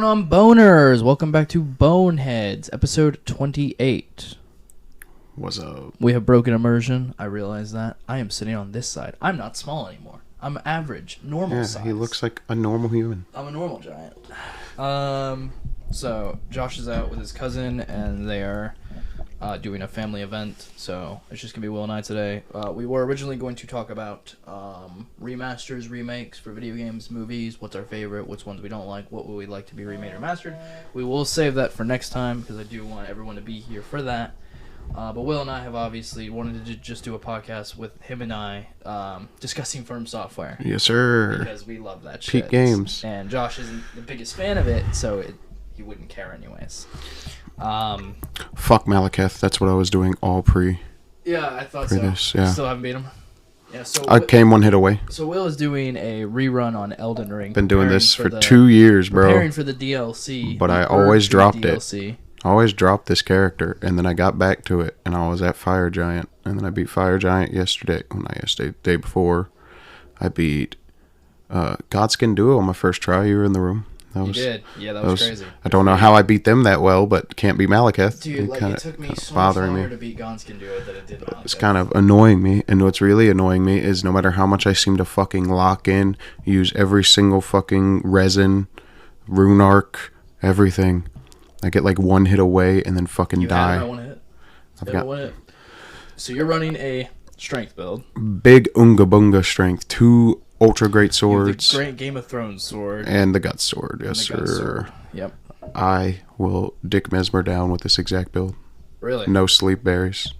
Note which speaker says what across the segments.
Speaker 1: going on, boners? Welcome back to Boneheads, episode 28.
Speaker 2: What's up?
Speaker 1: We have broken immersion. I realize that. I am sitting on this side. I'm not small anymore. I'm average, normal size.
Speaker 2: Yeah, he looks like a normal human.
Speaker 1: I'm a normal giant. So Josh is out with his cousin, and they are doing a family event. So it's just gonna be Will and I today. We were originally going to talk about remasters, remakes for video games, movies. What's our favorite? Which ones we don't like? What would we like to be remade or mastered? We will save that for next time because I do want everyone to be here for that. But Will and I have obviously wanted to just do a podcast with him and I discussing FromSoftware.
Speaker 2: Yes, sir.
Speaker 1: Because we love that shit.
Speaker 2: Peak games.
Speaker 1: And Josh isn't the biggest fan of it, so he wouldn't care anyways.
Speaker 2: Fuck Malekith. That's what I was doing all pre.
Speaker 1: Yeah, I thought so.
Speaker 2: This, yeah.
Speaker 1: Still haven't beat him. Yeah, so
Speaker 2: I came one hit away.
Speaker 1: So Will is doing a rerun on Elden Ring.
Speaker 2: Been doing this for 2 years, bro.
Speaker 1: Preparing for the DLC.
Speaker 2: But I always dropped it. I always dropped this character, and then I got back to it, and I was at Fire Giant, and then I beat Fire Giant yesterday. Well, not yesterday, the day before. I beat Godskin Duo on my first try. You were in the room.
Speaker 1: You did. Yeah, that was crazy.
Speaker 2: I don't know how I beat them that well, but can't beat Malekith.
Speaker 1: Dude, it took me so much longer to beat Godskin Duo than it did Malekith.
Speaker 2: It's kind of annoying me, and what's really annoying me is no matter how much I seem to fucking lock in, use every single fucking resin, rune arc, everything, I get like one hit away and then fucking die.
Speaker 1: One hit. One hit. So you're running a strength build.
Speaker 2: Big Unga Bunga strength. 2 ultra great swords.
Speaker 1: The great Game of Thrones sword.
Speaker 2: And the Guts sword. Yes, sir.
Speaker 1: Yep.
Speaker 2: I will Dick Mesmer down with this exact build.
Speaker 1: Really?
Speaker 2: No sleep berries.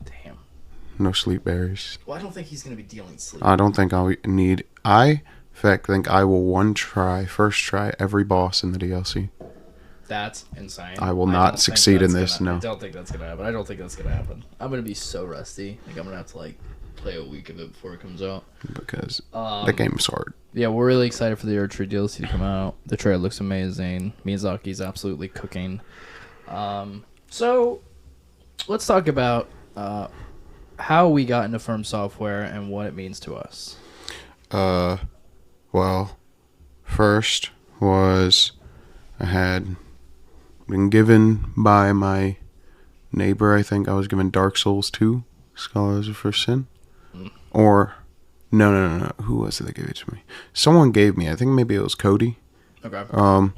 Speaker 1: Damn.
Speaker 2: No sleep berries.
Speaker 1: Well, I don't think he's going to be dealing sleep.
Speaker 2: I don't think I'll need... in fact, think I will first try every boss in the DLC.
Speaker 1: That's insane.
Speaker 2: I will not succeed in this, no.
Speaker 1: I don't think that's going to happen. I'm going to be so rusty. Like, I'm going to have to, play a week of it before it comes out.
Speaker 2: Because that game is hard.
Speaker 1: Yeah, we're really excited for the Erdtree DLC to come out. The trailer looks amazing. Miyazaki's absolutely cooking. So, let's talk about how we got into FromSoftware and what it means to us.
Speaker 2: Well, first was I had been given by my neighbor, I think I was given Dark Souls 2, Scholars of First Sin. Or, no. Who was it that gave it to me? Someone gave me, I think maybe it was Cody.
Speaker 1: Okay.
Speaker 2: And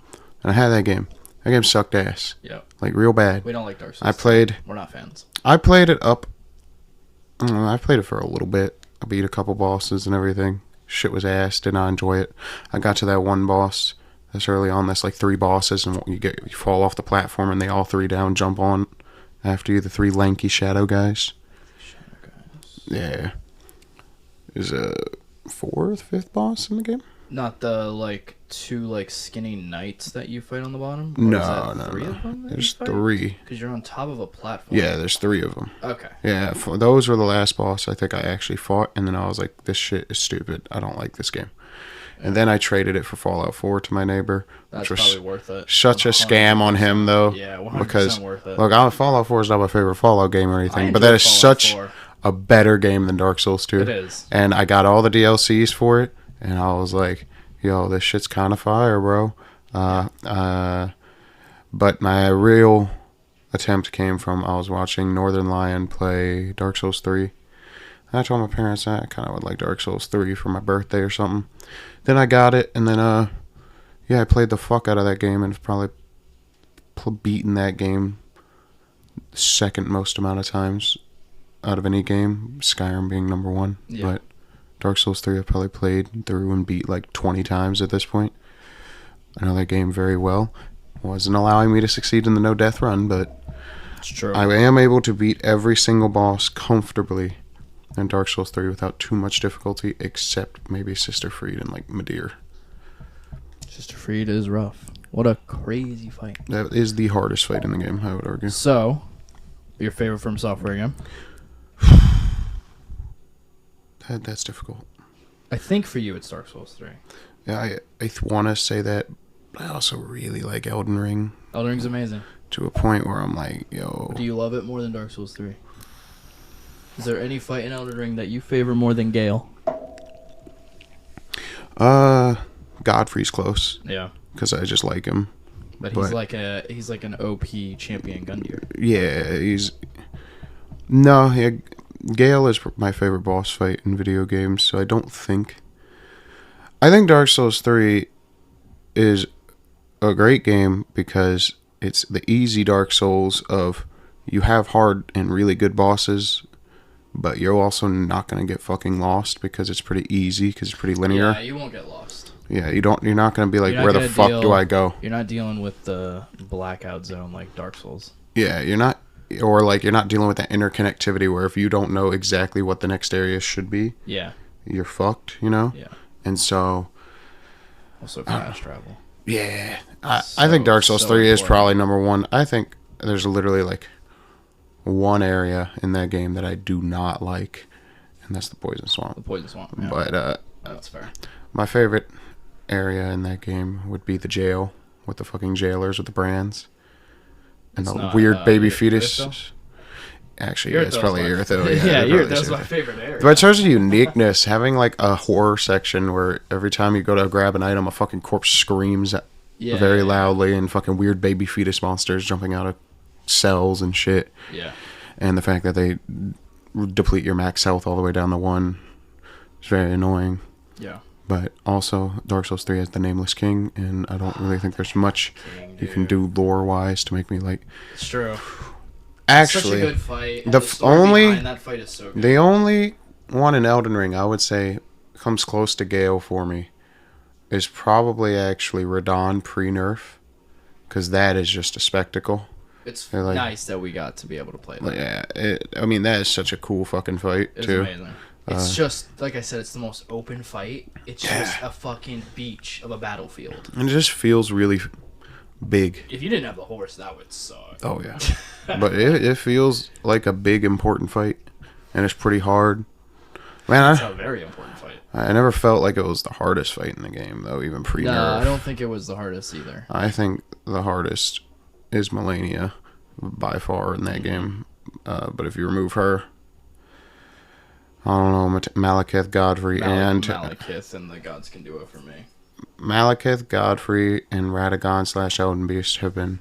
Speaker 2: I had that game. That game sucked ass.
Speaker 1: Yeah.
Speaker 2: Like, real bad.
Speaker 1: We don't like Dark Souls. We're not fans.
Speaker 2: I played it up. I played it for a little bit. I beat a couple bosses and everything. Shit was ass. Did not enjoy it. I got to that one boss. That's early on. That's like 3 bosses, and you fall off the platform, and they all 3 down jump on after you. The 3 lanky shadow guys. Yeah. Is a 4th, 5th boss in the game?
Speaker 1: Not the 2 skinny knights that you fight on the bottom?
Speaker 2: No.
Speaker 1: 3 of them?
Speaker 2: There's 3.
Speaker 1: Because you're on top of a platform.
Speaker 2: Yeah, there's 3 of them.
Speaker 1: Okay.
Speaker 2: Yeah, those were the last boss I think I actually fought, and then I was like, this shit is stupid. I don't like this game. And then I traded it for Fallout 4 to my neighbor.
Speaker 1: That's probably worth it.
Speaker 2: Such a scam on him, though.
Speaker 1: Yeah, 100%
Speaker 2: because,
Speaker 1: worth it.
Speaker 2: Look, Fallout 4 is not my favorite Fallout game or anything, but that is such a better game than Dark Souls 2.
Speaker 1: It is.
Speaker 2: And I got all the DLCs for it, and I was like, yo, this shit's kind of fire, bro. But my real attempt came from I was watching Northern Lion play Dark Souls 3. I told my parents that I kind of would like Dark Souls 3 for my birthday or something. Then I got it, and then, I played the fuck out of that game, and have probably beaten that game the second most amount of times out of any game, Skyrim being number 1.
Speaker 1: Yeah.
Speaker 2: But Dark Souls 3 I've probably played through and beat 20 times at this point. I know that game very well. Wasn't allowing me to succeed in the no death run, but
Speaker 1: it's true.
Speaker 2: I am able to beat every single boss comfortably in Dark Souls 3 without too much difficulty, except maybe Sister Fried and Midir.
Speaker 1: Sister Fried is rough. What a crazy fight.
Speaker 2: That is the hardest fight in the game, I would argue.
Speaker 1: So, your favorite FromSoftware game?
Speaker 2: That's difficult.
Speaker 1: I think for you it's Dark Souls 3.
Speaker 2: Yeah, I want to say that, but I also really like Elden Ring.
Speaker 1: Elden Ring's amazing.
Speaker 2: To a point where I'm like, yo.
Speaker 1: Do you love it more than Dark Souls 3? Is there any fight in Elden Ring that you favor more than Gale?
Speaker 2: Godfrey's close.
Speaker 1: Yeah.
Speaker 2: because I just like him.
Speaker 1: But he's like an OP champion Gundyr.
Speaker 2: Yeah, no, yeah, Gale is my favorite boss fight in video games, so I think Dark Souls 3 is a great game because it's the easy Dark Souls of you have hard and really good bosses, but you're also not going to get fucking lost because it's pretty easy, because it's pretty linear.
Speaker 1: Yeah, you won't get lost.
Speaker 2: Yeah, you're not going to be like, where the fuck do I go?
Speaker 1: You're not dealing with the blackout zone like Dark Souls.
Speaker 2: Yeah, you're not dealing with that interconnectivity where if you don't know exactly what the next area should be,
Speaker 1: yeah,
Speaker 2: you're fucked, you know?
Speaker 1: Yeah.
Speaker 2: And so...
Speaker 1: Also fast travel.
Speaker 2: Yeah. I think Dark Souls 3 is probably number one. I think there's literally like one area in that game that I do not like, and that's the Poison Swamp.
Speaker 1: The Poison Swamp, yeah.
Speaker 2: But,
Speaker 1: that's fair.
Speaker 2: My favorite area in that game would be the jail with the fucking jailers with the brands. And the weird baby fetus. Actually, yeah, it's probably Iritho.
Speaker 1: Yeah, that's my favorite area.
Speaker 2: But in terms of uniqueness, having like a horror section where every time you go to grab an item, a fucking corpse screams very loudly, and fucking weird baby fetus monsters jumping out of cells and shit.
Speaker 1: Yeah.
Speaker 2: And the fact that they deplete your max health all the way down to 1 is very annoying.
Speaker 1: Yeah.
Speaker 2: But also, Dark Souls 3 has the Nameless King, and I don't really think there's much you can do lore-wise to make me like...
Speaker 1: It's true.
Speaker 2: Actually,
Speaker 1: such a good fight.
Speaker 2: The only
Speaker 1: that fight is so good.
Speaker 2: The only one in Elden Ring I would say comes close to Gale for me is probably actually Radon pre-nerf, because that is just a spectacle.
Speaker 1: It's nice that we got to be able to play that.
Speaker 2: Yeah, I mean, that is such a cool fucking fight, too.
Speaker 1: It's amazing. It's just, like I said, it's the most open fight. It's just a fucking beach of a battlefield.
Speaker 2: And it just feels really big.
Speaker 1: If you didn't have the horse, that would suck.
Speaker 2: Oh, yeah. But it feels like a big, important fight. And it's pretty hard. Man,
Speaker 1: it's a very important fight.
Speaker 2: I never felt like it was the hardest fight in the game, though, even pre-nerf.
Speaker 1: No, I don't think it was the hardest either.
Speaker 2: I think the hardest is Melania, by far, in that game. But if you remove her... I don't know, Malekith, Godfrey, and...
Speaker 1: Malekith and the gods can do it for me.
Speaker 2: Malekith, Godfrey, and Radagon / Elden Beast have been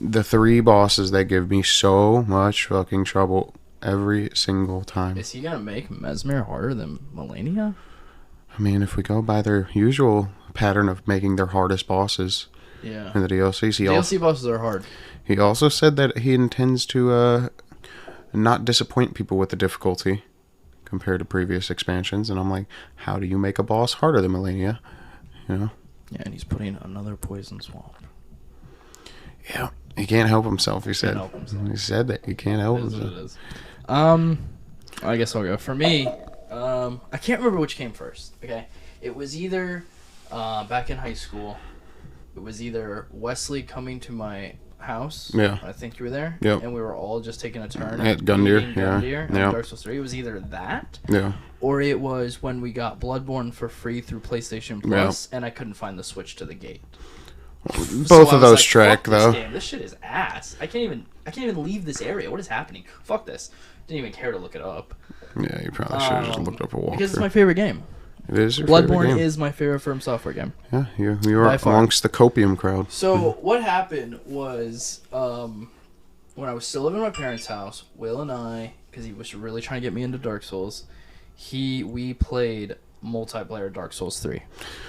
Speaker 2: the 3 bosses that give me so much fucking trouble every single time.
Speaker 1: Is he gonna make Mesmer harder than Melania?
Speaker 2: I mean, if we go by their usual pattern of making their hardest bosses in the DLCs...
Speaker 1: DLC bosses are hard.
Speaker 2: He also said that he intends to not disappoint people with the difficulty compared to previous expansions, and I'm like, how do you make a boss harder than Melania? You know?
Speaker 1: Yeah, and he's putting another Poison Swamp.
Speaker 2: Yeah, he can't help himself, he said. He said that he can't help himself.
Speaker 1: It is. I guess I'll go. For me, I can't remember which came first, okay? It was either, back in high school, it was either Wesley coming to my house.
Speaker 2: Yeah.
Speaker 1: I think you were there.
Speaker 2: Yep.
Speaker 1: And we were all just taking a turn
Speaker 2: at Gundyr.
Speaker 1: Gundyr on Dark Souls 3. It was either that.
Speaker 2: Yeah.
Speaker 1: Or it was when we got Bloodborne for free through PlayStation Plus, and I couldn't find the switch to the gate.
Speaker 2: Both of those track though.
Speaker 1: This shit is ass. I can't even leave this area. What is happening? Fuck this. Didn't even care to look it up.
Speaker 2: Yeah, you probably should have just looked up a walkthrough.
Speaker 1: Because it's my favorite game.
Speaker 2: It is your favorite game.
Speaker 1: Bloodborne is my favorite FromSoftware game.
Speaker 2: Yeah, you are amongst the copium crowd.
Speaker 1: So what happened was, when I was still living in my parents' house, Will and I, because he was really trying to get me into Dark Souls, we played multiplayer Dark Souls 3.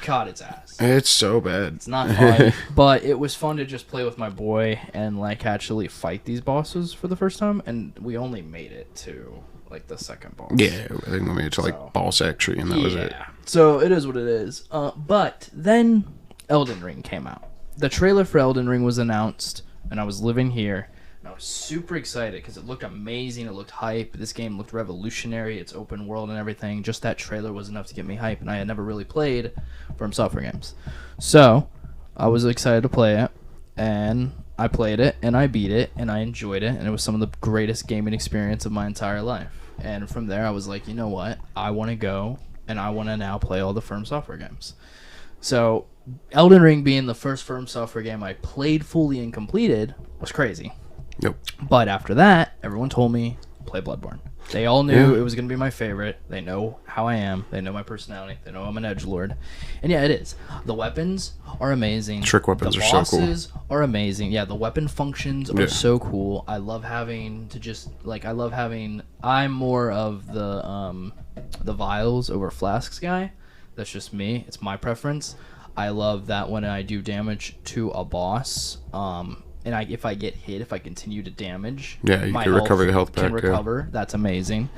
Speaker 1: God, it's ass.
Speaker 2: It's so bad.
Speaker 1: It's not fun, but it was fun to just play with my boy and like actually fight these bosses for the first time, and we only made it to like the second boss.
Speaker 2: Yeah, I think we made it to like boss entry, and that was it.
Speaker 1: So it is what it is. But then Elden Ring came out. The trailer for Elden Ring was announced, and I was living here, and I was super excited because it looked amazing. It looked hype. This game looked revolutionary. It's open world and everything. Just that trailer was enough to get me hype, and I had never really played FromSoftware games. So I was excited to play it, and I played it, and I beat it, and I enjoyed it, and it was some of the greatest gaming experience of my entire life. And from there, I was like, you know what? I want to go, and I want to now play all the FromSoftware games. So Elden Ring being the first FromSoftware game I played fully and completed was crazy.
Speaker 2: Yep.
Speaker 1: But after that, everyone told me, play Bloodborne. They all knew it was going to be my favorite. They know how I am. They know my personality. They know I'm an edgelord. And yeah, it is. The weapons are amazing.
Speaker 2: Trick weapons
Speaker 1: the
Speaker 2: are so cool.
Speaker 1: The bosses are amazing. Yeah, the weapon functions are so cool. I love having to just, like, I'm more of the vials over flasks guy. That's just me. It's my preference. I love that when I do damage to a boss, and if I get hit, if I continue to damage,
Speaker 2: you can recover your health back.
Speaker 1: Yeah. That's amazing.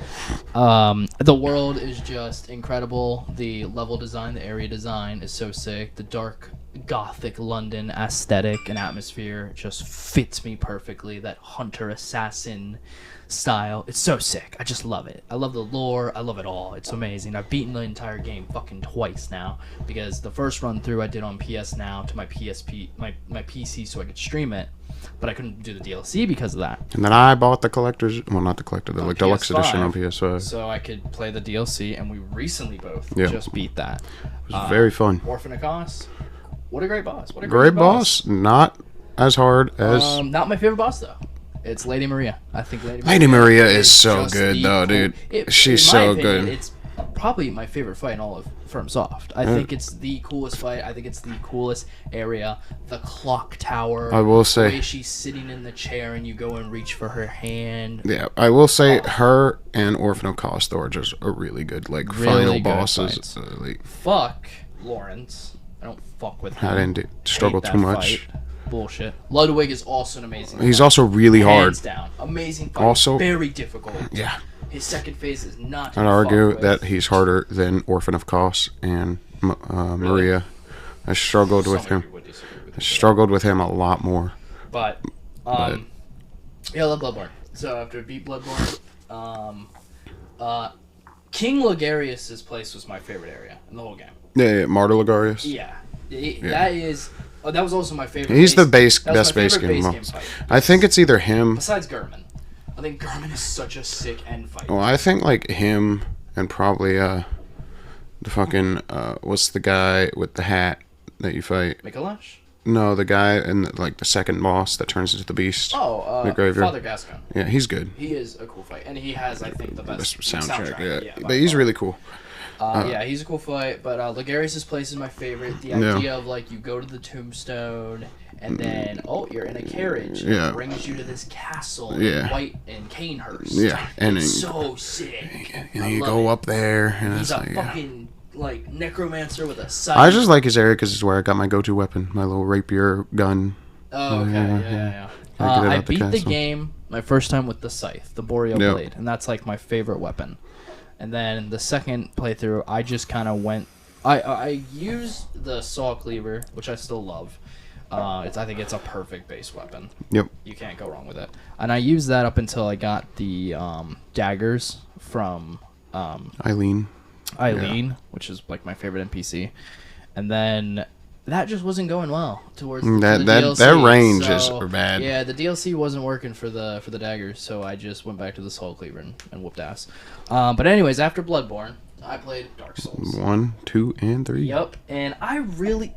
Speaker 1: The world is just incredible. The level design, the area design is so sick. The dark gothic London aesthetic and atmosphere just fits me perfectly. That hunter assassin style, it's so sick. I just love it. I love the lore. I love it all. It's amazing. I've beaten the entire game fucking twice now, because the first run through I did on PS Now to my PSP, my PC, so I could stream it, but I couldn't do the DLC because of that.
Speaker 2: And then I bought the collector's, well, not the collector, the like deluxe edition on PS5,
Speaker 1: so I could play the DLC, and we recently both just beat that.
Speaker 2: It was very fun.
Speaker 1: Orphan of Kos, what a great boss. What a
Speaker 2: great boss. Not as hard as
Speaker 1: not my favorite boss though. It's Lady Maria. I think
Speaker 2: Lady Maria is so good, though, dude. She's so good.
Speaker 1: It's probably my favorite fight in all of FromSoft. I think it's the coolest fight. I think it's the coolest area. The clock tower.
Speaker 2: I will say,
Speaker 1: the way she's sitting in the chair and you go and reach for her hand.
Speaker 2: Yeah, I will say her and Orphan of Kos are just a really good, like, final bosses.
Speaker 1: Fuck Lawrence. I don't fuck with him.
Speaker 2: I didn't struggle too much.
Speaker 1: Fight. Bullshit. Ludwig is also an amazing
Speaker 2: He's also really hard.
Speaker 1: Hands down. Amazing fight.
Speaker 2: Also
Speaker 1: very difficult.
Speaker 2: Yeah.
Speaker 1: His second phase is not.
Speaker 2: I'd argue that he's harder than Orphan of Kos and Maria. I struggled with him. I struggled with him a lot more.
Speaker 1: But yeah, I love Bloodborne. So after I beat Bloodborne, King Logarius's place was my favorite area in the whole game.
Speaker 2: Yeah, Martyr Logarius.
Speaker 1: Yeah. That is. Oh, that was also my favorite.
Speaker 2: He's the best base game. I think it's either him.
Speaker 1: Besides Gurman. I think Gurman is such a sick end fight.
Speaker 2: Well, I think like him and probably the fucking what's the guy with the hat that you fight?
Speaker 1: Mikolash?
Speaker 2: No, the guy in like the second boss that turns into the beast.
Speaker 1: Oh,
Speaker 2: the graveyard.
Speaker 1: Father Gascon.
Speaker 2: Yeah, he's good.
Speaker 1: He is a cool fight, and he has, I think, the best soundtrack.
Speaker 2: Yeah, but he's really cool.
Speaker 1: Yeah, he's a cool fight, but Logarius' place is my favorite. The idea of, like, you go to the tombstone, and then, you're in a carriage, and it brings you to this castle in Canehurst.
Speaker 2: Yeah, and
Speaker 1: it's so sick.
Speaker 2: And you go up there, and
Speaker 1: he's
Speaker 2: it's
Speaker 1: a fucking, like, necromancer with a sight.
Speaker 2: I just like his area because it's where I got my go-to weapon, my little rapier gun.
Speaker 1: Oh, okay, yeah. I beat the game my first time with the scythe, the Boreal Blade, and that's, like, my favorite weapon. And then the second playthrough, I just kind of went. I used the saw cleaver, which I still love. I think it's a perfect base weapon.
Speaker 2: Yep.
Speaker 1: You can't go wrong with it. And I used that up until I got the daggers from
Speaker 2: Eileen,
Speaker 1: which is like my favorite NPC. And then that just wasn't going well towards
Speaker 2: that
Speaker 1: DLC,
Speaker 2: that range is bad.
Speaker 1: Yeah, the DLC wasn't working for the daggers, so I just went back to the soul cleaver and whooped ass. But anyways, after Bloodborne, I played Dark Souls
Speaker 2: 1, 2, and 3.
Speaker 1: Yep, and I really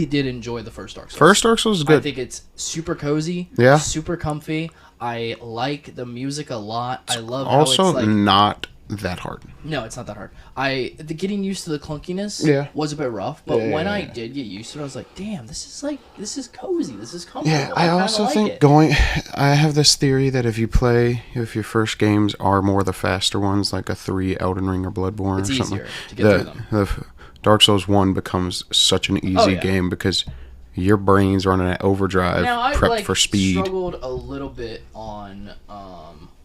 Speaker 1: did enjoy the first Dark Souls.
Speaker 2: First Dark Souls is good.
Speaker 1: I think it's super cozy.
Speaker 2: Yeah.
Speaker 1: Super comfy. I like the music a lot. I love
Speaker 2: also
Speaker 1: how it's like,
Speaker 2: not that hard.
Speaker 1: No, it's not that hard. The getting used to the clunkiness was a bit rough, but when I did get used to it, I was like, damn, this is cozy. This is comfortable.
Speaker 2: Yeah, I also think I have this theory that if your first games are more the faster ones, like a 3 Elden Ring or Bloodborne or something,
Speaker 1: to get through them.
Speaker 2: The Dark Souls 1 becomes such an easy game because your brain's running at overdrive, prepped for speed.
Speaker 1: I struggled a little bit on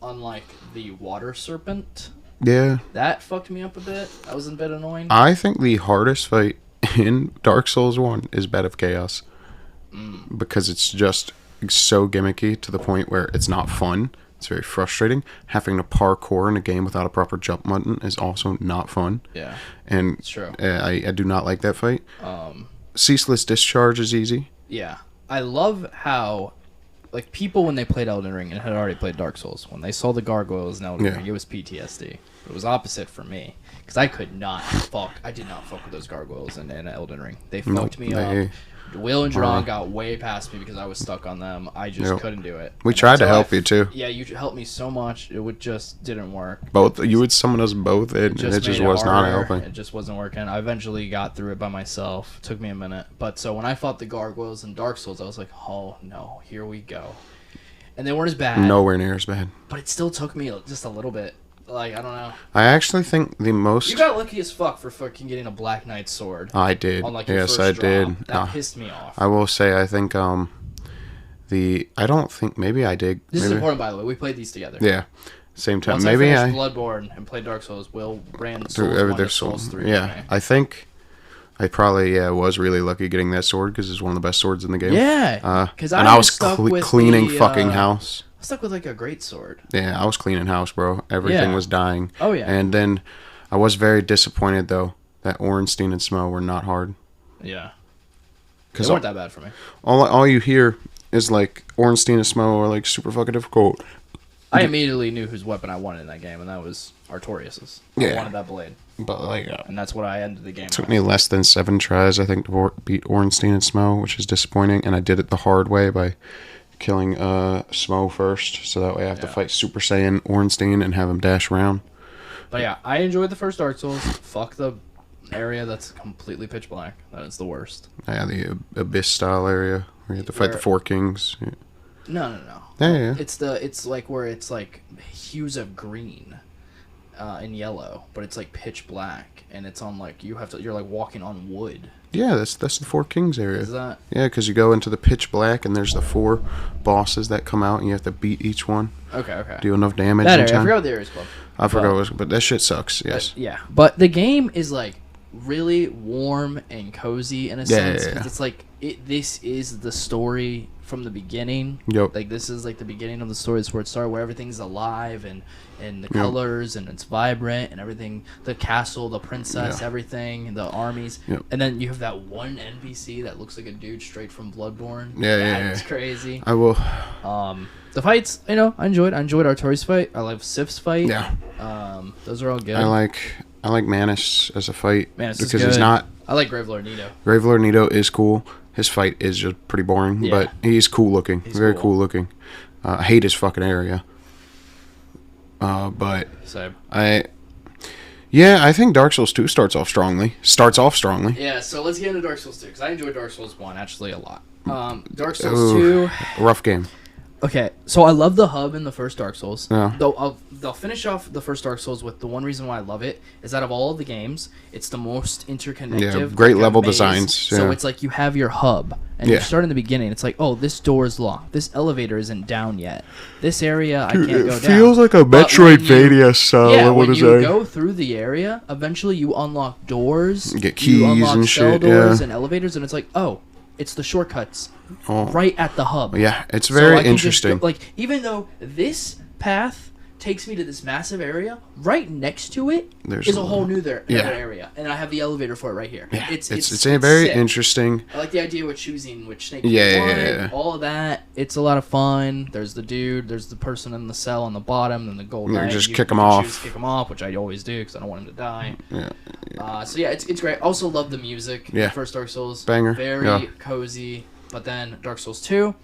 Speaker 1: like the water serpent.
Speaker 2: Yeah.
Speaker 1: That fucked me up a bit. That was a bit annoying.
Speaker 2: I think the hardest fight in Dark Souls 1 is Bed of Chaos. Because it's just so gimmicky to the point where it's not fun. It's very frustrating. Having to parkour in a game without a proper jump button is also not fun.
Speaker 1: Yeah.
Speaker 2: And
Speaker 1: it's true.
Speaker 2: I do not like that fight. Ceaseless Discharge is easy.
Speaker 1: Yeah. I love how, like, people when they played Elden Ring and had already played Dark Souls, when they saw the gargoyles in Elden Ring, it was PTSD. But it was opposite for me. Because I did not fuck with those gargoyles in Elden Ring. They fucked me up Will and John got way past me because I was stuck on them. I just couldn't do it.
Speaker 2: We tried to help you too.
Speaker 1: Yeah, you helped me so much. It just didn't work.
Speaker 2: Both you would summon us both, and it just was not helping.
Speaker 1: It just wasn't working. I eventually got through it by myself. It took me a minute. But so when I fought the gargoyles in Dark Souls, I was like, oh no, here we go. And they weren't as bad.
Speaker 2: Nowhere near as bad.
Speaker 1: But it still took me just a little bit. Like, I don't know.
Speaker 2: I actually think the most...
Speaker 1: You got lucky as fuck for fucking getting a Black Knight sword.
Speaker 2: I did.
Speaker 1: On, like, your
Speaker 2: yes,
Speaker 1: first
Speaker 2: I
Speaker 1: drop.
Speaker 2: did.
Speaker 1: That pissed me off.
Speaker 2: I will say, I think, I don't think... Maybe I did.
Speaker 1: This is important, by the way. We played these together.
Speaker 2: Yeah. Same time.
Speaker 1: Once
Speaker 2: maybe
Speaker 1: I finished Bloodborne and played Dark Souls, Will ran Souls 1 to Souls 3.
Speaker 2: Yeah. I think... I probably was really lucky getting that sword because it's one of the best swords in the game.
Speaker 1: Yeah.
Speaker 2: And I was cleaning fucking house.
Speaker 1: Stuck with like a great sword.
Speaker 2: Yeah, I was cleaning house, bro. Everything was dying.
Speaker 1: Oh yeah.
Speaker 2: And then I was very disappointed though that Ornstein and Smough were not hard.
Speaker 1: Yeah. They weren't that bad for me.
Speaker 2: All you hear is like Ornstein and Smough are like super fucking difficult.
Speaker 1: I immediately knew whose weapon I wanted in that game, and that was Artorias's. I wanted that blade.
Speaker 2: But like,
Speaker 1: and that's what I ended the game.
Speaker 2: Took me less than 7 tries, I think, to beat Ornstein and Smough, which is disappointing. And I did it the hard way by killing Smough first, so that way I have to fight Super Saiyan Ornstein and have him dash around.
Speaker 1: But yeah, I enjoyed the first Dark Souls. Fuck the area that's completely pitch black. That is the worst.
Speaker 2: Yeah, the Abyss style area where you have to fight the Four Kings. Yeah.
Speaker 1: No.
Speaker 2: Yeah.
Speaker 1: It's like where it's like hues of green and yellow, but it's like pitch black, and it's on like you're like walking on wood.
Speaker 2: Yeah, that's the Four Kings area.
Speaker 1: Is that?
Speaker 2: Yeah, because you go into the pitch black, and there's the 4 bosses that come out, and you have to beat each one.
Speaker 1: Okay.
Speaker 2: Do enough damage.
Speaker 1: That area. I forgot what the area's called.
Speaker 2: I forgot what it was, but that shit sucks. Yes.
Speaker 1: Yeah, but the game is like really warm and cozy in a sense.
Speaker 2: Yeah.
Speaker 1: It's like this is the story from the beginning.
Speaker 2: Yep.
Speaker 1: Like this is like the beginning of the story. It's where it started, where everything's alive and the colors and it's vibrant and everything. The castle, the princess, everything, the armies.
Speaker 2: Yep.
Speaker 1: And then you have that one NPC that looks like a dude straight from Bloodborne.
Speaker 2: Yeah.
Speaker 1: It's crazy.
Speaker 2: I will.
Speaker 1: The fights, I enjoyed. I enjoyed Artori's fight. I love Sif's fight.
Speaker 2: Yeah.
Speaker 1: Those are all good.
Speaker 2: I like Manus as a fight
Speaker 1: because
Speaker 2: he's not.
Speaker 1: I like Gravelord Nito.
Speaker 2: Gravelord Nito is cool. His fight is just pretty boring, but he's cool looking. He's very cool looking. I hate his fucking area. But
Speaker 1: Same.
Speaker 2: I think Dark Souls 2 starts off strongly.
Speaker 1: Yeah, so let's get into Dark Souls 2 because I enjoyed Dark Souls 1 actually a lot. Dark Souls 2,
Speaker 2: rough game.
Speaker 1: Okay, so I love the hub in the first Dark Souls.
Speaker 2: Yeah.
Speaker 1: Though they'll finish off the first Dark Souls with the one reason why I love it is out of all of the games, it's the most interconnected.
Speaker 2: Yeah, great level
Speaker 1: maze.
Speaker 2: designs. Yeah.
Speaker 1: So it's like you have your hub, and you start in the beginning. It's like, oh, this door is locked. This elevator isn't down yet. This area,
Speaker 2: Dude,
Speaker 1: I can't go down.
Speaker 2: It feels like a Metroidvania style.
Speaker 1: Yeah, when you go through the area, eventually you unlock doors.
Speaker 2: You get keys and shit.
Speaker 1: Doors and elevators, and it's like, oh, it's the shortcuts right at the hub.
Speaker 2: Yeah, it's very interesting.
Speaker 1: Even though this path takes me to this massive area, right next to it is a whole new area, and I have the elevator for it right here.
Speaker 2: Yeah, it's very sick. Interesting.
Speaker 1: I like the idea of choosing which snake you want, all of that. It's a lot of fun. There's the dude, there's the person in the cell on the bottom, and the gold knight.
Speaker 2: Just kick him off.
Speaker 1: Kick him off, which I always do because I don't want him to die.
Speaker 2: Yeah.
Speaker 1: So yeah, it's great. Also love the music.
Speaker 2: Yeah.
Speaker 1: First Dark Souls,
Speaker 2: banger.
Speaker 1: Very cozy. But then Dark Souls 2,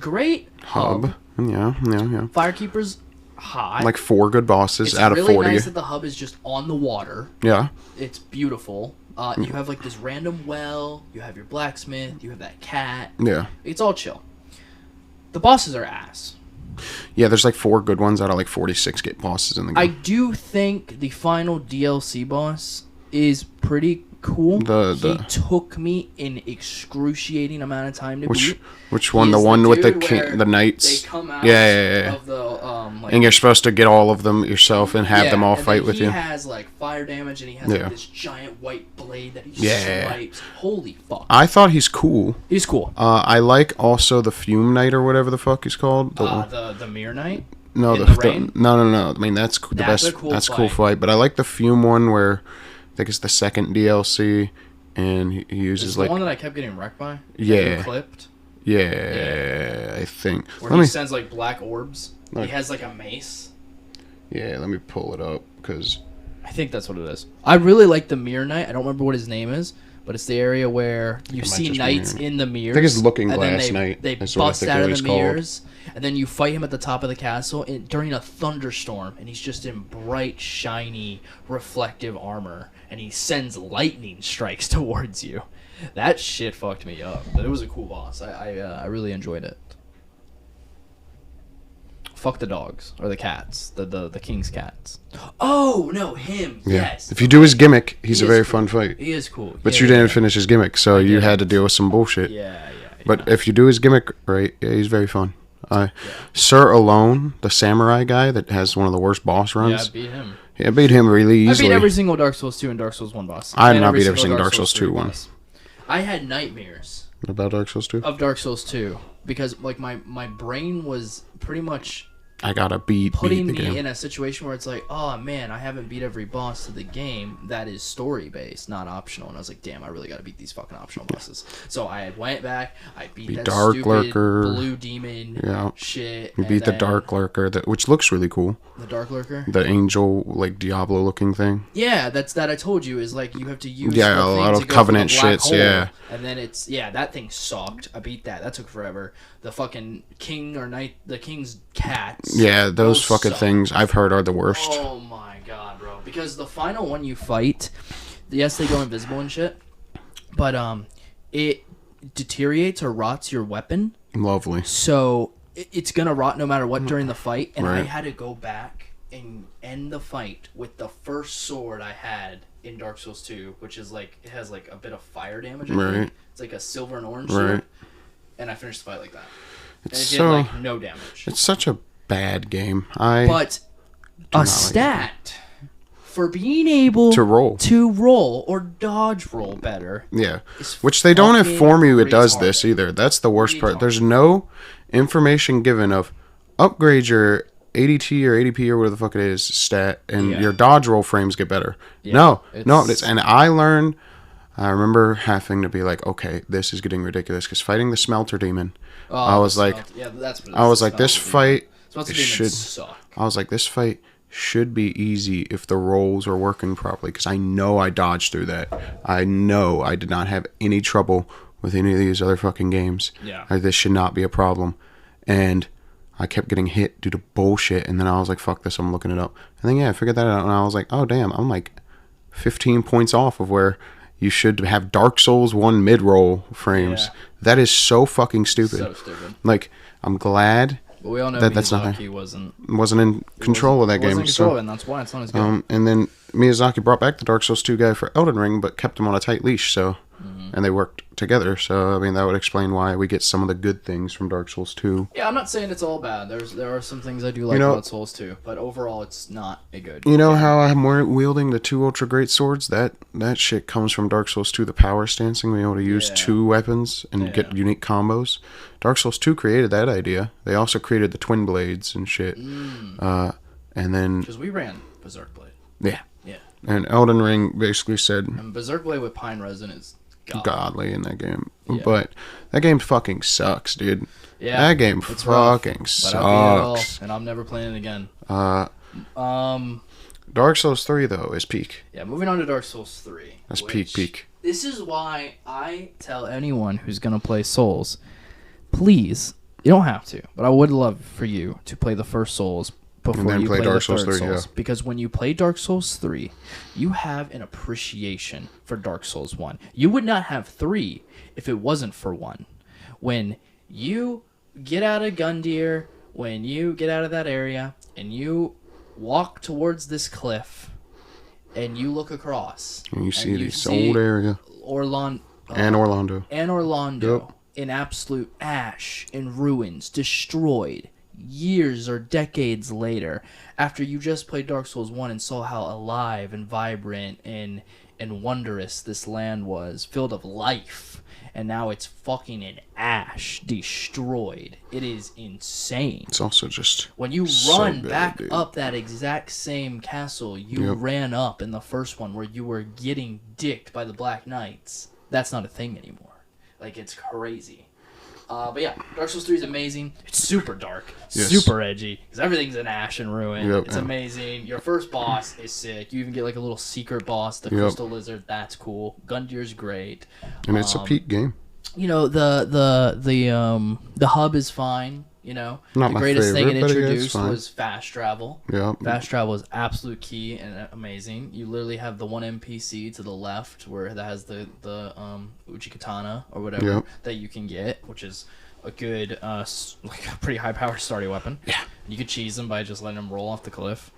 Speaker 1: great hub.
Speaker 2: Yeah.
Speaker 1: Firekeeper's hot.
Speaker 2: Like 4 good bosses out of 40.
Speaker 1: It's really nice that the hub is just on the water.
Speaker 2: Yeah.
Speaker 1: It's beautiful. You have like this random well. You have your blacksmith. You have that cat.
Speaker 2: Yeah.
Speaker 1: It's all chill. The bosses are ass.
Speaker 2: Yeah, there's like 4 good ones out of like 46 get bosses in the game.
Speaker 1: I do think the final DLC boss is pretty cool. He took me an excruciating amount of time to beat.
Speaker 2: Which one? The one with the knights?
Speaker 1: They come out of the
Speaker 2: and you're supposed to get all of them yourself and have them all fight with you.
Speaker 1: He has like fire damage and he has like this giant white blade that he swipes. Holy fuck.
Speaker 2: I thought he's cool.
Speaker 1: He's cool.
Speaker 2: I like also the Fume Knight or whatever the fuck he's called.
Speaker 1: The Mirror Knight?
Speaker 2: No, no. I mean that's the best. That's a cool fight. But I like the Fume one where I think it's the second DLC, and he uses
Speaker 1: the one that I kept getting wrecked by.
Speaker 2: Yeah.
Speaker 1: Clipped.
Speaker 2: Yeah, I think.
Speaker 1: Where he sends like black orbs. He has like a mace.
Speaker 2: Yeah, let me pull it up because
Speaker 1: I think that's what it is. I really like the Mirror Knight. I don't remember what his name is, but it's the area where you
Speaker 2: might
Speaker 1: see
Speaker 2: just be
Speaker 1: knights
Speaker 2: near.
Speaker 1: in the mirrors.
Speaker 2: I think it's Looking
Speaker 1: and then
Speaker 2: Glass Knight.
Speaker 1: They
Speaker 2: That's what I
Speaker 1: bust
Speaker 2: think
Speaker 1: out of
Speaker 2: it was
Speaker 1: the
Speaker 2: called.
Speaker 1: mirrors, and then you fight him at the top of the castle during a thunderstorm, and he's just in bright, shiny, reflective armor, and he sends lightning strikes towards you. That shit fucked me up, but it was a cool boss. I really enjoyed it. Fuck the dogs or the cats, the king's cats. Oh no, him.
Speaker 2: Yeah.
Speaker 1: Yes.
Speaker 2: If you do his gimmick, he's
Speaker 1: He
Speaker 2: a very
Speaker 1: is cool.
Speaker 2: fun fight.
Speaker 1: He is cool.
Speaker 2: But
Speaker 1: Yeah,
Speaker 2: you
Speaker 1: yeah,
Speaker 2: didn't finish his gimmick, so you had to deal with some bullshit.
Speaker 1: Yeah.
Speaker 2: But if you do his gimmick right, yeah, he's very fun. Sir Alone, the samurai guy that has one of the worst boss runs.
Speaker 1: Yeah, I beat him.
Speaker 2: Yeah, I beat him really easily.
Speaker 1: I beat every single Dark Souls 2 and Dark Souls 1 boss.
Speaker 2: I did not beat every single Dark Souls 2 one.
Speaker 1: boss. I had nightmares
Speaker 2: About Dark Souls 2?
Speaker 1: of Dark Souls 2 because like my brain was pretty much
Speaker 2: I gotta beat the
Speaker 1: putting
Speaker 2: game.
Speaker 1: me in a situation where it's like, oh man, I haven't beat every boss to the game that is story based, not optional. And I was like, damn, I really gotta beat these fucking optional bosses. So I went back, I beat that
Speaker 2: Dark
Speaker 1: stupid
Speaker 2: Lurker.
Speaker 1: blue demon shit.
Speaker 2: You beat the Dark Lurker, which looks really cool.
Speaker 1: The Dark Lurker?
Speaker 2: The angel, like Diablo looking thing.
Speaker 1: Yeah, that I told you is like you have to use
Speaker 2: Yeah,
Speaker 1: the
Speaker 2: a
Speaker 1: thing
Speaker 2: lot
Speaker 1: to
Speaker 2: of
Speaker 1: go
Speaker 2: Covenant
Speaker 1: for the black
Speaker 2: shits,
Speaker 1: hole.
Speaker 2: yeah.
Speaker 1: And then that thing sucked. I beat that. That took forever. The fucking king or knight, the king's cats.
Speaker 2: Yeah, those fucking
Speaker 1: suck.
Speaker 2: things I've heard are the worst.
Speaker 1: Oh my god, bro. Because the final one you fight, yes, they go invisible and shit, but it deteriorates or rots your weapon.
Speaker 2: Lovely.
Speaker 1: So it's gonna rot no matter what during the fight, and I
Speaker 2: Right.
Speaker 1: had to go back and end the fight with the first sword I had in Dark Souls 2, which is like it has like a bit of fire damage. I think.
Speaker 2: Right.
Speaker 1: It's like a silver and orange
Speaker 2: Right.
Speaker 1: sword, and I finished the fight like that.
Speaker 2: It's
Speaker 1: And it
Speaker 2: so
Speaker 1: did like no damage.
Speaker 2: it's such a bad game.
Speaker 1: But
Speaker 2: not
Speaker 1: a
Speaker 2: like
Speaker 1: stat for being able
Speaker 2: to roll.
Speaker 1: or dodge roll better.
Speaker 2: Yeah.
Speaker 1: is
Speaker 2: Which they don't
Speaker 1: fucking
Speaker 2: inform you it does this
Speaker 1: retarded.
Speaker 2: either. That's the worst part.
Speaker 1: Retarded.
Speaker 2: There's no information given of upgrade your ADT or ADP or whatever the fuck it is stat and
Speaker 1: Yeah.
Speaker 2: your dodge roll frames get better.
Speaker 1: Yeah,
Speaker 2: No.
Speaker 1: it's-
Speaker 2: And I remember having to be like, okay, this is getting ridiculous because fighting the smelter demon,
Speaker 1: Oh,
Speaker 2: I was
Speaker 1: the
Speaker 2: like,
Speaker 1: smelt- yeah, that's what it
Speaker 2: I
Speaker 1: is,
Speaker 2: was
Speaker 1: the
Speaker 2: like, this
Speaker 1: smelter
Speaker 2: fight
Speaker 1: demon. Smelter demons
Speaker 2: should.
Speaker 1: suck.
Speaker 2: I was like, this fight should be easy if the rolls were working properly because I know I dodged through that. I know I did not have any trouble with any of these other fucking games.
Speaker 1: Yeah.
Speaker 2: This should not be a problem. And I kept getting hit due to bullshit. And then I was like, fuck this, I'm looking it up. And then, I figured that out. And I was like, oh, damn, I'm like 15 points off of where you should have Dark Souls 1 mid-roll frames.
Speaker 1: Yeah.
Speaker 2: That is so fucking stupid.
Speaker 1: So stupid.
Speaker 2: Like, I'm glad
Speaker 1: But we all know
Speaker 2: that's not
Speaker 1: Miyazaki wasn't
Speaker 2: in control of that game.
Speaker 1: Wasn't in control of it, and that's why it's not as good.
Speaker 2: And then Miyazaki brought back the Dark Souls 2 guy for Elden Ring, but kept him on a tight leash, so... And they worked together, so, I mean, that would explain why we get some of the good things from Dark Souls 2.
Speaker 1: Yeah, I'm not saying it's all bad. There are some things I do like about Souls 2, but overall it's not a good
Speaker 2: You know
Speaker 1: game.
Speaker 2: how I'm wielding the 2 Ultra Great Swords? That shit comes from Dark Souls 2, the power stancing, being able to use 2 weapons and get unique combos. Dark Souls 2 created that idea. They also created the twin blades and shit. And then...
Speaker 1: Because we ran Berserk Blade.
Speaker 2: Yeah.
Speaker 1: Yeah.
Speaker 2: And Elden Ring basically said...
Speaker 1: And Berserk Blade with Pine Resin is
Speaker 2: godly in that game.
Speaker 1: Yeah.
Speaker 2: But that game fucking sucks, dude.
Speaker 1: Yeah.
Speaker 2: That game
Speaker 1: it's
Speaker 2: fucking
Speaker 1: rough,
Speaker 2: sucks.
Speaker 1: But I beat it all, and I'm never playing it again.
Speaker 2: Dark Souls 3, though, is peak.
Speaker 1: Yeah, moving on to Dark Souls 3.
Speaker 2: That's peak.
Speaker 1: This is why I tell anyone who's going to play Souls, please, you don't have to, but I would love for you to play the first Souls before
Speaker 2: And then
Speaker 1: you
Speaker 2: play
Speaker 1: play
Speaker 2: Dark
Speaker 1: the
Speaker 2: Souls
Speaker 1: third
Speaker 2: 3,
Speaker 1: Souls.
Speaker 2: yeah.
Speaker 1: Because when you play Dark Souls 3, you have an appreciation for Dark Souls 1. You would not have 3 if it wasn't for 1. When you get out of Gundyr, when you get out of that area, and you walk towards this cliff, and you look across,
Speaker 2: And you see this old area.
Speaker 1: Orlando.
Speaker 2: And Orlando. Yep.
Speaker 1: In absolute ash, in ruins, destroyed, years or decades later, after you just played Dark Souls 1 and saw how alive and vibrant and wondrous this land was, filled of life, and now it's fucking in ash, destroyed. It is insane.
Speaker 2: It's also just...
Speaker 1: When you
Speaker 2: so
Speaker 1: run
Speaker 2: bad,
Speaker 1: back
Speaker 2: dude.
Speaker 1: up that exact same castle you ran up in the first one where you were getting dicked by the Black Knights, that's not a thing anymore. Like, it's crazy. But yeah, Dark Souls 3 is amazing. It's super dark,
Speaker 2: Yes.
Speaker 1: super edgy, because everything's in ash and ruin.
Speaker 2: Yep,
Speaker 1: It's amazing. Your first boss is sick. You even get like a little secret boss, the
Speaker 2: Yep.
Speaker 1: Crystal Lizard. That's cool. Gundir's great.
Speaker 2: And it's a peak game.
Speaker 1: You know, the hub is fine. You know,
Speaker 2: Not
Speaker 1: the
Speaker 2: my
Speaker 1: greatest thing it
Speaker 2: favorite, but it's
Speaker 1: introduced
Speaker 2: fine.
Speaker 1: was fast travel.
Speaker 2: Yeah.
Speaker 1: Fast travel is absolute key and amazing. You literally have the one NPC to the left where that has the Uchi Katana or whatever
Speaker 2: Yep.
Speaker 1: that you can get, which is a good like a pretty high powered starting weapon.
Speaker 2: Yeah.
Speaker 1: You could cheese them by just letting them roll off the cliff.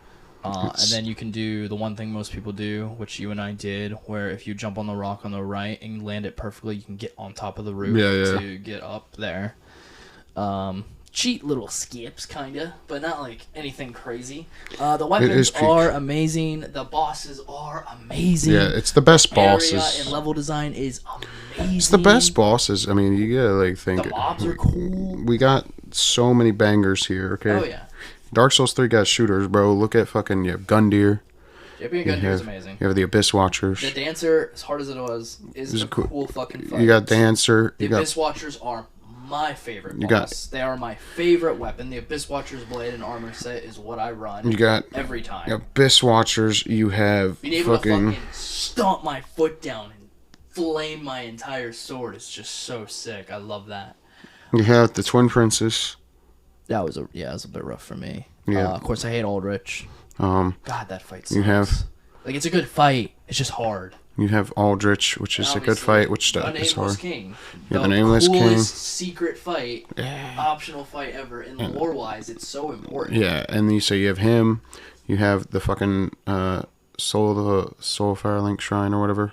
Speaker 1: And then you can do the one thing most people do, which you and I did, where if you jump on the rock on the right and land it perfectly, you can get on top of the roof to get up there. Cheat little skips, kinda, but not like anything crazy. The weapons are amazing. The bosses are amazing.
Speaker 2: Yeah, it's the best bosses.
Speaker 1: Area and level design is amazing.
Speaker 2: It's the best bosses. I mean, you gotta like think.
Speaker 1: The mobs are cool.
Speaker 2: We got so many bangers here. Okay.
Speaker 1: Oh yeah.
Speaker 2: Dark Souls 3 got shooters, bro. Look at fucking you have Gundyr.
Speaker 1: Champion Gundyr is amazing.
Speaker 2: You have the Abyss Watchers.
Speaker 1: The Dancer, as hard as it was, is a cool fucking fight.
Speaker 2: You got Dancer.
Speaker 1: The Abyss Watchers are my favorite boss. They are my favorite weapon. The Abyss Watcher's blade and armor set is what I run.
Speaker 2: You got
Speaker 1: every time.
Speaker 2: Abyss Watchers. You have
Speaker 1: being able to fucking stomp my foot down and flame my entire sword is just so sick. I love that.
Speaker 2: You have the Twin Princes.
Speaker 1: That was a bit rough for me.
Speaker 2: Yeah.
Speaker 1: Of course, I hate Aldrich. God, that fight sucks.
Speaker 2: You have
Speaker 1: like it's a good fight. It's just hard.
Speaker 2: You have Aldrich, which is a good fight, which is hard.
Speaker 1: King.
Speaker 2: You have the Nameless King.
Speaker 1: Coolest secret fight, optional fight ever. In lore-wise, it's so important.
Speaker 2: Yeah, and you have him. You have the fucking Soulfire Link Shrine or whatever.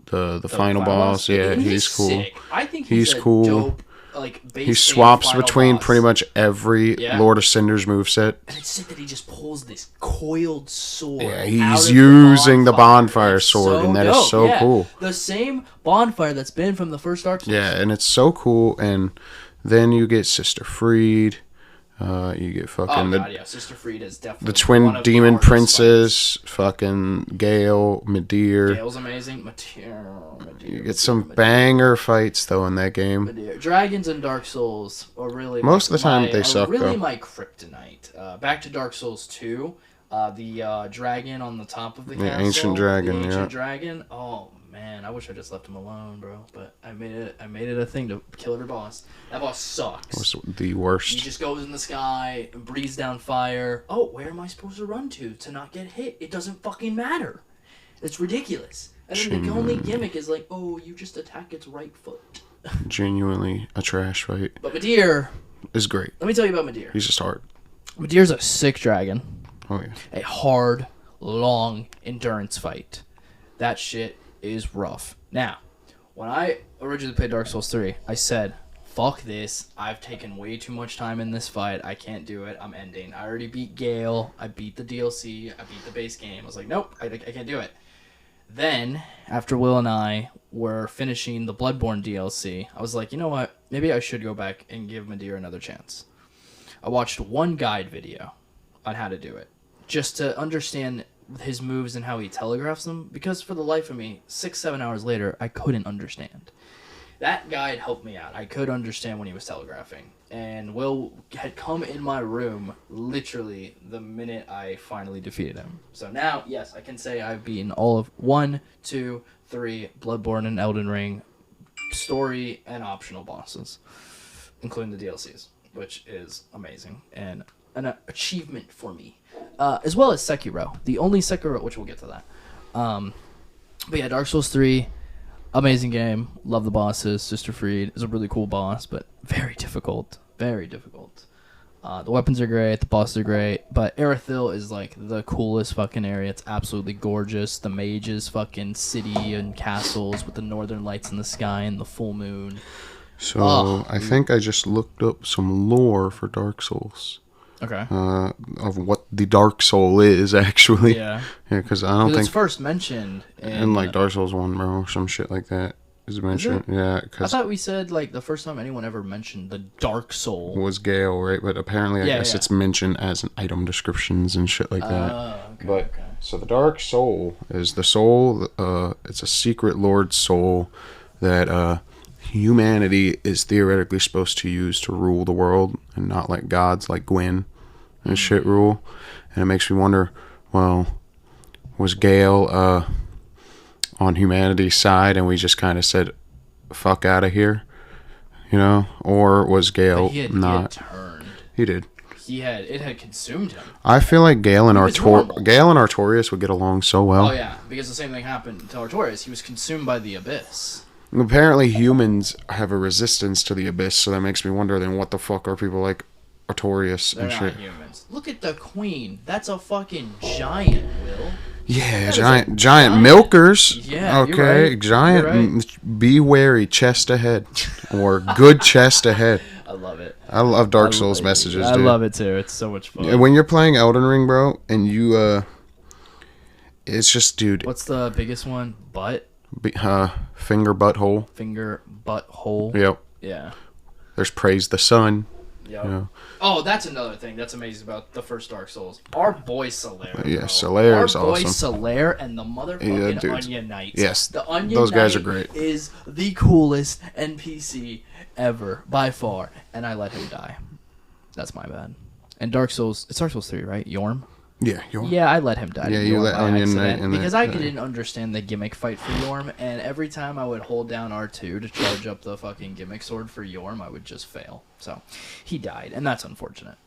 Speaker 2: The final boss. Yeah, he's cool.
Speaker 1: Sick. I think
Speaker 2: he's cool.
Speaker 1: Dope, like,
Speaker 2: he swaps between pretty much every Lord of Cinder's moveset.
Speaker 1: And it's sick that he just pulls this coiled sword.
Speaker 2: Yeah, he's using the bonfire sword, and that is so cool.
Speaker 1: The same bonfire that's been from the first Dark Souls.
Speaker 2: Yeah, and it's so cool. And then you get Sister Fried. You get fucking
Speaker 1: Sister Fried is definitely
Speaker 2: the twin demon princes, fucking Gale, Medir.
Speaker 1: Gale's amazing.
Speaker 2: You get some banger fights though in that game.
Speaker 1: Dragons in Dark Souls are really
Speaker 2: most of the time they suck.
Speaker 1: Really,
Speaker 2: though.
Speaker 1: my kryptonite. Back to Dark Souls 2, the dragon on the top of the castle,
Speaker 2: ancient dragon.
Speaker 1: The ancient dragon. Oh man, I wish I just left him alone, bro. But I made it a thing to kill every boss. That boss sucks.
Speaker 2: Was the worst.
Speaker 1: He just goes in the sky and breathes down fire. Oh, where am I supposed to run to not get hit? It doesn't fucking matter. It's ridiculous. And then the only gimmick is like, oh, you just attack its right foot.
Speaker 2: Genuinely a trash fight.
Speaker 1: But Medir
Speaker 2: is great.
Speaker 1: Let me tell you about Medir.
Speaker 2: He's just hard.
Speaker 1: Medir's a sick dragon.
Speaker 2: Oh yeah.
Speaker 1: A hard, long endurance fight. That shit is rough. Now, when I originally played Dark Souls 3, I said, fuck this. I've taken way too much time in this fight. I can't do it. I'm ending. I already beat Gale. I beat the DLC. I beat the base game. I was like, nope, I can't do it. Then, after Will and I were finishing the Bloodborne DLC, I was like, you know what? Maybe I should go back and give Medir another chance. I watched one guide video on how to do it, just to understand his moves and how he telegraphs them, because for the life of me, 6-7 hours later, I couldn't understand. That guide helped me out. I could understand when he was telegraphing. And Will had come in my room literally the minute I finally defeated him. So now, yes, I can say I've beaten all of 1, 2, 3, Bloodborne and Elden Ring, story and optional bosses, including the DLCs, which is amazing and an achievement for me. As well as Sekiro. The only Sekiro, which we'll get to that. But yeah, Dark Souls 3... amazing game. Love the bosses. Sister Fried is a really cool boss, but very difficult. Very difficult. The weapons are great. The bosses are great. But Erithil is like the coolest fucking area. It's absolutely gorgeous. The mages fucking city and castles with the northern lights in the sky and the full moon.
Speaker 2: So I think I just looked up some lore for Dark Souls.
Speaker 1: Okay.
Speaker 2: Of what the Dark Soul is actually.
Speaker 1: Yeah.
Speaker 2: Yeah, because I don't think
Speaker 1: it's first mentioned
Speaker 2: in like Dark Souls 1, bro, or some shit like that is mentioned. Yeah, because
Speaker 1: I thought we said like the first time anyone ever mentioned the Dark Soul
Speaker 2: was Gale, right? But apparently, I guess it's mentioned as an item descriptions and shit like that.
Speaker 1: Okay,
Speaker 2: So the Dark Soul is the soul. It's a secret Lord soul that humanity is theoretically supposed to use to rule the world and not like gods like Gwyn and shit rule. And it makes me wonder, well, was Gale on humanity's side and we just kind of said, fuck out of here? You know? Or was Gale not?
Speaker 1: He had turned.
Speaker 2: He did.
Speaker 1: It had consumed him.
Speaker 2: I feel like Gale and Artorias would get along so well.
Speaker 1: Oh yeah, because the same thing happened to Artorias. He was consumed by the abyss.
Speaker 2: Apparently humans have a resistance to the abyss, so that makes me wonder then what the fuck are people like Artorias and shit.
Speaker 1: They're not humans. Look at the queen. That's a fucking giant, Will.
Speaker 2: Yeah, giant milkers.
Speaker 1: Yeah,
Speaker 2: okay,
Speaker 1: you're right.
Speaker 2: Giant.
Speaker 1: You're right.
Speaker 2: Be wary, chest ahead, or good chest ahead.
Speaker 1: I love it.
Speaker 2: I love Dark Souls messages, dude.
Speaker 1: I love it too. It's so much fun.
Speaker 2: When you're playing Elden Ring, bro, and you, it's just, dude.
Speaker 1: What's the biggest one? Butt?
Speaker 2: Finger, butthole.
Speaker 1: Finger, butthole.
Speaker 2: Yep.
Speaker 1: Yeah.
Speaker 2: There's praise the sun.
Speaker 1: Yep.
Speaker 2: You know.
Speaker 1: Oh, that's another thing that's amazing about the first Dark Souls. Our boy Solaire.
Speaker 2: Yeah, Solaire is awesome.
Speaker 1: Our boy Solaire and the motherfucking Onion Knights.
Speaker 2: Yes,
Speaker 1: the Onion
Speaker 2: those guys
Speaker 1: Knight
Speaker 2: are great.
Speaker 1: Is the coolest NPC ever by far, and I let him die. That's my bad. And Dark Souls, it's Dark Souls 3, right? Yorm?
Speaker 2: Yeah, Yorm.
Speaker 1: Yeah, I let him die.
Speaker 2: Yeah, you let Onion Knight in
Speaker 1: because I didn't understand the gimmick fight for Yorm, and every time I would hold down R2 to charge up the fucking gimmick sword for Yorm, I would just fail. So he died, and that's unfortunate.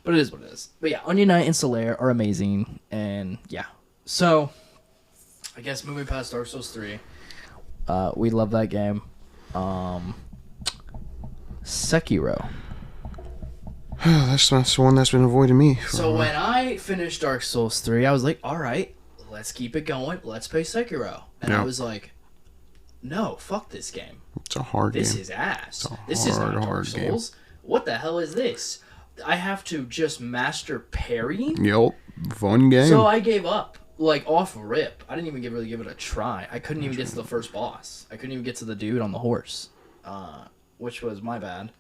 Speaker 1: But it is what it is. But yeah, Onion Knight and Solaire are amazing, and yeah. So I guess moving past Dark Souls 3, we love that game. Sekiro.
Speaker 2: That's not the one that's been avoiding me.
Speaker 1: So when I finished Dark Souls 3, I was like, all right, let's keep it going. Let's play Sekiro. And I was like, no, fuck this game.
Speaker 2: It's a hard game.
Speaker 1: This is ass. This is not Dark Souls. What the hell is this? I have to just master parrying?
Speaker 2: Yep. Fun game.
Speaker 1: So I gave up. Like, off rip. I didn't even really give it a try. I couldn't even get to the first boss. I couldn't even get to the dude on the horse. Which was my bad.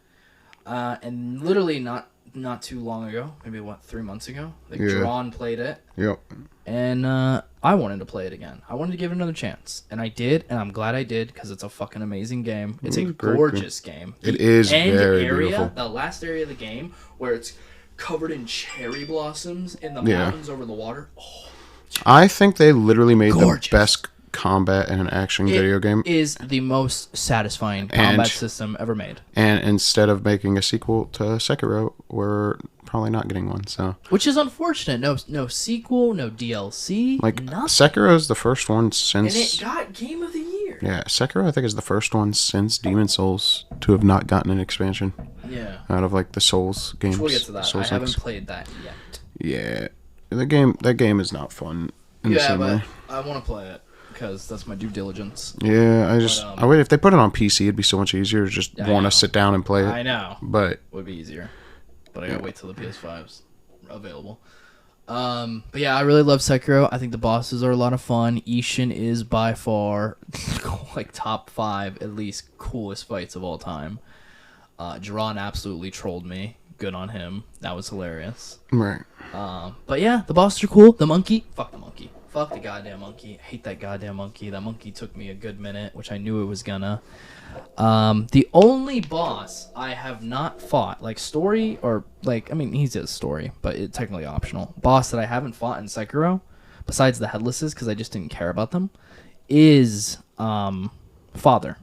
Speaker 1: And literally not too long ago, maybe 3 months ago, Drawn played it.
Speaker 2: Yep.
Speaker 1: And I wanted to play it again. I wanted to give it another chance, and I did, and I'm glad I did because it's a fucking amazing game. It's a gorgeous game.
Speaker 2: It is very beautiful.
Speaker 1: The last area of the game where it's covered in cherry blossoms in the mountains over the water. Oh,
Speaker 2: I think they literally made the best combat in an action video game.
Speaker 1: It is the most satisfying combat system ever made. And
Speaker 2: instead of making a sequel to Sekiro, we're probably not getting one. So,
Speaker 1: which is unfortunate. No sequel, no DLC,
Speaker 2: like
Speaker 1: nothing.
Speaker 2: Sekiro is the first one since.
Speaker 1: And it got Game of the Year.
Speaker 2: Yeah, Sekiro I think is the first one since Demon's Souls to have not gotten an expansion.
Speaker 1: Yeah.
Speaker 2: Out of like the Souls games.
Speaker 1: We'll get to that.
Speaker 2: Souls
Speaker 1: I haven't played that yet.
Speaker 2: Yeah, that game is not fun.
Speaker 1: Yeah, but I want to play it. Because that's my due diligence.
Speaker 2: Yeah, I wait. If they put it on PC, it'd be so much easier to just want to sit down and play it.
Speaker 1: I know,
Speaker 2: but
Speaker 1: it would be easier. But I gotta wait till the PS5's available. But yeah, I really love Sekiro. I think the bosses are a lot of fun. Ishin is by far like top 5 at least coolest fights of all time. Jiran absolutely trolled me. Good on him. That was hilarious.
Speaker 2: Right.
Speaker 1: But yeah, the bosses are cool. The monkey, fuck the monkey. Fuck the goddamn monkey. I hate that goddamn monkey. That monkey took me a good minute, which I knew it was gonna. The only boss I have not fought, like story or like, I mean, he's a story, but it's technically optional. Boss that I haven't fought in Sekiro, besides the headlesses, because I just didn't care about them, is Father.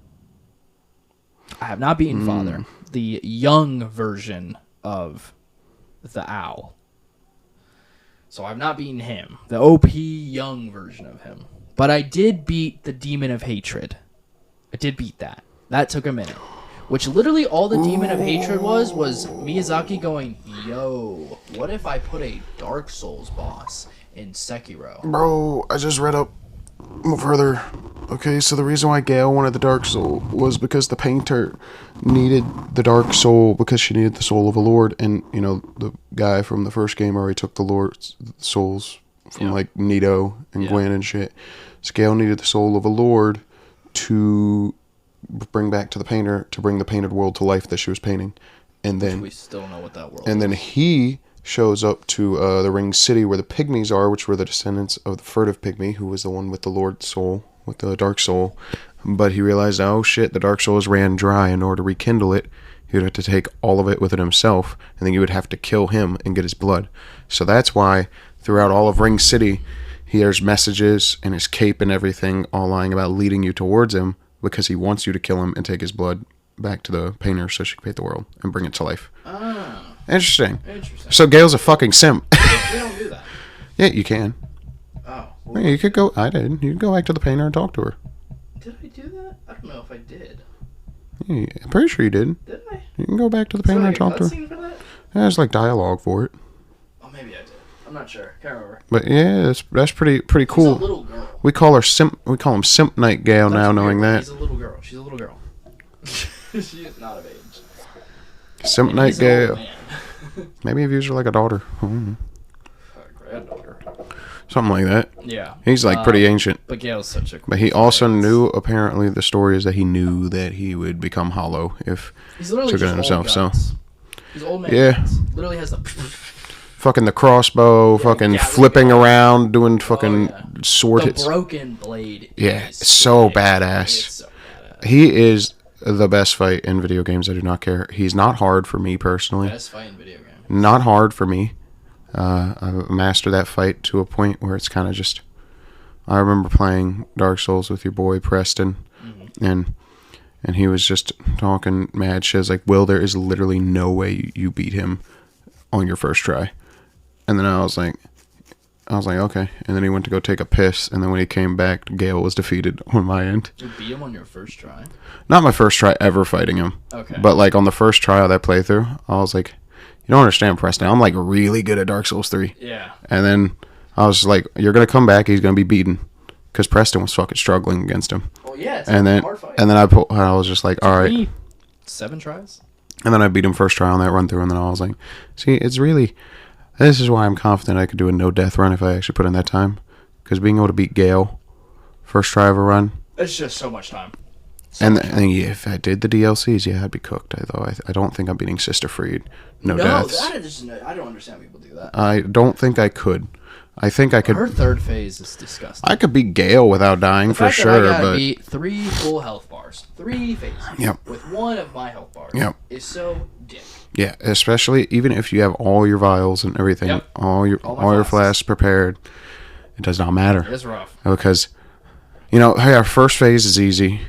Speaker 1: I have not beaten Father, the young version of the owl. So I've not beaten him, the OP young version of him. But I did beat the Demon of Hatred. I did beat that. That took a minute. Which literally all the Demon of Hatred was Miyazaki going, yo, what if I put a Dark Souls boss in Sekiro?
Speaker 2: Bro, I just read up further. Okay, so the reason why Gale wanted the Dark Soul was because the painter needed the Dark Soul because she needed the soul of a lord, and you know the guy from the first game already took the Lord's souls from like Nito and Gwen and shit. So Gale needed the soul of a lord to bring back to the painter to bring the painted world to life that she was painting, and then
Speaker 1: we still don't know what that world.
Speaker 2: And then he shows up to the Ring City where the pygmies are, which were the descendants of the furtive pygmy, who was the one with the Lord Soul, with the Dark Soul, But he realized, oh shit, the Dark Souls ran dry. In order to rekindle it, he would have to take all of it with it himself, and then you would have to kill him and get his blood. So that's why throughout all of Ring City, he hears messages and his cape and everything all lying about leading you towards him, because he wants you to kill him and take his blood back to the painter so she can paint the world and bring it to life.
Speaker 1: Oh.
Speaker 2: Interesting. So Gale's a fucking simp.
Speaker 1: We don't do that.
Speaker 2: Yeah, you can.
Speaker 1: Oh.
Speaker 2: Well, yeah, you could go. I did. You could go back to the painter and talk to her.
Speaker 1: Did I do that? I don't know if I did.
Speaker 2: Yeah, I'm pretty sure you did.
Speaker 1: Did I?
Speaker 2: You can go back to the painter and talk to her.
Speaker 1: For that?
Speaker 2: Yeah, there's like dialogue for it.
Speaker 1: Oh, maybe I did. I'm not sure. Can't remember.
Speaker 2: But yeah, that's pretty cool.
Speaker 1: She's a little girl.
Speaker 2: We call her Simp. We call him Simp Night Gale now, knowing that.
Speaker 1: She's a little girl. She's a little girl. She is not of age.
Speaker 2: Simp
Speaker 1: And
Speaker 2: Night Gale. Maybe he views her like a daughter.
Speaker 1: Granddaughter.
Speaker 2: Something like that.
Speaker 1: Yeah.
Speaker 2: He's like pretty ancient.
Speaker 1: But Gale's such a cool
Speaker 2: But he also knew, apparently, the story is that he knew that he would become hollow if
Speaker 1: he's literally
Speaker 2: took it
Speaker 1: just
Speaker 2: on himself. So
Speaker 1: he's old man.
Speaker 2: yeah.
Speaker 1: Guns. Literally has the
Speaker 2: fucking the crossbow, fucking
Speaker 1: yeah,
Speaker 2: flipping around, doing fucking sword
Speaker 1: the
Speaker 2: hits.
Speaker 1: broken blade.
Speaker 2: Yeah, it's so badass.
Speaker 1: It's so badass.
Speaker 2: He is the best fight in video games. I do not care. He's not hard for me personally.
Speaker 1: Best fight in video games.
Speaker 2: Not hard for me. I mastered that fight to a point where it's kind of just. I remember playing Dark Souls with your boy Preston, and he was just talking mad shit. Like, Will, there is literally no way you beat him on your first try. And then I was like, okay. And then he went to go take a piss, and then when he came back, Gale was defeated on my end.
Speaker 1: You beat him on your first try?
Speaker 2: Not my first try ever fighting him.
Speaker 1: Okay.
Speaker 2: But like on the first try of that playthrough, I was like, you don't understand, Preston. I'm like really good at Dark Souls 3.
Speaker 1: Yeah.
Speaker 2: And then I was like, you're gonna come back. He's gonna be beaten, because Preston was fucking struggling against him.
Speaker 1: Well, yeah. It's
Speaker 2: and
Speaker 1: a
Speaker 2: then
Speaker 1: hard fight.
Speaker 2: and then I was just like, all right.
Speaker 1: 7 tries.
Speaker 2: And then I beat him first try on that run through, and then I was like, see, it's really. This is why I'm confident I could do a no-death run if I actually put in that time. Because being able to beat Gale, first try of a run.
Speaker 1: It's just so much time.
Speaker 2: And yeah, if I did the DLCs, yeah, I'd be cooked. I don't think I'm beating Sister Freed. No deaths.
Speaker 1: I don't understand people do that.
Speaker 2: I don't think I could. I think I could.
Speaker 1: Her third phase is disgusting.
Speaker 2: I could beat Gale without dying for sure, but
Speaker 1: beat 3 full health bars, 3 phases.
Speaker 2: Yep.
Speaker 1: With 1 of my health bars.
Speaker 2: Yep.
Speaker 1: Is so dick.
Speaker 2: yeah, especially even if you have all your vials and everything,
Speaker 1: Yep.
Speaker 2: all your flasks prepared, it does not matter.
Speaker 1: It's rough.
Speaker 2: Because, hey, our first phase is easy,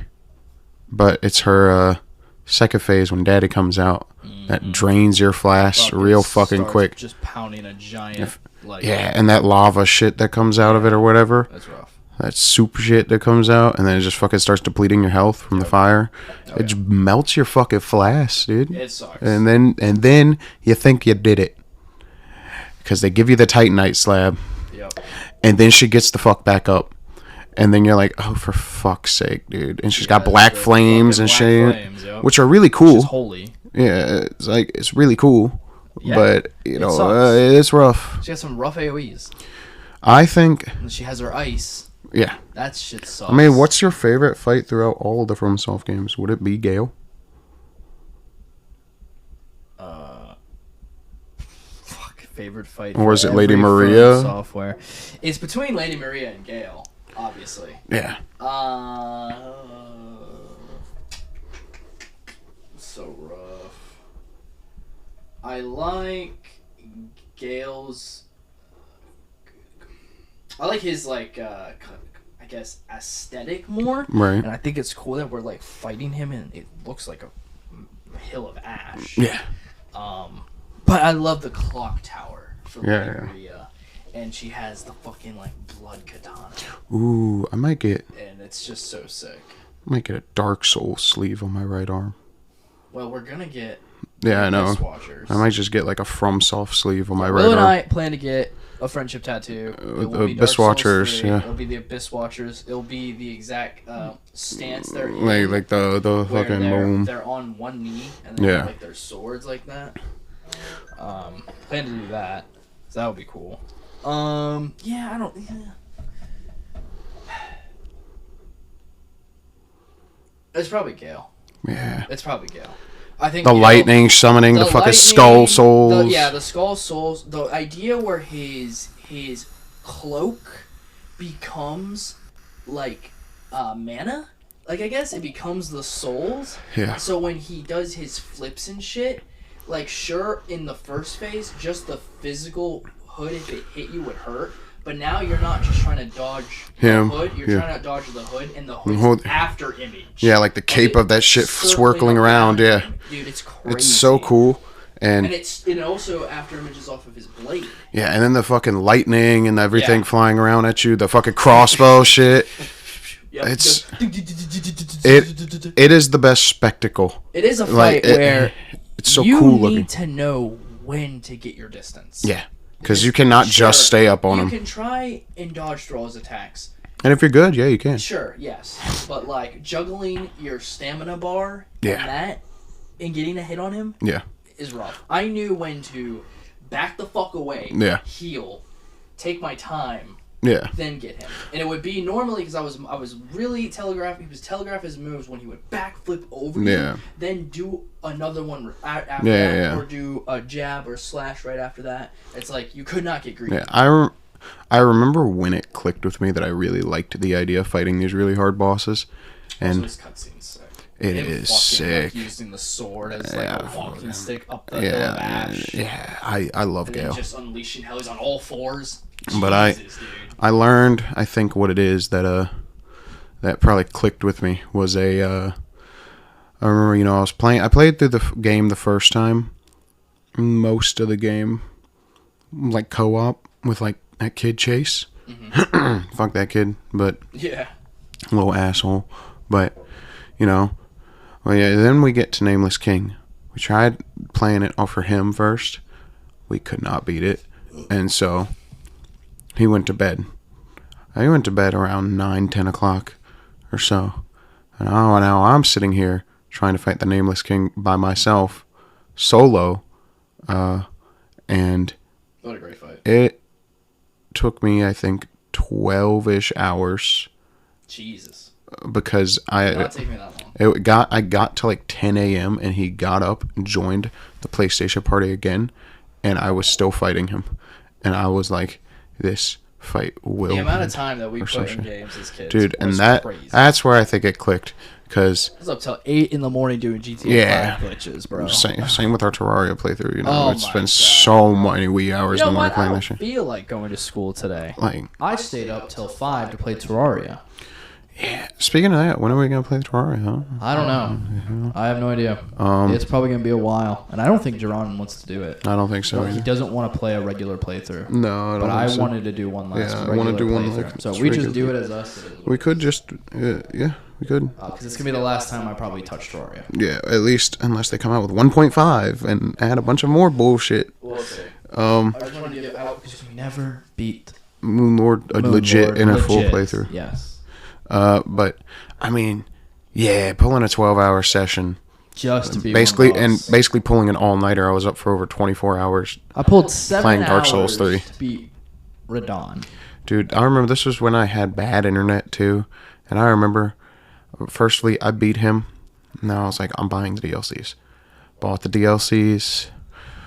Speaker 2: but it's her second phase when Daddy comes out that drains your flask real fucking quick.
Speaker 1: Just pounding a giant.
Speaker 2: Yeah, and that lava shit that comes out of it or whatever.
Speaker 1: That's rough.
Speaker 2: That soup shit that comes out, and then it just fucking starts depleting your health from the fire. It just melts your fucking flask, dude.
Speaker 1: It sucks.
Speaker 2: And then you think you did it. Because they give you the Titanite slab.
Speaker 1: Yep.
Speaker 2: And then she gets the fuck back up. And then you're like, oh, for fuck's sake, dude. And she's got black flames and shit. Which are really cool.
Speaker 1: She's holy.
Speaker 2: Yeah, it's really cool.
Speaker 1: Yeah,
Speaker 2: but, it's rough.
Speaker 1: She has some rough AoEs.
Speaker 2: I think...
Speaker 1: And she has her ice.
Speaker 2: Yeah.
Speaker 1: That shit sucks.
Speaker 2: I mean, what's your favorite fight throughout all of the FromSoft games? Would it be Gale?
Speaker 1: Favorite fight.
Speaker 2: Or is it Lady Maria?
Speaker 1: Software. It's between Lady Maria and Gale, obviously.
Speaker 2: Yeah.
Speaker 1: So rough. I like Gale's. I like his I guess aesthetic more.
Speaker 2: Right.
Speaker 1: And I think it's cool that we're like fighting him and it looks like a hill of ash.
Speaker 2: Yeah.
Speaker 1: But I love the clock tower from
Speaker 2: Yeah.
Speaker 1: Maria, and she has the fucking blood katana.
Speaker 2: Ooh, I might get
Speaker 1: And it's just so sick.
Speaker 2: a Dark Souls sleeve on my right arm.
Speaker 1: Well, we're gonna get.
Speaker 2: Yeah, I know.
Speaker 1: Watchers.
Speaker 2: I might just get a FromSoft sleeve on my right
Speaker 1: Will
Speaker 2: arm.
Speaker 1: and I plan to get a friendship tattoo. It will
Speaker 2: the
Speaker 1: be
Speaker 2: Abyss
Speaker 1: Dark Souls
Speaker 2: Watchers,
Speaker 1: 3.
Speaker 2: yeah.
Speaker 1: It'll be the Abyss Watchers. It'll be the exact stance they're in.
Speaker 2: Like the
Speaker 1: where
Speaker 2: fucking boom.
Speaker 1: they're on one knee and they have their swords like that. Plan to do that. So that would be cool. Yeah, I don't. Yeah. It's probably Gale.
Speaker 2: Yeah.
Speaker 1: It's probably Gale. I think
Speaker 2: The lightning summoning the fucking skull souls.
Speaker 1: The skull souls. The idea where his cloak becomes mana. like, I guess it becomes the souls.
Speaker 2: Yeah.
Speaker 1: So when he does his flips and shit, like, sure, in the first phase, just the physical hood, if it hit you, would hurt. But now you're not just trying to dodge the hood, you're trying to dodge the hood, and the hood's after image.
Speaker 2: Yeah, like the cape of that shit swirling around, yeah.
Speaker 1: Dude, it's crazy.
Speaker 2: It's so cool. And
Speaker 1: it also after images off of his blade.
Speaker 2: Yeah, and then the fucking lightning and everything flying around at you, the fucking crossbow shit.
Speaker 1: Yep.
Speaker 2: It is the best spectacle.
Speaker 1: It is a fight where
Speaker 2: it's so cool looking.
Speaker 1: You need to know when to get your distance.
Speaker 2: Yeah, because you cannot just stay up on him.
Speaker 1: You can try and dodge through all his attacks.
Speaker 2: And if you're good, yeah, you can.
Speaker 1: Sure, yes. But, like, juggling your stamina bar and getting a hit on him is rough. I knew when to back the fuck away, heal, take my time, then get him. And it would be normally, because I was really telegraphing, he was telegraph his moves when he would backflip over you, then do another one after that, or do a jab or slash right after that. It's like, you could not get greedy.
Speaker 2: Yeah, I remember when it clicked with me that I really liked the idea of fighting these really hard bosses. And
Speaker 1: this cutscene's sick.
Speaker 2: It is sick.
Speaker 1: Like, using the sword as like a walking stick up the hill of ash.
Speaker 2: Yeah, I love Gale.
Speaker 1: Just unleashing hell. He's on all fours.
Speaker 2: But
Speaker 1: Jesus,
Speaker 2: I learned, I think what it is that that probably clicked with me was I remember, I played through the game the first time, most of the game, like co-op with like that kid Chase. Mm-hmm. Fuck that kid, but little asshole. But then we get to Nameless King. We tried playing it off for him first. We could not beat it, and so he went to bed. I went to bed around 9-10 o'clock or so, and now I'm sitting here trying to fight the Nameless King by myself, solo, and
Speaker 1: what a great fight.
Speaker 2: It took me, I think, 12-ish hours.
Speaker 1: Jesus.
Speaker 2: Because
Speaker 1: It did not take me that long.
Speaker 2: I got to like 10 a.m. and he got up and joined the PlayStation party again, and I was still fighting him, and I was like, this fight will.
Speaker 1: The amount of time that we put in games as kids,
Speaker 2: dude, and
Speaker 1: crazy.
Speaker 2: That's where I think it clicked. Because
Speaker 1: I was up till 8 in the morning doing GTA 5 glitches, bro.
Speaker 2: Same with our Terraria playthrough. It's been so many wee hours in the morning playing this shit.
Speaker 1: I don't feel like going to school today.
Speaker 2: Like,
Speaker 1: I stayed up till 5 to play Terraria.
Speaker 2: Yeah. Speaking of that, when are we gonna play Terraria? Huh?
Speaker 1: I don't know. I have no idea. It's probably gonna be a while, and I don't think Jerron wants to do it.
Speaker 2: I don't think so.
Speaker 1: He doesn't want to play a regular playthrough.
Speaker 2: No, I don't.
Speaker 1: But I wanted to do one last.
Speaker 2: I want to do one.
Speaker 1: So we just do it as us.
Speaker 2: We could just, we could.
Speaker 1: Because it's gonna be the last time I probably touch Terraria.
Speaker 2: Yeah, at least unless they come out with 1.5 and add a bunch of more bullshit.
Speaker 1: We'll see. I just want to get out because we never beat
Speaker 2: Moonlord legit in a full playthrough.
Speaker 1: Yes.
Speaker 2: But I mean, pulling a 12-hour session
Speaker 1: just to be
Speaker 2: basically pulling an all-nighter. I was up for over 24 hours.
Speaker 1: I pulled 7
Speaker 2: playing
Speaker 1: hours
Speaker 2: Dark Souls 3
Speaker 1: to beat Radon.
Speaker 2: Dude, I remember this was when I had bad internet too, and I remember firstly I beat him. Now I was like, I'm buying the DLCs. Bought the DLCs.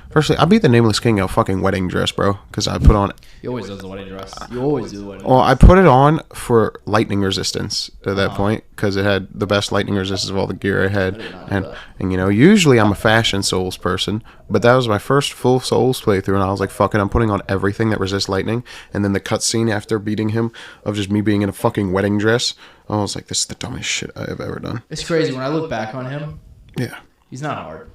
Speaker 2: Firstly, I beat the Nameless King in a fucking wedding dress, bro, because I put on.
Speaker 1: He always does the wedding dress. You always do the wedding dress.
Speaker 2: Well, I put it on for lightning resistance at that point because it had the best lightning resistance of all the gear I had. And usually I'm a fashion Souls person, but that was my first full Souls playthrough, and I was like, fuck it, I'm putting on everything that resists lightning. And then the cutscene after beating him of just me being in a fucking wedding dress, I was like, this is the dumbest shit I have ever done.
Speaker 1: It's crazy when I look back on him.
Speaker 2: Yeah.
Speaker 1: He's not hard.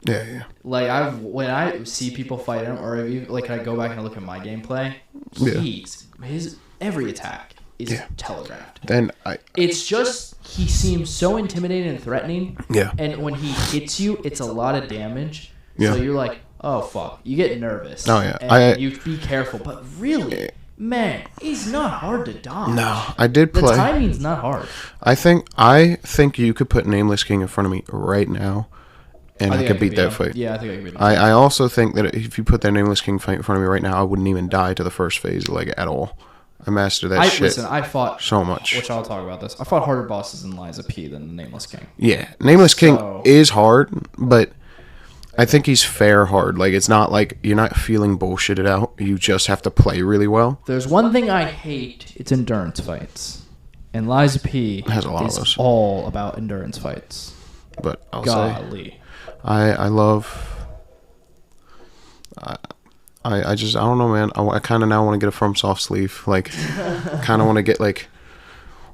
Speaker 2: Yeah.
Speaker 1: Like when I see people fight him, or like I go back and look at my gameplay, his every attack is telegraphed.
Speaker 2: Then
Speaker 1: it's just he seems so intimidating and threatening.
Speaker 2: Yeah.
Speaker 1: And when he hits you, it's a lot of damage. Yeah. So you're like, oh fuck, you get nervous.
Speaker 2: Oh yeah.
Speaker 1: And you be careful, but really. Man, he's not hard to dodge.
Speaker 2: No, I did play.
Speaker 1: The timing's not hard.
Speaker 2: I think you could put Nameless King in front of me right now, and I could beat that fight.
Speaker 1: Yeah, I think I could beat him.
Speaker 2: I also think that if you put that Nameless King fight in front of me right now, I wouldn't even die to the first phase like at all. I mastered that shit.
Speaker 1: Listen, I fought
Speaker 2: so much.
Speaker 1: Which I'll talk about this. I fought harder bosses in Liza P than the Nameless King.
Speaker 2: Yeah, Nameless King is hard, but I think he's fair hard. Like, it's not like you're not feeling bullshitted out. You just have to play really well.
Speaker 1: There's one thing I hate. It's endurance fights. And Liza P
Speaker 2: has a lot
Speaker 1: is
Speaker 2: of those.
Speaker 1: all about endurance fights.
Speaker 2: But I'll
Speaker 1: Golly.
Speaker 2: say, I love. I don't know, man. I kind of now want to get a FromSoft sleeve. Like, kind of want to get like,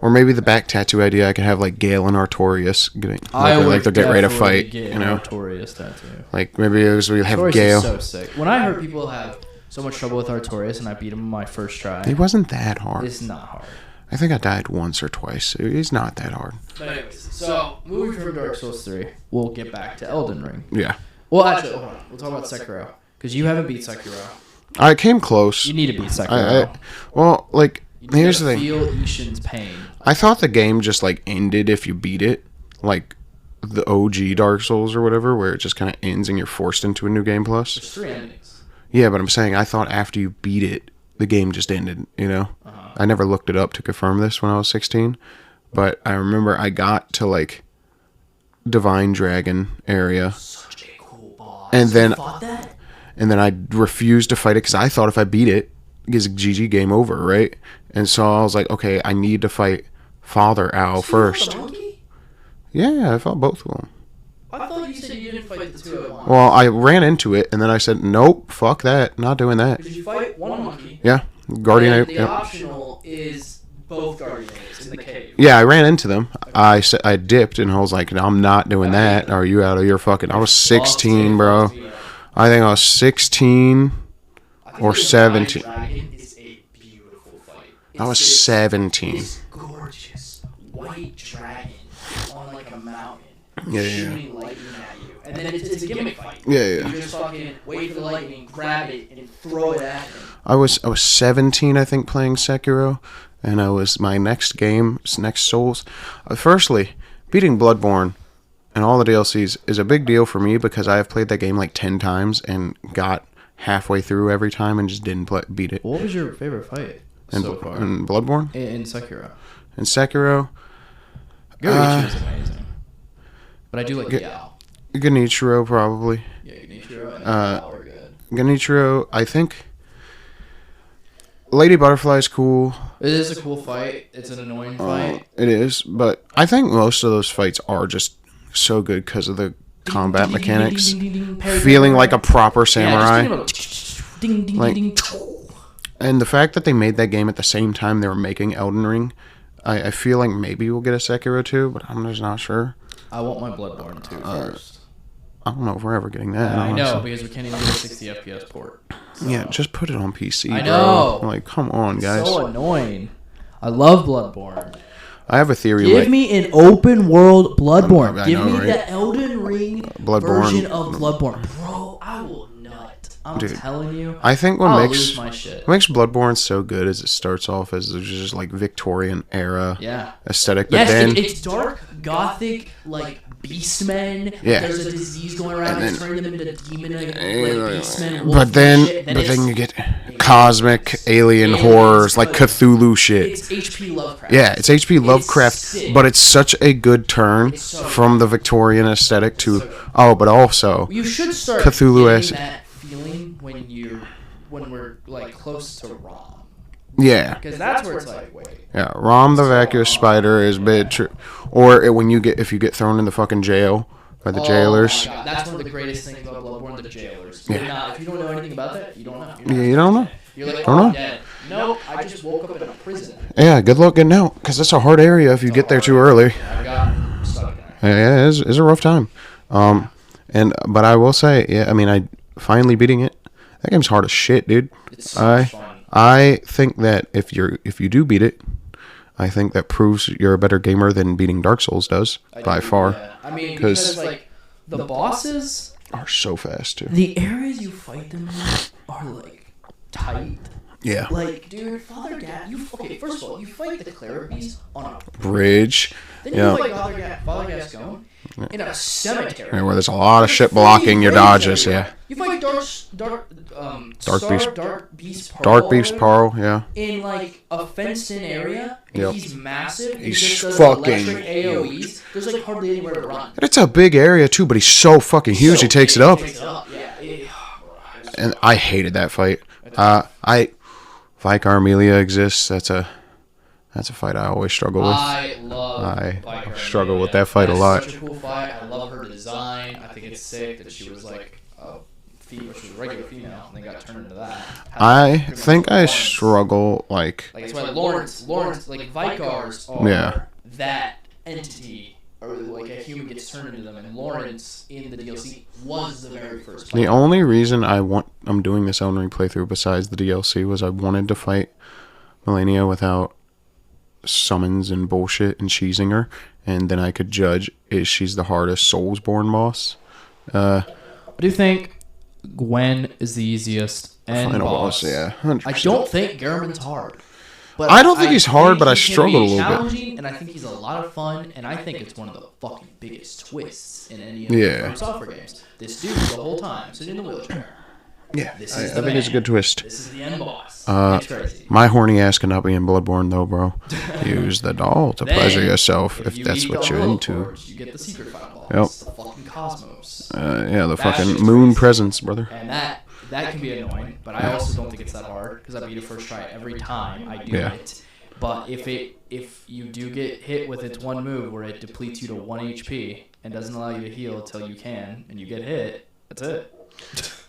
Speaker 2: or maybe the back tattoo idea. I could have like Gale and Artorias getting like they're getting ready to fight.
Speaker 1: Get
Speaker 2: you know,
Speaker 1: Artorias tattoo.
Speaker 2: like maybe it was we have
Speaker 1: Artorias
Speaker 2: Gale.
Speaker 1: Is so sick. When I heard people have so much trouble with Artorias and I beat him on my first try,
Speaker 2: It wasn't that hard.
Speaker 1: it's not hard.
Speaker 2: I think I died once or twice. It's not that hard.
Speaker 1: But anyways, so moving from Dark Souls 3, we'll get back to Elden Ring.
Speaker 2: Yeah.
Speaker 1: Well, actually, hold on. We'll talk about Sekiro because you haven't beat Sekiro.
Speaker 2: I came close.
Speaker 1: You need to beat Sekiro.
Speaker 2: Well, like,
Speaker 1: You
Speaker 2: here's the
Speaker 1: gotta
Speaker 2: thing.
Speaker 1: feel Ishin's pain.
Speaker 2: I thought the game just, like, ended if you beat it. Like, the OG Dark Souls or whatever, where it just kind of ends and you're forced into a new game plus.
Speaker 1: There's 3 endings.
Speaker 2: Yeah, but I'm saying I thought after you beat it, the game just ended, you know? I never looked it up to confirm this when I was 16. But I remember I got to, like, Divine Dragon area.
Speaker 1: Such a cool boss.
Speaker 2: And then...
Speaker 1: You fought that?
Speaker 2: And then I refused to fight it because I thought if I beat it, it's GG game over, right? And so I was like, okay, I need to fight Father Owl first.
Speaker 1: You fought the monkey?
Speaker 2: Yeah, I fought both of them.
Speaker 1: I thought you said you didn't fight the 2 at once.
Speaker 2: Well, I ran into it, and then I said, nope, fuck that, not doing that.
Speaker 1: Because you fight one monkey.
Speaker 2: Yeah, Guardian
Speaker 1: And
Speaker 2: Ape.
Speaker 1: the
Speaker 2: Yep.
Speaker 1: optional is both Guardian Apes in the cave.
Speaker 2: Yeah, I ran into them. I dipped, and I was like, I'm not doing that. Are you out of your fucking... I was 16, bro. I think I was 16 or 17.
Speaker 1: Dragon is a beautiful fight.
Speaker 2: I was 17.
Speaker 1: This gorgeous white dragon on like a mountain,
Speaker 2: Yeah.
Speaker 1: shooting lightning at you, and then it's a gimmick fight.
Speaker 2: Yeah.
Speaker 1: You just fucking wait for the lightning, grab it, and throw it at him.
Speaker 2: I was 17, I think, playing Sekiro, and I was my next Souls. Firstly, beating Bloodborne and all the DLCs is a big deal for me because I have played that game like 10 times and got halfway through every time and just didn't beat it.
Speaker 1: What was your favorite fight so far?
Speaker 2: In Bloodborne?
Speaker 1: In Sekiro.
Speaker 2: In Sekiro?
Speaker 1: Gorichi is amazing. But I do like Yao.
Speaker 2: Genichiro, probably.
Speaker 1: Yeah, Genichiro and Yao are good.
Speaker 2: Genichiro, I think... Lady Butterfly is cool.
Speaker 1: It is a cool fight. It's an annoying fight.
Speaker 2: It is, but I think most of those fights are just so good because of the combat mechanics. Feeling like a proper samurai. And the fact that they made that game at the same time they were making Elden Ring, I feel like maybe we'll get a Sekiro 2, but I'm just not sure.
Speaker 1: I want my Bloodborne 2 first.
Speaker 2: I don't know if we're ever getting that.
Speaker 1: I know,
Speaker 2: honestly.
Speaker 1: because we can't even get a 60 FPS port. So.
Speaker 2: Yeah, just put it on PC,
Speaker 1: I
Speaker 2: bro.
Speaker 1: know.
Speaker 2: Like, come on, guys.
Speaker 1: So annoying. I love Bloodborne.
Speaker 2: I have a theory.
Speaker 1: Give me an open world Bloodborne.
Speaker 2: I
Speaker 1: Give
Speaker 2: know,
Speaker 1: me
Speaker 2: right?
Speaker 1: the Elden Ring version of Bloodborne. Bro, I will nut. I'm telling you.
Speaker 2: I think what
Speaker 1: I'll
Speaker 2: makes
Speaker 1: lose my shit.
Speaker 2: Bloodborne so good is it starts off as just like Victorian era aesthetic, but
Speaker 1: yes,
Speaker 2: then
Speaker 1: it's dark, gothic, like beastmen.
Speaker 2: Yeah.
Speaker 1: There's a disease going around and turning them into demon like beastmen.
Speaker 2: but then you get cosmic alien horrors like Cthulhu shit.
Speaker 1: It's H.P. Lovecraft.
Speaker 2: Yeah, it's H.P. Lovecraft, but it's such a good turn from the Victorian aesthetic to but also
Speaker 1: you should start
Speaker 2: Cthulhu-esque.
Speaker 1: getting that feeling when we're like close to Rom.
Speaker 2: Yeah.
Speaker 1: Because that's where it's like, wait.
Speaker 2: Yeah, Rom the vacuous spider is bit true. Or if you get thrown in the fucking jail by the jailers.
Speaker 1: My God. That's one of the greatest things about Bloodborne, the jailers.
Speaker 2: Yeah.
Speaker 1: If you don't know anything about that, you don't know.
Speaker 2: You don't know.
Speaker 1: You're like,
Speaker 2: Don't know.
Speaker 1: I'm dead. No, I just woke up in a prison.
Speaker 2: Yeah, good luck getting out, because it's a hard area if you get there too early.
Speaker 1: I got stuck there.
Speaker 2: Yeah, it's a rough time. But I will say, yeah, I mean, I finally beating it. That game's hard as shit, dude.
Speaker 1: It's so much fun.
Speaker 2: I think that if you do beat it, I think that proves you're a better gamer than beating Dark Souls does by far.
Speaker 1: Yeah. I mean, because like the bosses
Speaker 2: are so fast too.
Speaker 1: The areas you fight them in are like tight.
Speaker 2: Yeah.
Speaker 1: Like, dude, Father Gat, first of all, you fight the cleric beast on a
Speaker 2: Bridge.
Speaker 1: Then you fight Father Gascon in a cemetery.
Speaker 2: Yeah, where there's a lot of shit blocking your dodges, yeah.
Speaker 1: You fight Dark Beast Pearl.
Speaker 2: Dark Beast Pearl, yeah.
Speaker 1: In like a fenced-in area, and
Speaker 2: Yep.
Speaker 1: he's massive.
Speaker 2: He's
Speaker 1: just does
Speaker 2: fucking-
Speaker 1: electric AOE's. There's like hardly anywhere to run.
Speaker 2: And it's a big area too, but he's so fucking huge. He takes it up.
Speaker 1: Yeah.
Speaker 2: And I hated that fight. Vicar Amelia exists. That's That's a fight I always struggle with.
Speaker 1: I love
Speaker 2: I struggle with that fight a lot.
Speaker 1: Such a cool fight. I love her design. I think it's sick that she was like she was a regular female and then got turned into that.
Speaker 2: I think I struggle like
Speaker 1: it's why Lawrence, like Vikars are that entity, or like a human gets turned into them, and Lawrence in the DLC was the very first fight.
Speaker 2: The only reason I'm doing this Elden Ring playthrough besides the DLC was I wanted to fight Melania without summons and bullshit and cheesing her, and then I could judge if she's the hardest Soulsborne boss.
Speaker 1: I do think Gwen is the easiest and
Speaker 2: final
Speaker 1: boss.
Speaker 2: Yeah, 100%.
Speaker 1: I don't think Garmin's hard. But
Speaker 2: I don't think he's hard, but I struggle a little bit.
Speaker 1: And I think he's a lot of fun, and I think it's one of the fucking biggest twists in any of the software games. This dude the whole time sitting in the wheelchair.
Speaker 2: Yeah, I think it's a good twist.
Speaker 1: This is the end boss.
Speaker 2: It's crazy. My horny ass cannot be in Bloodborne though, bro. Use the doll to pleasure yourself if that's what you're into.
Speaker 1: You get the secret fireball.
Speaker 2: Yep.
Speaker 1: The fucking cosmos.
Speaker 2: The fucking moon presence, brother.
Speaker 1: And that can be annoying, but I also don't think it's that hard because I beat it first try every time I do it. But if you do get hit with its one move where it depletes you to 1 HP and doesn't allow you to heal until you can, and you get hit, that's it.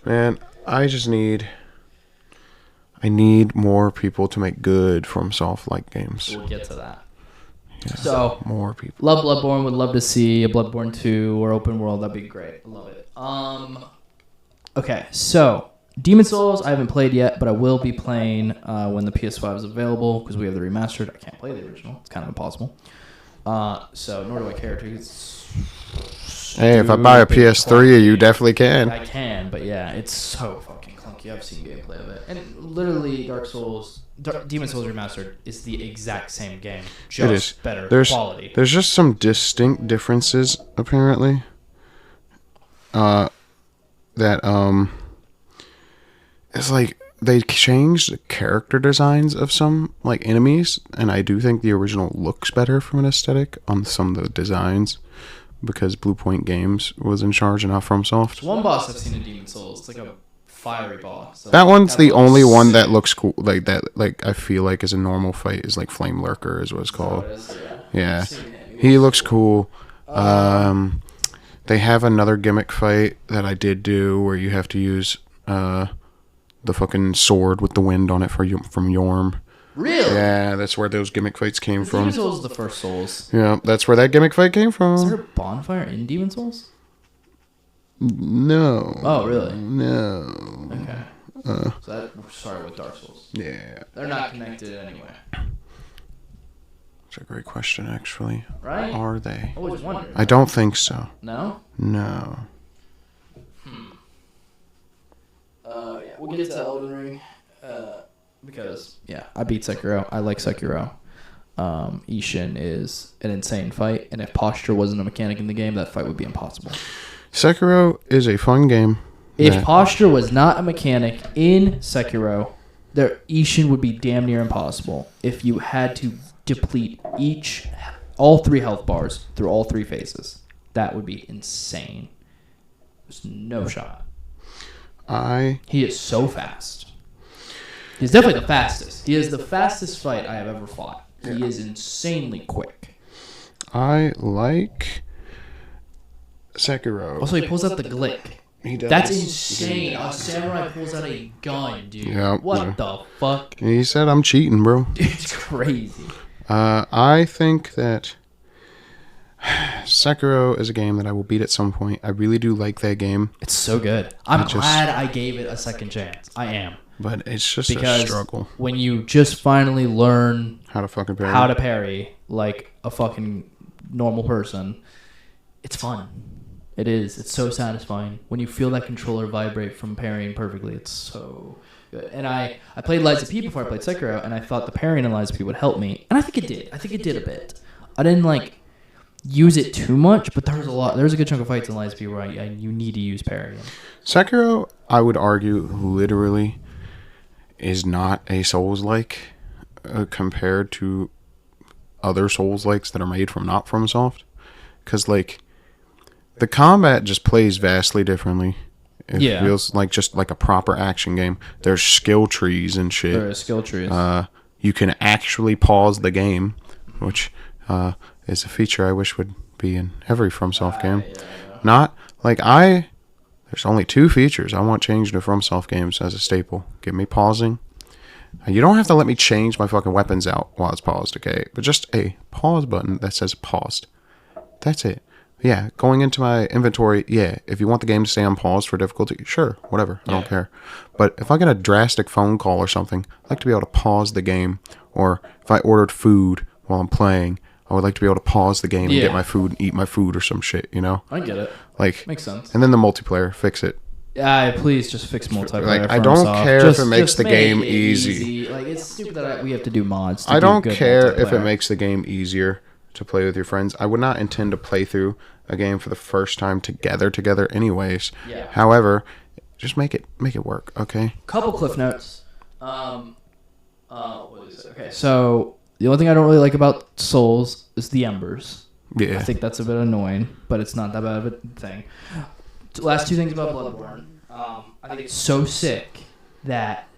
Speaker 2: Man, I need more people to make good FromSoft-like games.
Speaker 1: We'll get to that.
Speaker 2: Yeah,
Speaker 1: so,
Speaker 2: more people.
Speaker 1: Love Bloodborne. Would love to see a Bloodborne 2 or open world. That'd be great. I love it. Okay, so Demon Souls I haven't played yet, but I will be playing when the PS5 is available because we have the remastered. I can't play the original. It's kind of impossible. So nor do I care to.
Speaker 2: Hey, if I buy a PS3, you definitely can.
Speaker 1: I can, but yeah, it's so fucking clunky. I've seen gameplay of it, and literally Demon Souls Remastered is the exact same game, just better quality.
Speaker 2: There's just some distinct differences apparently. It's like they changed the character designs of some like enemies, and I do think the original looks better from an aesthetic on some of the designs. Because Blue Point Games was in charge and not FromSoft.
Speaker 1: One boss I've seen in Demon Souls. It's like a fiery boss. So
Speaker 2: that one's the only one that looks cool. Like that. Like I feel like is a normal fight is like Flame Lurker is what it's called. Yeah. He looks cool. They have another gimmick fight that I did do where you have to use the fucking sword with the wind on it from Yorm.
Speaker 1: Really?
Speaker 2: Yeah, that's where those gimmick fights came from.
Speaker 1: Demon Souls is the first Souls.
Speaker 2: Yeah, that's where that gimmick fight came from.
Speaker 1: Is there a bonfire in Demon Souls?
Speaker 2: No.
Speaker 1: Oh, really?
Speaker 2: No.
Speaker 1: Okay. So that started with Dark Souls.
Speaker 2: Yeah.
Speaker 1: They're not connected anyway.
Speaker 2: That's a great question, actually.
Speaker 1: Right?
Speaker 2: Are they?
Speaker 1: I always wondered.
Speaker 2: I don't think so.
Speaker 1: No?
Speaker 2: No.
Speaker 1: Yeah, we'll get to Elden Ring. Because, yeah, I beat Sekiro. I like Sekiro. Ishin is an insane fight, and if posture wasn't a mechanic in the game, that fight would be impossible.
Speaker 2: Sekiro is a fun game.
Speaker 1: If posture was not a mechanic in Sekiro, Ishin would be damn near impossible. If you had to deplete all 3 health bars through all 3 phases, that would be insane. There's no shot. He is so fast. He's definitely the fastest. He is the fastest fight I have ever fought. He is insanely quick.
Speaker 2: I like Sekiro.
Speaker 1: Also, he pulls out the glick.
Speaker 2: He does.
Speaker 1: That's insane. A samurai pulls out a gun, dude.
Speaker 2: Yeah,
Speaker 1: what the fuck?
Speaker 2: He said I'm cheating, bro.
Speaker 1: It's crazy.
Speaker 2: I think that Sekiro is a game that I will beat at some point. I really do like that game.
Speaker 1: It's so good. I'm glad I gave it a second chance. I am.
Speaker 2: But it's just a struggle.
Speaker 1: When you just finally learn
Speaker 2: how to
Speaker 1: parry like a fucking normal person, it's fun. It is. It's so satisfying. When you feel that controller vibrate from parrying perfectly, it's so good. And I played Lies of P before I played Sekiro, and I thought the parrying in Lies of P would help me. And I think it did. I think it did a bit. I didn't use it too much, but there's a good chunk of fights in Lies of P where you need to use parrying.
Speaker 2: Sekiro, I would argue, literally is not a Souls-like compared to other Souls-likes that are made from not FromSoft. Because, the combat just plays vastly differently. It feels like just like a proper action game. There's skill trees and shit.
Speaker 1: There are skill trees.
Speaker 2: you can actually pause the game, which is a feature I wish would be in every FromSoft game. Not like there's only 2 features I want changed to FromSoft games as a staple. Give me pausing. You don't have to let me change my fucking weapons out while it's paused, okay? But just a pause button that says paused. That's it. Yeah, going into my inventory, yeah, if you want the game to stay on pause for difficulty, sure, whatever, I don't care. But if I get a drastic phone call or something, I'd like to be able to pause the game. Or if I ordered food while I'm playing, I would like to be able to pause the game and get my food and eat my food or some shit, you know?
Speaker 1: I get it.
Speaker 2: Like,
Speaker 1: makes sense.
Speaker 2: And then the multiplayer, fix it.
Speaker 1: Please just fix multiplayer.
Speaker 2: Like, I don't care if it makes the game easy.
Speaker 1: Like, it's stupid that we have to do mods.
Speaker 2: I don't care if it makes the game easier to play with your friends. I would not intend to play through a game for the first time together anyways.
Speaker 1: Yeah.
Speaker 2: However, just make it work, okay?
Speaker 1: Couple cliff notes. What is it? Okay, so the only thing I don't really like about Souls is the embers.
Speaker 2: Yeah.
Speaker 1: I think that's a bit annoying, but it's not that bad of a thing. Last 2 things about Bloodborne. I think it's so sick that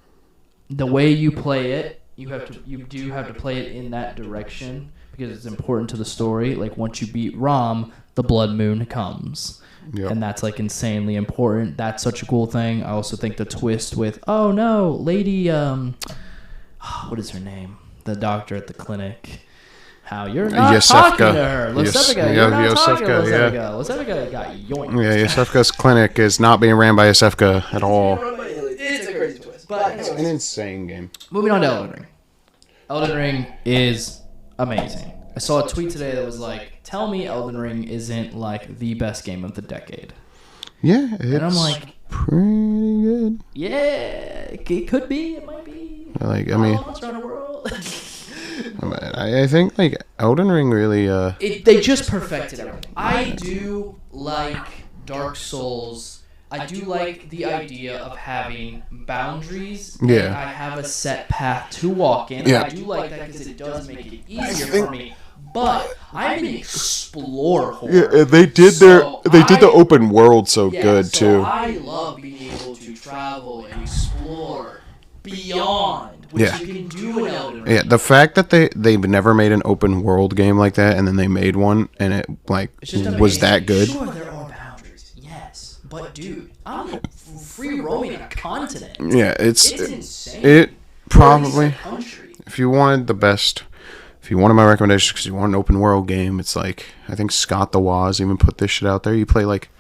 Speaker 1: the way you play it, you do have to play it in that direction because it's important to the story. Like once you beat Rom, the blood moon comes. Yep. And that's like insanely important. That's such a cool thing. I also think the twist with, oh no, lady, what is her name? The doctor at the clinic. How you're not talking to her. Losevka, you're not talking to Losevka. Losevka got yoinked.
Speaker 2: Yeah, Yosefka's clinic is not being ran by Yosefka at all.
Speaker 1: It's a crazy twist. But
Speaker 2: it's an insane game.
Speaker 1: Moving on to Elden Ring. Elden Ring is amazing. I saw a tweet today that was like, tell me Elden Ring isn't like the best game of the decade.
Speaker 2: Yeah, it's
Speaker 1: and I'm like,
Speaker 2: pretty good.
Speaker 1: Yeah, it could be. It might be.
Speaker 2: Like, I mean,
Speaker 1: around the world.
Speaker 2: I think like Elden Ring really
Speaker 1: they just perfected everything. I do like Dark Souls. I do like the idea of having boundaries.
Speaker 2: Yeah.
Speaker 1: And I have a set path to walk in.
Speaker 2: Yeah.
Speaker 1: I do like that because it does make it easier for me. But I'm an explore whore.
Speaker 2: Yeah, they did the open world so good too.
Speaker 1: I love being able to travel and explore beyond. Which you can do in Elden Ring.
Speaker 2: Yeah, the fact that they've never made an open world game like that, and then they made one, and it like was that good.
Speaker 1: Sure, there are boundaries, yes, but dude, I'm free roaming a continent.
Speaker 2: Yeah, it's
Speaker 1: insane.
Speaker 2: It probably, if you wanted my recommendations because you want an open world game, it's like I think Scott the Woz even put this shit out there. You play like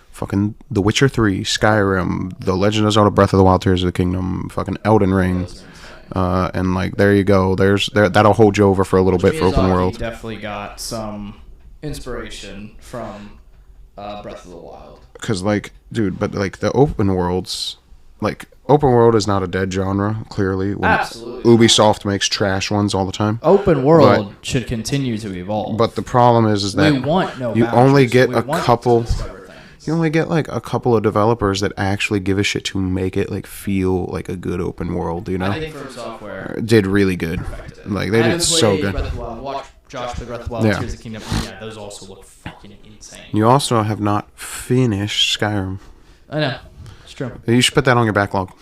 Speaker 2: fucking The Witcher 3, Skyrim, The Legend of Zelda: Breath of the Wild, Tears of the Kingdom, fucking Elden Ring. And like there you go. That'll hold you over for a little bit for open world.
Speaker 1: Definitely got some inspiration from Breath of the Wild.
Speaker 2: Because like, dude, but like the open worlds, like open world is not a dead genre. Clearly,
Speaker 1: Absolutely.
Speaker 2: Ubisoft makes trash ones all the time.
Speaker 1: Open world should continue to evolve.
Speaker 2: But the problem is that
Speaker 1: we want no
Speaker 2: you
Speaker 1: boundaries.
Speaker 2: only get a couple.
Speaker 1: You
Speaker 2: only get like a couple of developers that actually give a shit to make it like feel like a good open world, you know?
Speaker 1: I think FromSoftware
Speaker 2: did really good. Like they did so good.
Speaker 1: Watch Josh play Breath of the Wild, Tears of the Kingdom. Yeah, those also look fucking insane.
Speaker 2: You also have not finished Skyrim.
Speaker 1: I know. It's true.
Speaker 2: You should put that on your backlog.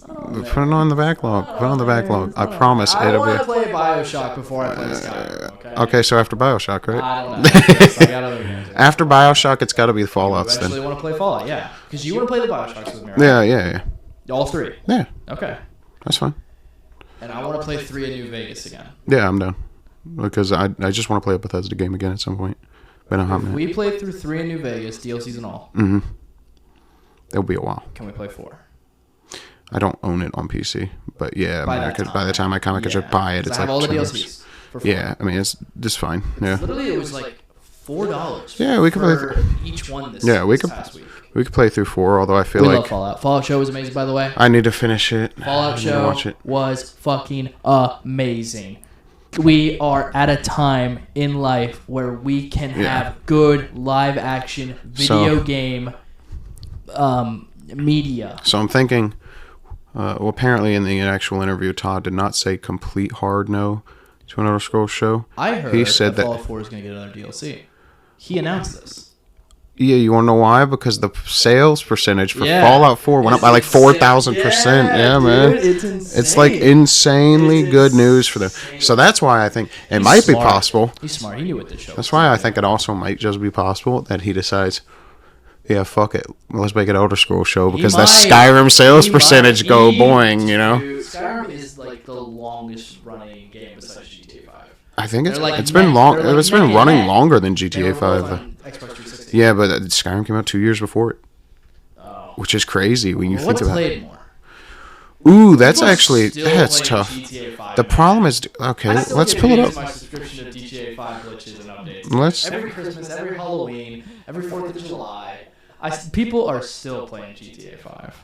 Speaker 2: Put it on the backlog. Put it on the backlog. I promise it'll be.
Speaker 1: I want to play BioShock before I play Skyrim.
Speaker 2: Okay, so after BioShock, right?
Speaker 1: I don't know. I got other games.
Speaker 2: After BioShock, it's got to be the Fallouts then.
Speaker 1: I actually want to play Fallout, yeah. Because you want to play the BioShocks with me, right?
Speaker 2: Yeah.
Speaker 1: All 3?
Speaker 2: Yeah.
Speaker 1: Okay.
Speaker 2: That's fine.
Speaker 1: And I want to play 3 in New Vegas again.
Speaker 2: Yeah, I'm done. Because I just want to play a Bethesda game again at some point. Been a hot minute.
Speaker 1: We played through 3 in New Vegas, DLCs and all.
Speaker 2: Mm-hmm. It'll be a while.
Speaker 1: Can we play 4?
Speaker 2: I don't own it on PC, but yeah, by the time I kind of could buy it, it's like
Speaker 1: all the DLCs.
Speaker 2: Yeah, I mean it's just fine. Yeah.
Speaker 1: Literally, it was like $4.
Speaker 2: Yeah, we could play through
Speaker 1: each one this. Past week.
Speaker 2: We could play through 4. Although I feel
Speaker 1: we
Speaker 2: like
Speaker 1: love Fallout. Fallout Show was amazing, by the way.
Speaker 2: I need to finish it.
Speaker 1: Fallout Show was fucking amazing. We are at a time in life where we can have good live action video game media.
Speaker 2: So I'm thinking. Well, apparently in the actual interview, Todd did not say complete hard no to an Elder Scrolls show.
Speaker 1: I heard
Speaker 2: he said that
Speaker 1: Fallout 4 is going to get another DLC. He announced this.
Speaker 2: Yeah, you want to know why? Because the sales percentage for
Speaker 1: Yeah.
Speaker 2: Fallout 4 went up by like 4,000%. Yeah, man.
Speaker 1: Dude, it's insane.
Speaker 2: It's like insanely good news for them. So that's why I think it might be
Speaker 1: smart.
Speaker 2: possible.
Speaker 1: He's smart. He knew what the show was.
Speaker 2: That's why I think it also might just be possible that he decides, yeah, fuck it, let's make an Elder Scrolls show because that Skyrim sales percentage go boing, you know?
Speaker 1: Dude, Skyrim is like the longest running game besides GTA 5.
Speaker 2: I think it's
Speaker 1: They're like
Speaker 2: been
Speaker 1: neck-
Speaker 2: long.
Speaker 1: they're like
Speaker 2: It's been
Speaker 1: neck and
Speaker 2: running
Speaker 1: neck.
Speaker 2: longer than
Speaker 1: They
Speaker 2: GTA
Speaker 1: were both
Speaker 2: 5.
Speaker 1: on Xbox 360.
Speaker 2: Yeah, but Skyrim came out 2 years before it,
Speaker 1: Oh.
Speaker 2: which is crazy when you
Speaker 1: Well,
Speaker 2: think
Speaker 1: what's
Speaker 2: about it.
Speaker 1: played more?
Speaker 2: Ooh, that's
Speaker 1: People
Speaker 2: actually
Speaker 1: still
Speaker 2: that's
Speaker 1: play
Speaker 2: tough.
Speaker 1: GTA 5
Speaker 2: The
Speaker 1: now.
Speaker 2: problem is, okay,
Speaker 1: I still
Speaker 2: let's
Speaker 1: get
Speaker 2: pull it
Speaker 1: used
Speaker 2: up.
Speaker 1: My subscription to GTA 5 glitches and updates.
Speaker 2: Let's.
Speaker 1: Every Christmas, every Halloween, every 4th of July, people are still playing GTA 5.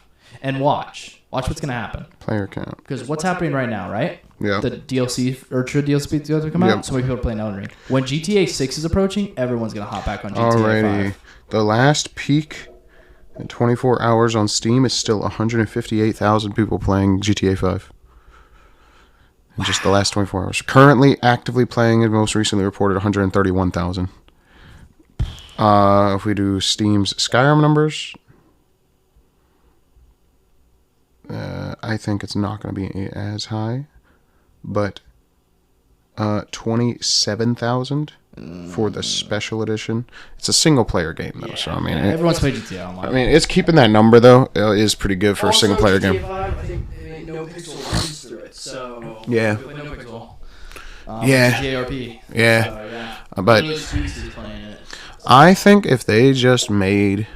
Speaker 1: And watch what's gonna happen.
Speaker 2: Player count.
Speaker 1: Because what's happening right now, right?
Speaker 2: Yeah.
Speaker 1: The DLC, Ultra DLC is going to come out.
Speaker 2: Yep.
Speaker 1: So many people are playing Elden Ring. When GTA 6 is approaching, everyone's gonna hop back on GTA
Speaker 2: Alrighty.
Speaker 1: 5.
Speaker 2: The last peak in 24 hours on Steam is still 158,000 people playing GTA 5. In just the last 24 hours. Currently actively playing and most recently reported 131,000. If we do Steam's Skyrim numbers, I think it's not going to be as high, but 27,000 for the special edition. It's a single player game though, so I mean,
Speaker 1: Everyone's playing GTA Online.
Speaker 2: I mean, it's keeping that number though. It is pretty good for a single player
Speaker 1: GTA
Speaker 2: game.
Speaker 1: 5, I think No Pixel runs through it, so
Speaker 2: Yeah.
Speaker 1: we play No Pixel.
Speaker 2: Yeah.
Speaker 1: GTA RP.
Speaker 2: Yeah.
Speaker 1: So, yeah.
Speaker 2: But
Speaker 1: Lewis Tweaks is playing it.
Speaker 2: I think if they just made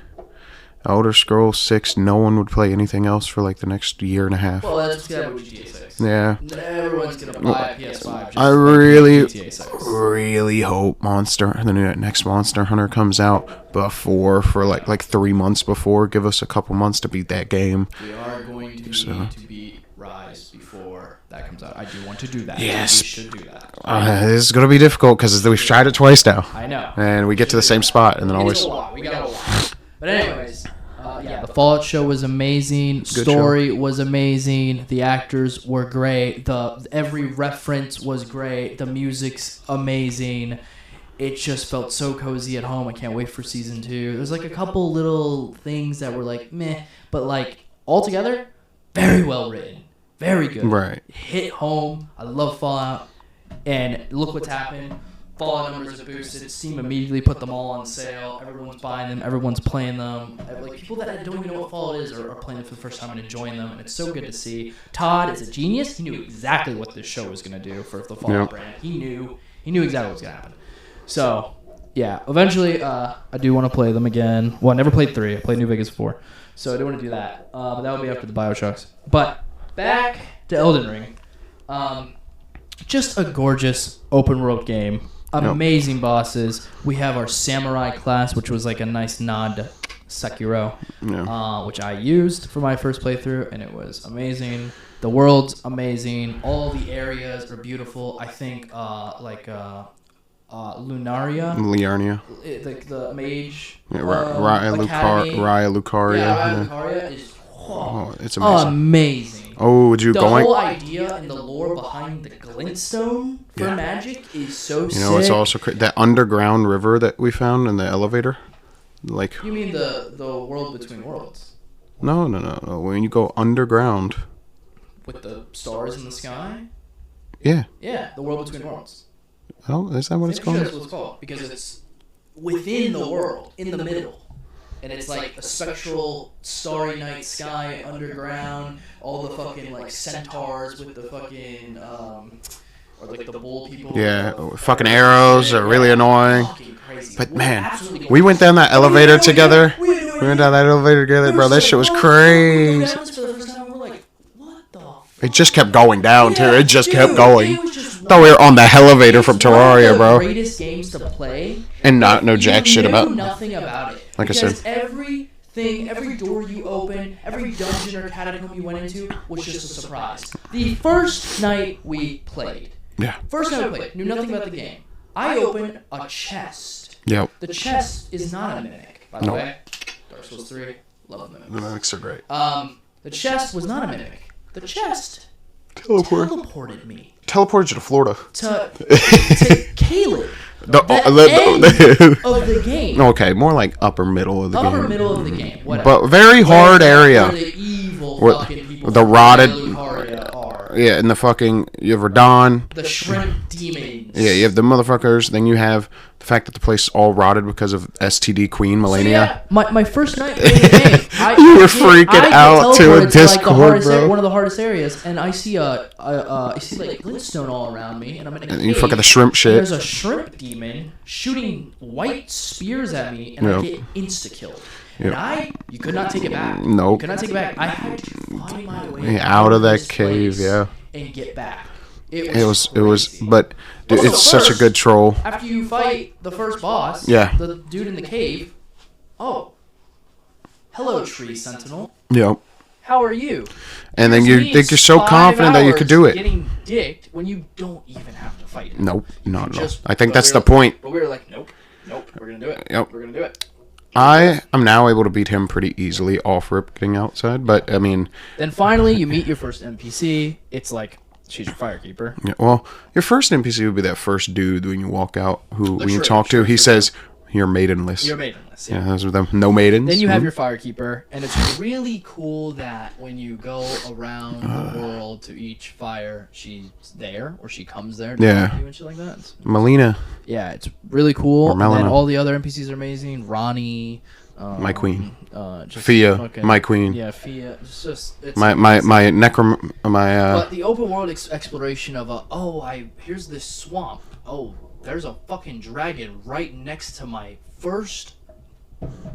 Speaker 2: Elder Scrolls 6, no one would play anything else for like the next year and a half.
Speaker 1: Well, that's what's gonna happen with GTA 6.
Speaker 2: Yeah.
Speaker 1: Everyone's gonna buy a PS5. Just
Speaker 2: I
Speaker 1: like
Speaker 2: really,
Speaker 1: GTA 6.
Speaker 2: really hope the next Monster Hunter comes out before, for like 3 months before. Give us a couple months to beat that game.
Speaker 1: We are going to need to beat Rise before that comes out. I do want to do that.
Speaker 2: Yes.
Speaker 1: We should do that.
Speaker 2: This is going to be difficult because we've tried it twice now.
Speaker 1: I know.
Speaker 2: And we get to the same spot and then always...
Speaker 1: It's a lot. We got a lot. But anyways, yeah, the Fallout show was amazing.
Speaker 2: Good
Speaker 1: Story was amazing. The actors were great. Every reference was great. The music's amazing. It just felt so cozy at home. I can't wait for season 2. There's like a couple little things that were like meh, but like altogether, very well written. Very good.
Speaker 2: Right.
Speaker 1: Hit home. I love Fallout. And look what's happened. Fallout numbers have boosted. Steam immediately put them all on sale. Everyone's buying them. Everyone's playing them. Like people that don't even know what Fallout is are playing it for the first time and enjoying them. And it's so good to see. Todd is a genius. He knew exactly what this show was going to do for the Fallout brand. He knew exactly what was going to happen. So, yeah. Eventually, I do want to play them again. Well, I never played 3. I played New Vegas 4. So I do want to do that. But that would be after the Bioshocks. But back to Elden Ring. Just a gorgeous open world game. Amazing bosses. We have our samurai class, which was like a nice nod to Sekiro, which I used for my first playthrough, and it was amazing. The world's amazing. All the areas are beautiful. I think Lunaria,
Speaker 2: Liarnia.
Speaker 1: like the mage.
Speaker 2: Yeah, Raya Lucaria.
Speaker 1: Yeah, Raya Lucaria is
Speaker 2: it's amazing.
Speaker 1: amazing.
Speaker 2: Oh, would you
Speaker 1: The
Speaker 2: going?
Speaker 1: whole idea and the lore behind the glintstone for magic is so sick.
Speaker 2: You know, it's also that underground river that we found in the elevator. Like,
Speaker 1: You mean the world between worlds?
Speaker 2: no. When you go underground.
Speaker 1: With the stars in the sky?
Speaker 2: Yeah.
Speaker 1: Yeah, the world between worlds.
Speaker 2: Oh, is that what it's
Speaker 1: I'm sure
Speaker 2: called?
Speaker 1: that's what it's called. Because it's within the world, in the middle. And it's like a spectral starry night sky underground. All the fucking like centaurs with the fucking or like the bull people.
Speaker 2: Yeah, fucking arrows are really annoying.
Speaker 1: Fucking crazy.
Speaker 2: But
Speaker 1: We're
Speaker 2: man,
Speaker 1: absolutely
Speaker 2: we went down that elevator together.
Speaker 1: We
Speaker 2: went down that elevator together, bro. That shit was crazy.
Speaker 1: For the first time, we're like, what the?
Speaker 2: It just kept going down too. It just kept
Speaker 1: Dude,
Speaker 2: going.
Speaker 1: it was just
Speaker 2: Thought we were on the elevator from
Speaker 1: It's one of
Speaker 2: Terraria,
Speaker 1: the
Speaker 2: bro.
Speaker 1: Greatest games to play,
Speaker 2: And not know jack shit about.
Speaker 1: Nothing about it.
Speaker 2: Like I
Speaker 1: because
Speaker 2: said.
Speaker 1: every door you open, every dungeon or catacomb you went into was just a surprise. The first night we played,
Speaker 2: Yeah.
Speaker 1: knew nothing about the game. I opened a chest.
Speaker 2: Yep.
Speaker 1: The chest is not a mimic, by the
Speaker 2: No.
Speaker 1: way. Dark Souls 3, love the
Speaker 2: The
Speaker 1: mimics.
Speaker 2: mimics are great.
Speaker 1: The chest was not a mimic. The chest
Speaker 2: Teleport.
Speaker 1: teleported me
Speaker 2: Teleported you to Florida.
Speaker 1: to Caleb. of the game.
Speaker 2: Okay, more like upper middle of the game.
Speaker 1: Upper middle of the game. Whatever.
Speaker 2: But very hard area.
Speaker 1: Where the evil fucking people
Speaker 2: the rotted.
Speaker 1: are.
Speaker 2: Yeah, and the fucking you have Radon.
Speaker 1: The shrimp demons.
Speaker 2: Yeah, you have the motherfuckers. Then you have the fact that the place is all rotted because of STD Queen Melania.
Speaker 1: So yeah, my first night playing the game,
Speaker 2: you were freaking out to a Discord, bro.
Speaker 1: One of the hardest areas, and I see like glintstone all around me, and I'm in a cave.
Speaker 2: You fucking the shrimp shit.
Speaker 1: There's a shrimp demon shooting white spears at me, and I get insta killed. And you could not take it back.
Speaker 2: Nope.
Speaker 1: You could not take it back. I had to find my way
Speaker 2: out of that cave,
Speaker 1: and get back.
Speaker 2: It was, but dude, it's such a good troll.
Speaker 1: After you fight the first boss, the dude in the cave, hello, tree sentinel.
Speaker 2: Yep.
Speaker 1: How are you?
Speaker 2: And then you think you're so confident that you could do it.
Speaker 1: Getting dicked when you don't even have to fight him.
Speaker 2: Nope, no. I think that's the point.
Speaker 1: But we were like, nope, we're gonna do it.
Speaker 2: Yep.
Speaker 1: We're gonna do it.
Speaker 2: I am now able to beat him pretty easily off rip getting outside, but I mean.
Speaker 1: Then finally, you meet your first NPC. It's like, she's your firekeeper.
Speaker 2: Yeah, well, your first NPC would be that first dude when you walk out, who when you talk to, he says, "You're maidenless."
Speaker 1: You're maidenless.
Speaker 2: Yeah, those are them. No maidens.
Speaker 1: Then you have your firekeeper, and it's really cool that when you go around the world to each fire, she's there or she comes there to help you and shit like that.
Speaker 2: Melina.
Speaker 1: Yeah, it's really cool.
Speaker 2: Or Melina.
Speaker 1: And then all the other NPCs are amazing. Ronnie.
Speaker 2: My queen.
Speaker 1: Fia.
Speaker 2: Fucking, my queen.
Speaker 1: Yeah, Fia. It's
Speaker 2: my
Speaker 1: But the open world exploration of here's this swamp. Oh, there's a fucking dragon right next to my first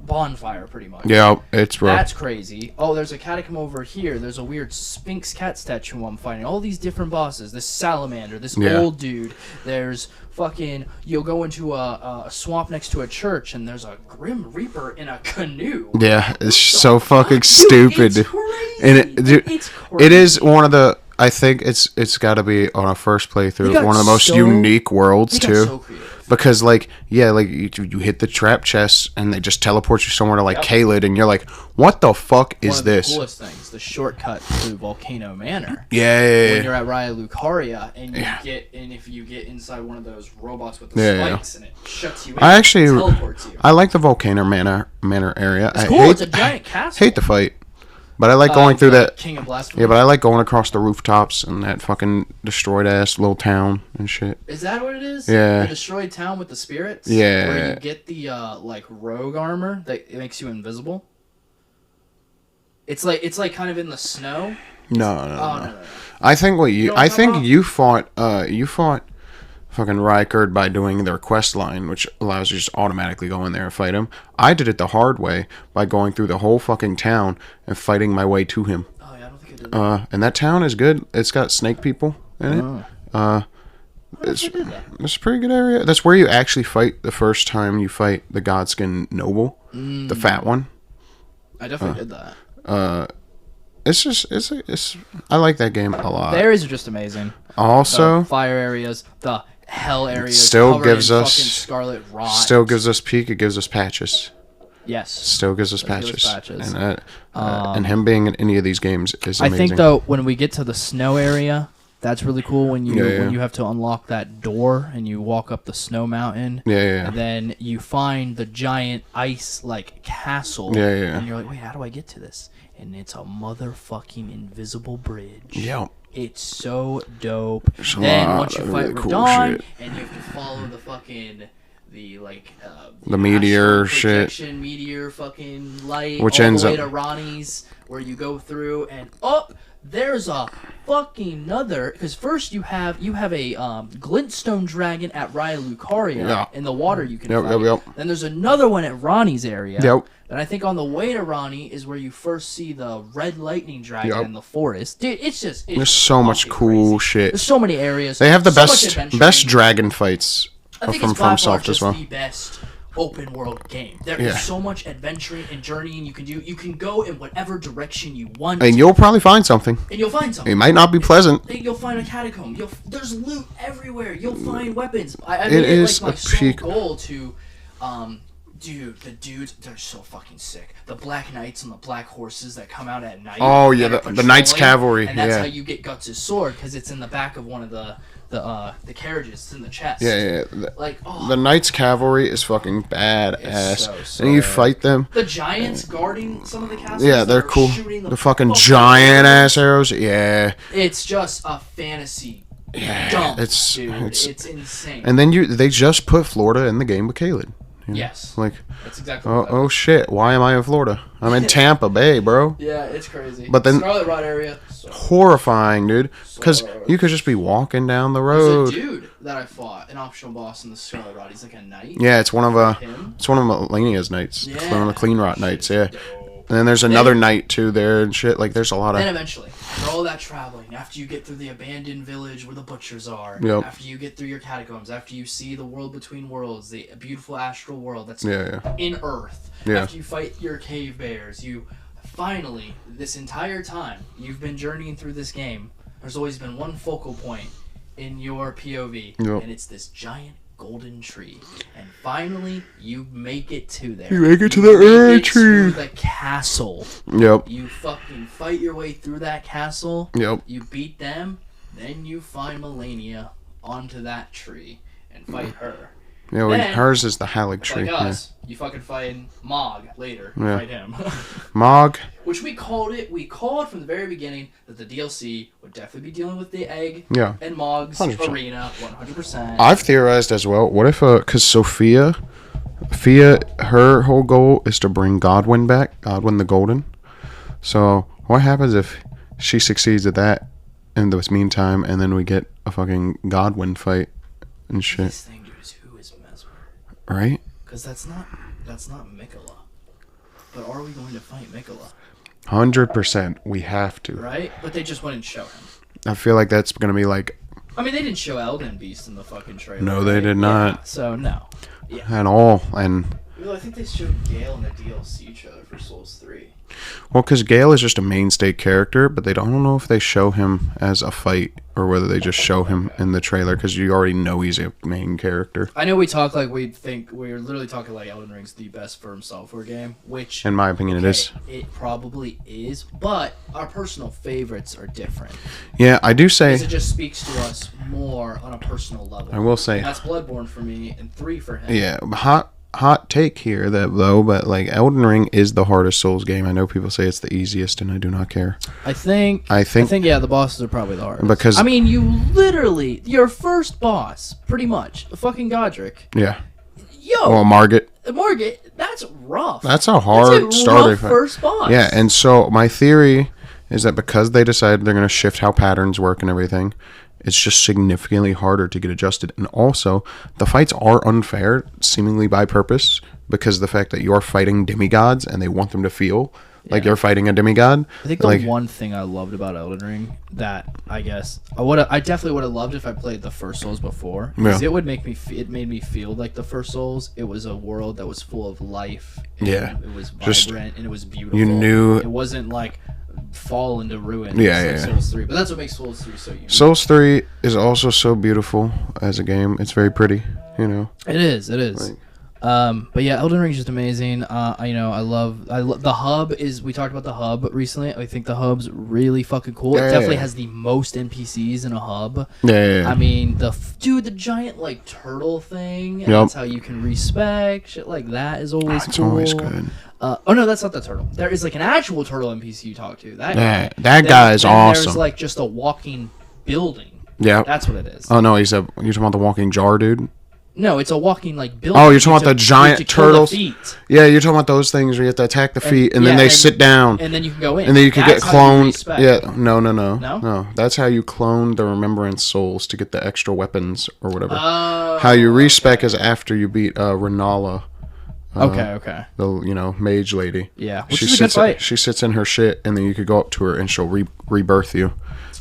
Speaker 1: bonfire, pretty much.
Speaker 2: Yeah, it's rough.
Speaker 1: That's crazy. Oh, there's a catacomb over here. There's a weird Sphinx cat statue I'm fighting. All these different bosses. This salamander. This old dude. There's fucking. You'll go into a swamp next to a church, and there's a Grim Reaper in a canoe.
Speaker 2: Yeah, it's so fucking stupid.
Speaker 1: It's crazy.
Speaker 2: And
Speaker 1: It's crazy.
Speaker 2: It is one of the. I think it's got to be on a first playthrough one of the most unique worlds too.
Speaker 1: So creative.
Speaker 2: Because like you hit the trap chest and they just teleport you somewhere to like Caelid, and you're like, what the fuck is this?
Speaker 1: One of the coolest things, the shortcut to Volcano Manor.
Speaker 2: Yeah.
Speaker 1: When you're at Raya Lucaria and if you get inside one of those robots with the spikes and it shuts you in, it teleports you.
Speaker 2: I like the Volcano Manor area.
Speaker 1: It's cool. It's a giant castle.
Speaker 2: Hate the fight. But I like going through that.
Speaker 1: King of Blasphemy.
Speaker 2: Yeah, but I like going across the rooftops and that fucking destroyed ass little town and shit.
Speaker 1: Is that what it is?
Speaker 2: Yeah.
Speaker 1: The destroyed town with the spirits?
Speaker 2: Yeah.
Speaker 1: Where you get the rogue armor that makes you invisible? It's like kind of in the snow?
Speaker 2: No. I think you fought fucking Rykard by doing their quest line, which allows you to just automatically go in there and fight him. I did it the hard way by going through the whole fucking town and fighting my way to him.
Speaker 1: Oh yeah, I don't think I did that.
Speaker 2: And that town is good. It's got snake people in it. It's a pretty good area. That's where you actually fight the first time you fight the Godskin Noble, the fat one.
Speaker 1: I definitely did that.
Speaker 2: I like that game a lot.
Speaker 1: The areas are just amazing.
Speaker 2: Also,
Speaker 1: the fire areas, the hell areas,
Speaker 2: still gives us
Speaker 1: scarlet rot.
Speaker 2: Still gives us peak. It gives us patches.
Speaker 1: Yes.
Speaker 2: Still gives us patches. And him being in any of these games is amazing.
Speaker 1: I think though when we get to the snow area, that's really cool when you have to unlock that door and you walk up the snow mountain.
Speaker 2: Yeah.
Speaker 1: And then you find the giant ice castle.
Speaker 2: Yeah.
Speaker 1: And you're like, wait, how do I get to this? And it's a motherfucking invisible bridge.
Speaker 2: Yeah.
Speaker 1: It's so dope. Then once you fight Radon, and you have to follow the fucking the
Speaker 2: meteor shit,
Speaker 1: meteor fucking light,
Speaker 2: which
Speaker 1: all
Speaker 2: ends
Speaker 1: the way
Speaker 2: up
Speaker 1: to Ronnie's, where you go through and there's a fucking another, because first you have a glintstone dragon at Raya Lucaria in the water you can fight.
Speaker 2: Yep.
Speaker 1: Then there's another one at Ronnie's area.
Speaker 2: Yep.
Speaker 1: And I think on the way to Ronnie is where you first see the red lightning dragon in the forest. Dude,
Speaker 2: there's so much cool
Speaker 1: crazy
Speaker 2: shit.
Speaker 1: There's so many areas.
Speaker 2: They have the best dragon fights from FromSoft as well.
Speaker 1: The best open world game. There is so much adventuring and journeying you can do. You can go in whatever direction you want.
Speaker 2: And you'll probably find something.
Speaker 1: It
Speaker 2: might not be pleasant.
Speaker 1: You'll find a catacomb. There's loot everywhere. You'll find weapons. I
Speaker 2: it
Speaker 1: made
Speaker 2: is
Speaker 1: my
Speaker 2: a
Speaker 1: sole
Speaker 2: peak
Speaker 1: goal to dude, the dudes, they're so fucking sick. The Black Knights on the black horses that come out at night.
Speaker 2: Oh, yeah, the Knights Cavalry.
Speaker 1: And that's how you get Guts' sword, because it's in the back of one of the the carriages in the chest.
Speaker 2: Yeah.
Speaker 1: Like,
Speaker 2: the Knights Cavalry is fucking badass.
Speaker 1: It's so sick.
Speaker 2: And you fight them.
Speaker 1: The giants guarding some of the castles.
Speaker 2: Yeah, they're cool.
Speaker 1: The
Speaker 2: fucking giant ass arrows. Yeah.
Speaker 1: It's just a fantasy.
Speaker 2: Yeah.
Speaker 1: Dump,
Speaker 2: It's
Speaker 1: insane.
Speaker 2: And then they just put Florida in the game with Caleb.
Speaker 1: Yes.
Speaker 2: Like,
Speaker 1: that's exactly
Speaker 2: oh shit, why am I in Florida? I'm in Tampa Bay, bro.
Speaker 1: Yeah, it's crazy.
Speaker 2: But then
Speaker 1: Scarlet Rot area,
Speaker 2: horrifying, dude. Because you could just be walking down the road.
Speaker 1: There's a dude that I fought, an optional boss in the Scarlet Rot. He's like a knight.
Speaker 2: Yeah, it's one of Melania's knights.
Speaker 1: Yeah.
Speaker 2: It's one of the Clean Rot knights, yeah. And then there's another knight too there and shit. Like, there's a lot of.
Speaker 1: Then eventually, after all that traveling, after you get through the abandoned village where the butchers are, after you get through your catacombs, after you see the world between worlds, the beautiful astral world that's in Earth, after you fight your cave bears, you finally, this entire time you've been journeying through this game, there's always been one focal point in your POV, and it's this giant golden tree, and finally you make it to there.
Speaker 2: You make it to the Erd tree.
Speaker 1: To the castle.
Speaker 2: Yep.
Speaker 1: You fucking fight your way through that castle.
Speaker 2: Yep.
Speaker 1: You beat them, then you find Melania onto that tree and fight her.
Speaker 2: Yeah, well, hers is the Halig tree.
Speaker 1: Like us, you fucking fight Mog later. You fight him.
Speaker 2: Mog.
Speaker 1: Which we called from the very beginning that the DLC would definitely be dealing with the egg and Mog's
Speaker 2: 100%.
Speaker 1: arena, 100%.
Speaker 2: I've theorized as well, what if, because Sophia, her whole goal is to bring Godwin back, Godwin the Golden. So, what happens if she succeeds at that in this meantime, and then we get a fucking Godwin fight and shit?
Speaker 1: This thing, dude, is who is Mesmer?
Speaker 2: Right?
Speaker 1: Because that's not Mikola. But are we going to fight Mikola?
Speaker 2: 100%. We have to.
Speaker 1: Right? But they just wouldn't show him.
Speaker 2: I feel like that's going to be like...
Speaker 1: I mean, they didn't show Elden Beast in the fucking trailer.
Speaker 2: No, they did not.
Speaker 1: Yeah, so, no. Yeah.
Speaker 2: At all. And...
Speaker 1: Well, I think they showed Gale in the DLC trailer for Souls 3.
Speaker 2: Well, because Gale is just a mainstay character, but I don't know if they show him as a fight or whether they just show him in the trailer, because you already know he's a main character.
Speaker 1: I know we talk like we're literally talking like Elden Ring's the best From Software game, which
Speaker 2: in my opinion it is.
Speaker 1: It probably is, but our personal favorites are different.
Speaker 2: Yeah, I do say
Speaker 1: because it just speaks to us more on a personal level.
Speaker 2: I will say
Speaker 1: and that's Bloodborne for me and 3 for him.
Speaker 2: Yeah, hot take here though, but like Elden Ring is the hardest Souls game. I know people say it's the easiest, and I do not care.
Speaker 1: I think yeah, the bosses are probably the hardest.
Speaker 2: Because
Speaker 1: I mean, you literally your first boss, pretty much, fucking Godric.
Speaker 2: Yeah.
Speaker 1: Yo.
Speaker 2: Well, Margit,
Speaker 1: that's rough.
Speaker 2: That's a hard starter
Speaker 1: first boss.
Speaker 2: Yeah, and so my theory is that because they decided they're going to shift how patterns work and everything, it's just significantly harder to get adjusted. And also, the fights are unfair, seemingly by purpose, because of the fact that you're fighting demigods and they want them to feel like you're fighting a demigod.
Speaker 1: I think the one thing I loved about Elden Ring that I guess I definitely would have loved if I played the first Souls before, because it made me feel like the first Souls. It was a world that was full of life. It was vibrant and it was beautiful.
Speaker 2: You knew
Speaker 1: it wasn't like fall into ruin.
Speaker 2: Like
Speaker 1: Souls 3, but that's what makes Souls 3 so unique.
Speaker 2: Souls 3 is also so beautiful as a game. It's very pretty, you know.
Speaker 1: It is. But yeah, Elden Ring is just amazing. I love the hub. We talked about the hub recently. I think the hub's really fucking cool. It definitely has the most NPCs in a hub. I mean, the giant like turtle thing. That's how you can respec shit like that is always cool. It's always good. Oh no, that's not the turtle. There is like an actual turtle NPC you talk to. That guy is awesome. There's like just a walking building. Yeah, that's what it is.
Speaker 2: Oh no, you're talking about the walking jar dude.
Speaker 1: No, it's a walking like building.
Speaker 2: Oh, you're talking about the giant turtles. Yeah, you're talking about those things where you have to attack the feet, and then they sit down,
Speaker 1: and then you can go in,
Speaker 2: and then you can get cloned. Yeah, no. That's how you clone the Remembrance souls to get the extra weapons or whatever. How you respec is after you beat Renala.
Speaker 1: Okay.
Speaker 2: The mage lady.
Speaker 1: Yeah, which is a good fight.
Speaker 2: She sits in her shit, and then you could go up to her, and she'll rebirth you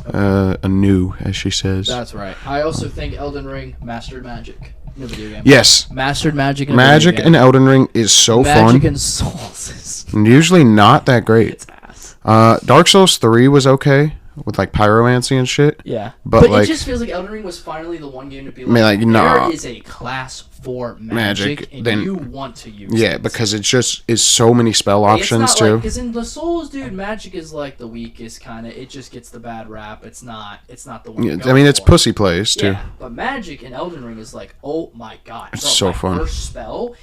Speaker 2: anew, as she says.
Speaker 1: That's right. I also think Elden Ring mastered magic in a video game.
Speaker 2: Yes,
Speaker 1: mastered magic.
Speaker 2: Magic in Elden Ring is so fun.
Speaker 1: Magic in Souls is
Speaker 2: usually not that great.
Speaker 1: It's ass.
Speaker 2: Dark Souls 3 was okay, with like pyromancy and shit.
Speaker 1: Yeah,
Speaker 2: but
Speaker 1: it just feels like Elden Ring was finally the one game to be there is a class for magic and then you want to use it.
Speaker 2: Because it just is so many spell options too.
Speaker 1: Because in the Souls, dude, magic is like the weakest kind of. It just gets the bad rap. It's not the one.
Speaker 2: Yeah, I mean, it's pussy plays too. Yeah,
Speaker 1: but magic in Elden Ring is like, oh my god,
Speaker 2: it's so fun.
Speaker 1: First spell.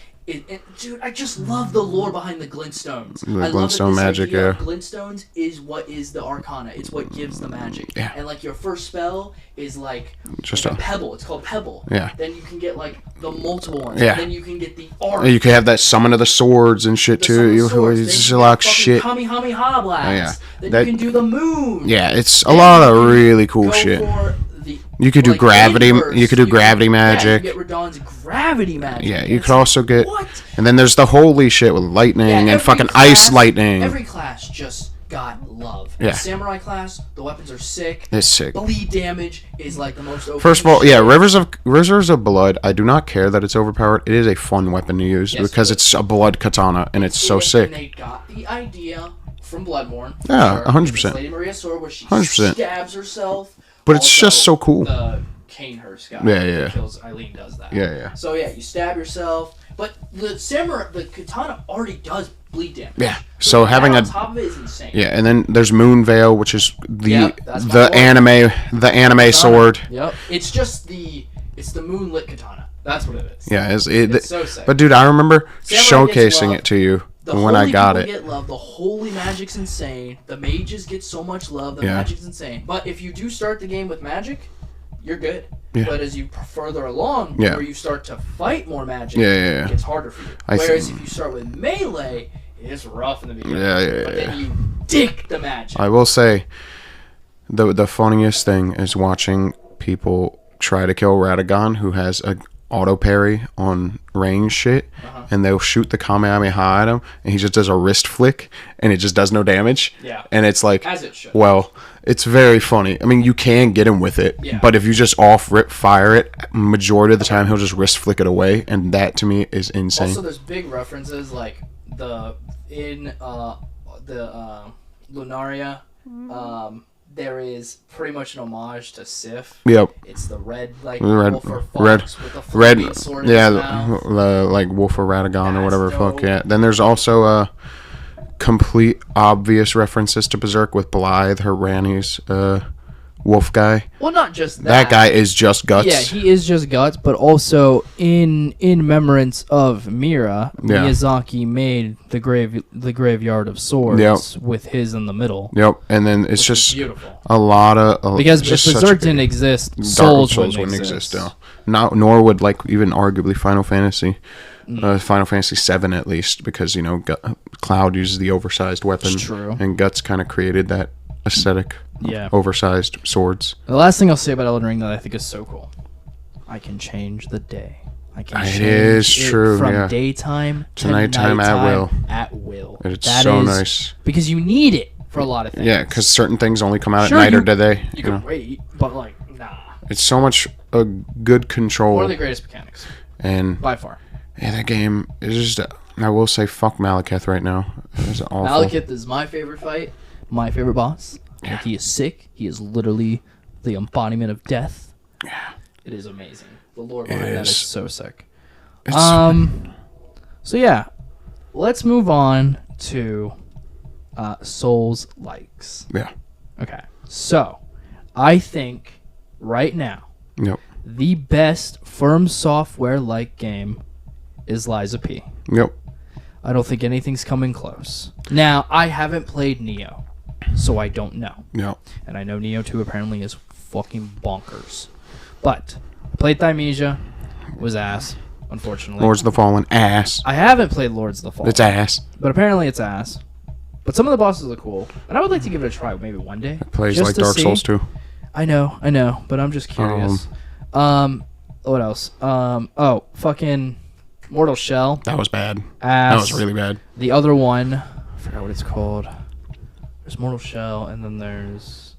Speaker 1: Dude, I just love the lore behind the glintstones.
Speaker 2: The glintstone magic, yeah.
Speaker 1: Glintstones is what is the arcana. It's what gives the magic.
Speaker 2: Yeah.
Speaker 1: And like your first spell is like
Speaker 2: just
Speaker 1: a pebble. It's called pebble.
Speaker 2: Yeah.
Speaker 1: Then you can get like the multiple ones.
Speaker 2: Yeah.
Speaker 1: And then you can get the arc.
Speaker 2: You can have that summon of the swords and shit too. You just a lot of shit.
Speaker 1: Kamehameha blast.
Speaker 2: Yeah.
Speaker 1: Then you can do the moon.
Speaker 2: Yeah, it's a lot of really cool shit. You could do gravity. You could do gravity magic.
Speaker 1: Yeah, you get Radahn's gravity magic.
Speaker 2: Yeah, you could also get. What? And then there's the holy shit with lightning and fucking ice lightning.
Speaker 1: Every class just got love.
Speaker 2: Yeah.
Speaker 1: The samurai class, the weapons are sick.
Speaker 2: It's sick.
Speaker 1: Bleed damage is like the most.
Speaker 2: First of all, yeah, Rivers of Blood. I do not care that it's overpowered. It is a fun weapon to use because it's a blood katana and it's so sick.
Speaker 1: And they got the idea from Bloodborne.
Speaker 2: Yeah, 100%.
Speaker 1: Lady Maria's sword, where she
Speaker 2: 100%.
Speaker 1: stabs herself.
Speaker 2: But it's just so cool.
Speaker 1: The Canehurst guy that kills Eileen does that.
Speaker 2: Yeah.
Speaker 1: So yeah, you stab yourself, but the katana already does bleed damage.
Speaker 2: Yeah. So having
Speaker 1: on top of it is insane.
Speaker 2: Yeah, and then there's Moonveil, which is the anime sword.
Speaker 1: Yep. It's just the moonlit katana. That's what it is.
Speaker 2: Yeah,
Speaker 1: it's so sick.
Speaker 2: But dude, I remember showcasing it to you. When I got it,
Speaker 1: get love. The holy magic's insane. The mages get so much love. The magic's insane. But if you do start the game with magic, you're good. Yeah. But as you further along, where you start to fight more magic, it gets harder for you. Whereas if you start with melee, it's rough in the beginning. But then you dig the magic.
Speaker 2: I will say, the funniest thing is watching people try to kill Radagon, who has a auto parry on range shit, and they'll shoot the Kamehameha at him, and he just does a wrist flick, and it just does no damage.
Speaker 1: Yeah.
Speaker 2: And it's like,
Speaker 1: as it should.
Speaker 2: Well, it's very funny. I mean, you can get him with it, but if you just off-rip fire it, majority of the time he'll just wrist flick it away, and that to me is insane.
Speaker 1: Also, there's big references like the Lunaria. There is pretty much an homage to Sif.
Speaker 2: Yep.
Speaker 1: It's the red
Speaker 2: Wolfer
Speaker 1: Fox with the flaming sword in his mouth.
Speaker 2: Like Wolfer Radagon or whatever the fuck. Yeah. Then there's also complete obvious references to Berserk with Blythe, her Ranni's wolf guy.
Speaker 1: Well, not just that.
Speaker 2: That guy is just guts.
Speaker 1: Yeah, he is just guts, but also in remembrance of Mira, Miyazaki made the Graveyard of Swords with his in the middle.
Speaker 2: Yep, and then it's just
Speaker 1: beautiful.
Speaker 2: A lot of
Speaker 1: because if Berserk didn't exist, Souls wouldn't exist.
Speaker 2: Nor would even arguably Final Fantasy. Final Fantasy 7 at least, because Cloud uses the oversized weapon.
Speaker 1: It's true.
Speaker 2: And Guts kind of created that aesthetic. Oversized swords.
Speaker 1: The last thing I'll say about Elden Ring that I think is so cool, I can change the day. I can change it from daytime to nighttime at will.
Speaker 2: It's so nice
Speaker 1: because you need it for a lot of things.
Speaker 2: Yeah, because certain things only come out at night or day.
Speaker 1: You can wait, but nah.
Speaker 2: It's so much a good control.
Speaker 1: One of the greatest mechanics,
Speaker 2: and
Speaker 1: by far.
Speaker 2: Yeah, that game is just. I will say, fuck Malekith right now. It's awful.
Speaker 1: Malekith is my favorite fight, my favorite boss. Yeah. Like, he is sick. He is literally the embodiment of death.
Speaker 2: Yeah.
Speaker 1: It is amazing. The lore behind that is so sick. So yeah, let's move on to Souls likes.
Speaker 2: Yeah.
Speaker 1: Okay. So, I think right now, the best From Software like game is Lies of P.
Speaker 2: Yep.
Speaker 1: I don't think anything's coming close. Now, I haven't played Neo, so I don't know.
Speaker 2: Yeah.
Speaker 1: And I know Neo 2 apparently is fucking bonkers. But I played Thymesia, was ass, unfortunately.
Speaker 2: Lords of the Fallen, ass.
Speaker 1: I haven't played Lords of the Fallen.
Speaker 2: It's ass.
Speaker 1: But apparently it's ass. But some of the bosses are cool. And I would like to give it a try maybe one day.
Speaker 2: It plays like Dark Souls 2.
Speaker 1: I know, but I'm just curious. What else? Fucking Mortal Shell.
Speaker 2: That was bad.
Speaker 1: Ass.
Speaker 2: That was really bad.
Speaker 1: The other one, I forgot what it's called. There's Mortal Shell, and then there's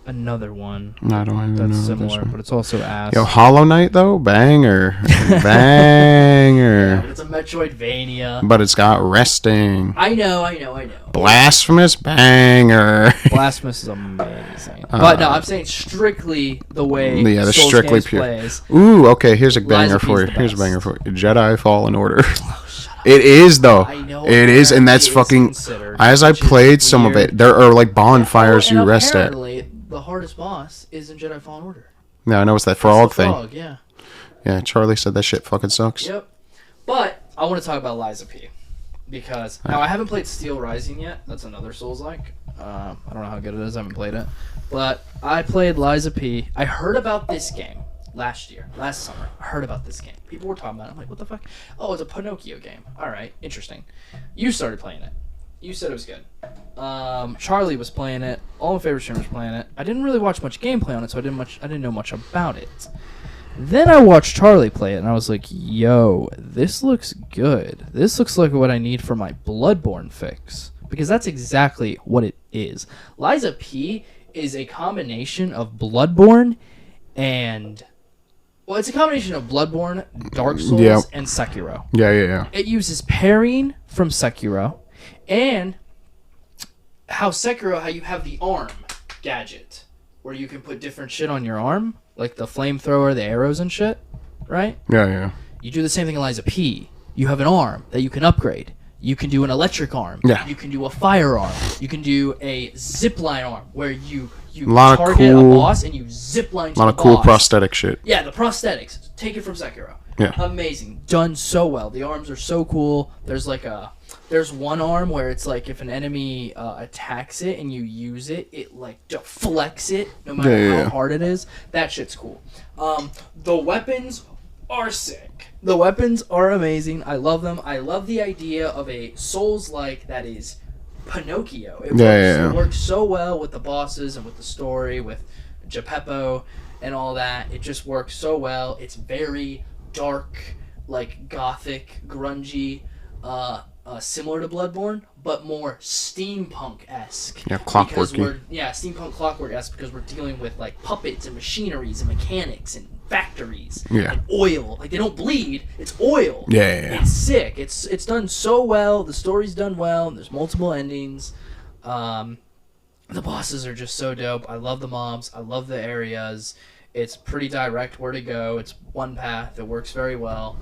Speaker 1: another one
Speaker 2: I don't even know
Speaker 1: that's
Speaker 2: this
Speaker 1: similar,
Speaker 2: one.
Speaker 1: but it's also ass.
Speaker 2: Yo, Hollow Knight though, banger,
Speaker 1: Yeah,
Speaker 2: banger.
Speaker 1: but it's a Metroidvania.
Speaker 2: But it's got resting.
Speaker 1: I know.
Speaker 2: Blasphemous, banger.
Speaker 1: Blasphemous is amazing. But no, I'm saying strictly the way
Speaker 2: Yeah, the
Speaker 1: Souls
Speaker 2: strictly
Speaker 1: games
Speaker 2: pure.
Speaker 1: plays.
Speaker 2: Ooh, okay. Here's a banger
Speaker 1: P
Speaker 2: for
Speaker 1: is
Speaker 2: you.
Speaker 1: the
Speaker 2: Here's a
Speaker 1: best.
Speaker 2: banger for you. Jedi Fallen Order.
Speaker 1: Oh, shut up.
Speaker 2: It is though.
Speaker 1: I know.
Speaker 2: It is, and that's
Speaker 1: It is
Speaker 2: fucking.
Speaker 1: considered,
Speaker 2: As I
Speaker 1: which is
Speaker 2: played some of
Speaker 1: weird.
Speaker 2: it, there are like bonfires
Speaker 1: and
Speaker 2: you rest at.
Speaker 1: apparently, the hardest boss is in Jedi Fallen Order.
Speaker 2: No, I know it's that
Speaker 1: It's
Speaker 2: frog
Speaker 1: the
Speaker 2: thing.
Speaker 1: frog, yeah.
Speaker 2: Yeah, Charlie said that shit fucking sucks.
Speaker 1: Yep. But I want to talk about Liza P. Because now I haven't played Steel Rising yet. That's another Souls-like. I don't know how good it is. I haven't played it. But I played Liza P. I heard about this game last summer. I heard about this game. People were talking about it. I'm like, what the fuck? Oh, it's a Pinocchio game. All right, interesting. You started playing it. You said it was good. Charlie was playing it. All my favorite streamers were playing it. I didn't really watch much gameplay on it, so I didn't know much about it. Then I watched Charlie play it, and I was like, yo, this looks good. This looks like what I need for my Bloodborne fix. Because that's exactly what it is. Liza P is a combination of Bloodborne and... Well, it's a combination of Bloodborne, Dark Souls, and Sekiro.
Speaker 2: Yeah.
Speaker 1: It uses parrying from Sekiro, and how you have the arm gadget, where you can put different shit on your arm, like the flamethrower, the arrows and shit, right?
Speaker 2: Yeah.
Speaker 1: You do the same thing in Liza P. You have an arm that you can upgrade. You can do an electric arm.
Speaker 2: Yeah.
Speaker 1: You can do a fire arm. You can do a zipline arm, where you
Speaker 2: Lot of
Speaker 1: target
Speaker 2: cool-
Speaker 1: a boss and you zipline to
Speaker 2: A lot
Speaker 1: the
Speaker 2: of cool
Speaker 1: boss.
Speaker 2: prosthetic shit.
Speaker 1: Yeah, the prosthetics. Take it from Sekiro.
Speaker 2: Yeah.
Speaker 1: Amazing. Done so well. The arms are so cool. There's one arm where it's like if an enemy attacks it and you use it, it like deflects it no matter how hard it is. That shit's cool. The weapons are sick. The weapons are amazing. I love them. I love the idea of a Souls-like that is Pinocchio. It works so well with the bosses and with the story, with Geppetto and all that. It just works so well. It's very dark, like gothic, grungy, similar to Bloodborne, but more steampunk-esque.
Speaker 2: Yeah, clockworky.
Speaker 1: Steampunk clockwork-esque because we're dealing with like puppets and machineries and mechanics and factories and oil. Like they don't bleed, it's oil.
Speaker 2: Yeah.
Speaker 1: It's sick. It's done so well. The story's done well. There's multiple endings. The bosses are just so dope. I love the mobs. I love the areas. It's pretty direct where to go. It's one path. It works very well.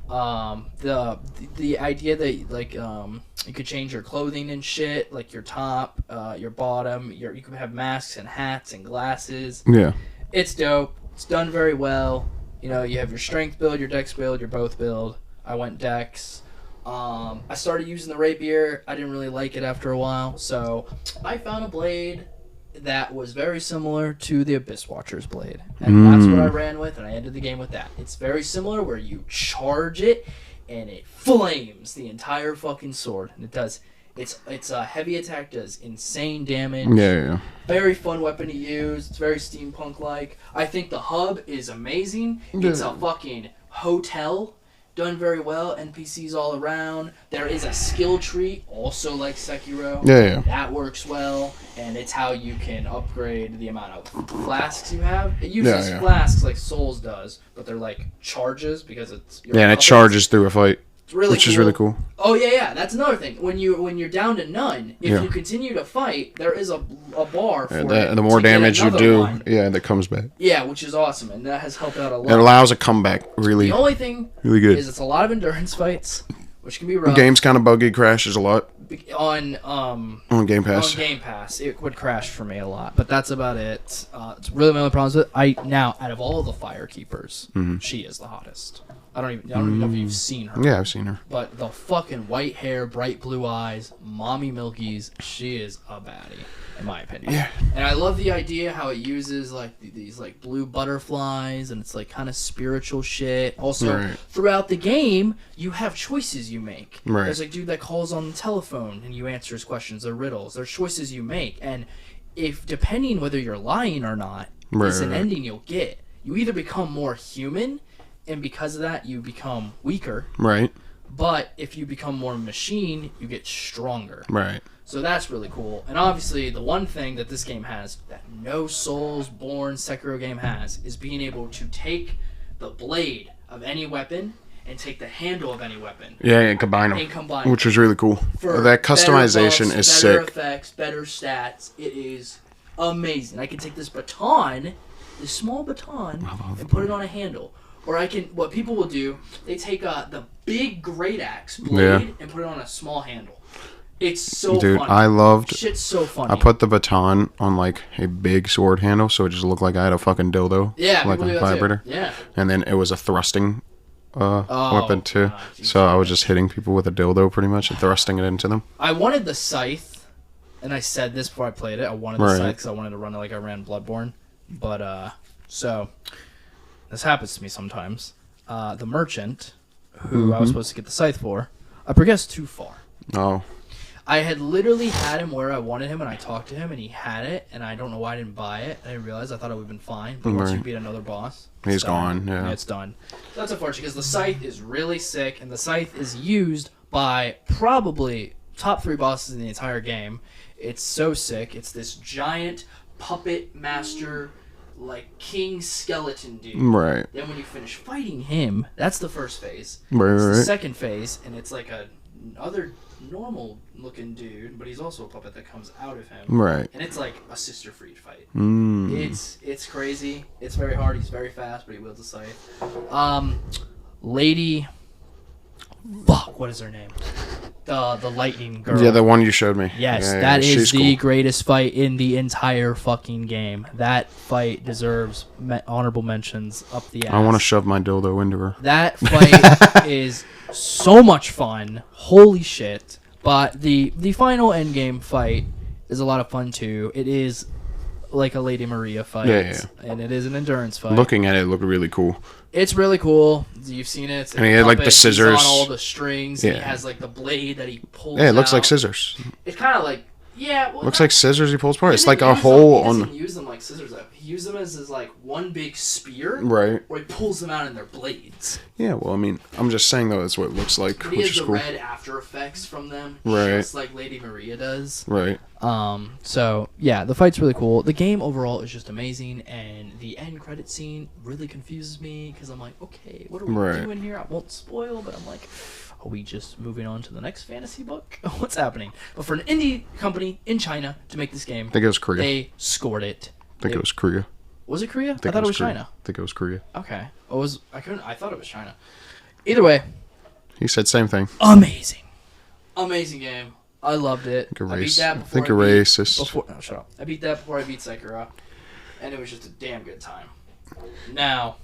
Speaker 1: The idea that like you could change your clothing and shit, like your top, your bottom, you can have masks and hats and glasses.
Speaker 2: Yeah.
Speaker 1: It's dope. It's done very well. You know, you have your strength build, your dex build, your both build. I went dex. I started using the rapier. I didn't really like it after a while, so I found a blade that was very similar to the Abyss Watcher's blade. And that's what I ran with, and I ended the game with that. It's very similar where you charge it, and it flames the entire fucking sword. And it does. It's a heavy attack, does insane damage.
Speaker 2: Yeah.
Speaker 1: Very fun weapon to use. It's very steampunk-like. I think the hub is amazing. It's a fucking hotel. Done very well. NPCs all around. There is a skill tree, also like Sekiro.
Speaker 2: Yeah.
Speaker 1: That works well, and it's how you can upgrade the amount of flasks you have. It uses flasks like Souls does, but they're like charges because it's...
Speaker 2: And it charges through a fight.
Speaker 1: It's really
Speaker 2: which is really cool.
Speaker 1: Oh yeah, that's another thing. When you're down to none, if you continue to fight, there is a bar for
Speaker 2: the more damage you do, that comes back.
Speaker 1: Yeah, which is awesome, and that has helped out a lot.
Speaker 2: It allows a comeback, really.
Speaker 1: The only thing
Speaker 2: really good
Speaker 1: is it's a lot of endurance fights, which can be rough.
Speaker 2: The game's kind of buggy, crashes a lot.
Speaker 1: On
Speaker 2: Game Pass.
Speaker 1: On Game Pass, it would crash for me a lot, but that's about it. It's really my only problems with it. Now, out of all the Firekeepers, she is the hottest. I don't even know if you've seen her.
Speaker 2: Yeah, I've seen her.
Speaker 1: But the fucking white hair, bright blue eyes, mommy milkies, she is a baddie, in my opinion.
Speaker 2: Yeah.
Speaker 1: And I love the idea how it uses like these like blue butterflies, and it's like kind of spiritual shit. Also, throughout the game, you have choices you make.
Speaker 2: Right.
Speaker 1: There's a dude that calls on the telephone and you answer his questions. They're riddles. There's choices you make, and if depending whether you're lying or not, it's an ending you'll get. You either become more human, and because of that, you become weaker.
Speaker 2: Right.
Speaker 1: But if you become more machine, you get stronger.
Speaker 2: Right.
Speaker 1: So that's really cool. And obviously, the one thing that this game has that no Soulsborne Sekiro game has is being able to take the blade of any weapon and take the handle of any weapon.
Speaker 2: Yeah, and combine them. Which was really cool. That customization is sick.
Speaker 1: Better effects, better stats. It is amazing. I can take this baton, this small baton, and put it on a handle. Or I can, what people will do, they take the big great axe blade and put it on a small handle. It's so
Speaker 2: Dude,
Speaker 1: funny.
Speaker 2: I loved...
Speaker 1: Shit's so funny.
Speaker 2: I put the baton on, like, a big sword handle, so it just looked like I had a fucking dildo.
Speaker 1: Yeah,
Speaker 2: like a vibrator.
Speaker 1: Yeah.
Speaker 2: And then it was a thrusting weapon, too. God, so I was just hitting people with a dildo, pretty much, and thrusting it into them.
Speaker 1: I wanted the scythe, and I said this before I played it. I wanted the scythe because I wanted to run it like I ran Bloodborne. But, so... This happens to me sometimes. The merchant, who I was supposed to get the scythe for, I progressed too far.
Speaker 2: Oh.
Speaker 1: I had literally had him where I wanted him, and I talked to him, and he had it, and I don't know why I didn't buy it. I didn't realize. I thought it would have been fine. But once you beat another boss,
Speaker 2: he's gone. Yeah.
Speaker 1: It's done. So that's unfortunate, because the scythe is really sick, and the scythe is used by probably top 3 bosses in the entire game. It's so sick. It's this giant puppet master... like king skeleton dude.
Speaker 2: Right.
Speaker 1: Then when you finish fighting him, that's the first phase.
Speaker 2: Right.
Speaker 1: It's the second phase, and it's like a other normal looking dude, but he's also a puppet that comes out of him.
Speaker 2: Right.
Speaker 1: And it's like a sister freed fight.
Speaker 2: Mm.
Speaker 1: It's crazy. It's very hard. He's very fast, but he wields a scythe. Lady. Fuck. What is her name? The lightning girl.
Speaker 2: Yeah, the one you showed me.
Speaker 1: Yes,
Speaker 2: yeah,
Speaker 1: that is the
Speaker 2: cool.
Speaker 1: greatest fight in the entire fucking game. That fight deserves honorable mentions up the ass.
Speaker 2: I want to shove my dildo into her.
Speaker 1: That fight is so much fun. Holy shit. But the final endgame fight is a lot of fun too. It is like a Lady Maria fight.
Speaker 2: Yeah.
Speaker 1: And it is an endurance fight.
Speaker 2: Looking at it looked really cool.
Speaker 1: It's really cool. You've seen it.
Speaker 2: And he had like the scissors.
Speaker 1: He's on all the strings.
Speaker 2: Yeah.
Speaker 1: And he has like the blade that he pulls
Speaker 2: Yeah, it looks
Speaker 1: out.
Speaker 2: like scissors.
Speaker 1: It's kind of like, yeah. Well,
Speaker 2: looks like scissors he pulls apart. It's like a hole on...
Speaker 1: He doesn't use them like scissors though. He uses them as like one big spear.
Speaker 2: Right.
Speaker 1: Or he pulls them out in their blades.
Speaker 2: Yeah, well, I mean, I'm just saying though, that's what it looks like,
Speaker 1: He
Speaker 2: which
Speaker 1: has
Speaker 2: is
Speaker 1: the
Speaker 2: cool.
Speaker 1: red after effects from them.
Speaker 2: Right.
Speaker 1: Just like Lady Maria does.
Speaker 2: Right.
Speaker 1: So yeah, the fight's really cool. The game overall is just amazing, and the end credit scene really confuses me because I'm like, okay, what are we doing here? I won't spoil, but I'm like, are we just moving on to the next fantasy book? What's happening? But for an indie company in China to make this game,
Speaker 2: I think it was Korea.
Speaker 1: They scored it.
Speaker 2: I think it was Korea.
Speaker 1: Was it Korea? I thought it was
Speaker 2: Korea.
Speaker 1: China.
Speaker 2: I think it was Korea.
Speaker 1: Okay. I thought it was China. Either way.
Speaker 2: He said same thing.
Speaker 1: Amazing. Amazing game. I loved it.
Speaker 2: I beat that before racist.
Speaker 1: Shut up. I beat that before I beat Sekiro. And it was just a damn good time. Now,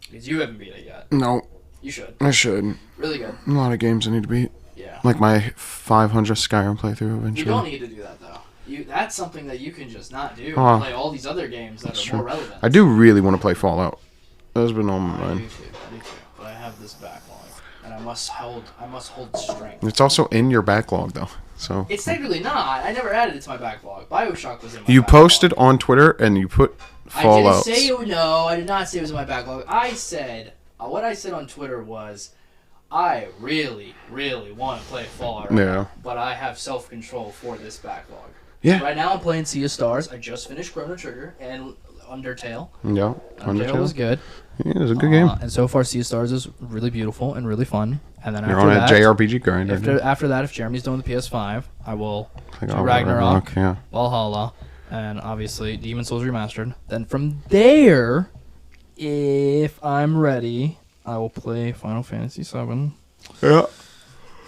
Speaker 1: because you haven't beat it yet.
Speaker 2: No.
Speaker 1: You should.
Speaker 2: I should.
Speaker 1: Really good.
Speaker 2: A lot of games I need to beat.
Speaker 1: Yeah.
Speaker 2: Like my 500 Skyrim playthrough eventually.
Speaker 1: You don't need to do that, though. That's something that you can just not do. Play all these other games that are more relevant.
Speaker 2: I do really want to play Fallout. That's been on my mind.
Speaker 1: I do too. But I have this backlog. And I must hold strength.
Speaker 2: It's also in your backlog, though. So
Speaker 1: it's technically not. I never added it to my backlog. BioShock was in my
Speaker 2: You
Speaker 1: backlog.
Speaker 2: Posted on Twitter and you put Fallout.
Speaker 1: I did not say it was in my backlog. I said, what I said on Twitter was, I really, really want to play Fallout right now, but I have self-control for this backlog.
Speaker 2: Yeah.
Speaker 1: Right now I'm playing Sea of Stars. I just finished Chrono Trigger and Undertale.
Speaker 2: Yeah.
Speaker 1: Undertale was good.
Speaker 2: Yeah, it was a good game.
Speaker 1: And so far, Sea of Stars is really beautiful and really fun. And then
Speaker 2: You're on a JRPG grind.
Speaker 1: After that, if Jeremy's doing the PS5, I will do
Speaker 2: Ragnarok,
Speaker 1: Ragnarok, Valhalla, and obviously Demon Souls Remastered. Then from there, if I'm ready, I will play Final Fantasy VII.
Speaker 2: Yeah.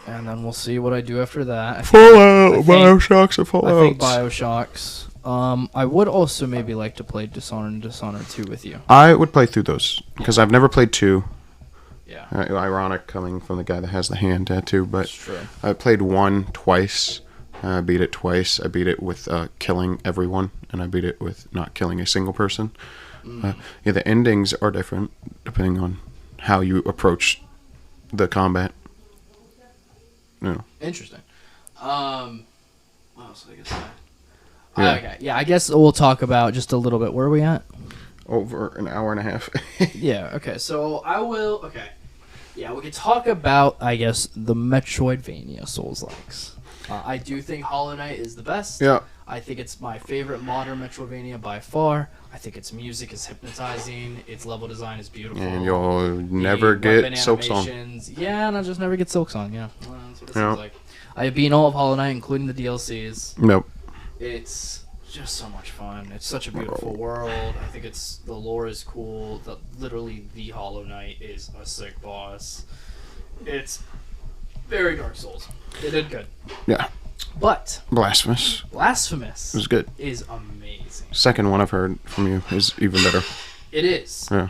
Speaker 1: And then we'll see what I do after that.
Speaker 2: Fallout, BioShocks, or Fallout.
Speaker 1: I think BioShocks. I would also maybe like to play Dishonored and Dishonored 2 with you.
Speaker 2: I would play through those because I've never played 2.
Speaker 1: Yeah.
Speaker 2: Ironic coming from the guy that has the hand tattoo, but
Speaker 1: That's true.
Speaker 2: I played 1 twice. I beat it twice. I beat it with killing everyone, and I beat it with not killing a single person. Yeah, the endings are different depending on how you approach the combat. No.
Speaker 1: Interesting. What else was I gonna say?
Speaker 2: Yeah.
Speaker 1: Okay. Yeah, I guess we'll talk about just a little bit. Where are we at?
Speaker 2: Over an hour and a half.
Speaker 1: Yeah. Okay. So I will. Okay. Yeah, we could talk about, I guess, the Metroidvania Souls-likes. I do think Hollow Knight is the best.
Speaker 2: Yeah.
Speaker 1: I think it's my favorite modern Metroidvania by far. I think its music is hypnotizing. Its level design is beautiful.
Speaker 2: And you'll never get Silksong.
Speaker 1: Yeah, and I'll just never get Silksong, yeah. Well, that's what it seems like. I have beaten all of Hollow Knight, including the DLCs.
Speaker 2: Nope.
Speaker 1: It's just so much fun. It's such a beautiful world. I think the lore is cool. Literally, the Hollow Knight is a sick boss. It's very Dark Souls. They did good.
Speaker 2: Yeah.
Speaker 1: But
Speaker 2: Blasphemous
Speaker 1: Blasphemous
Speaker 2: is good.
Speaker 1: Is amazing.
Speaker 2: Second one I've heard from you is even better.
Speaker 1: It is.
Speaker 2: Yeah.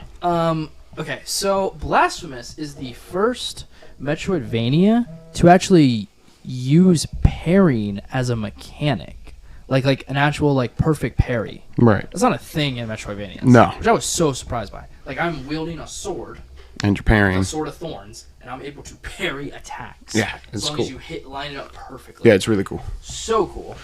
Speaker 1: Okay, so Blasphemous is the first Metroidvania to actually use parrying as a mechanic. Like an actual perfect parry.
Speaker 2: Right.
Speaker 1: That's not a thing in Metroidvanias.
Speaker 2: No.
Speaker 1: Which I was so surprised by. Like, I'm wielding a sword.
Speaker 2: And you're parrying.
Speaker 1: A sword of thorns. And I'm able to parry attacks.
Speaker 2: Yeah, it's
Speaker 1: as long
Speaker 2: cool.
Speaker 1: as you line it up perfectly.
Speaker 2: Yeah, it's really cool.
Speaker 1: So cool.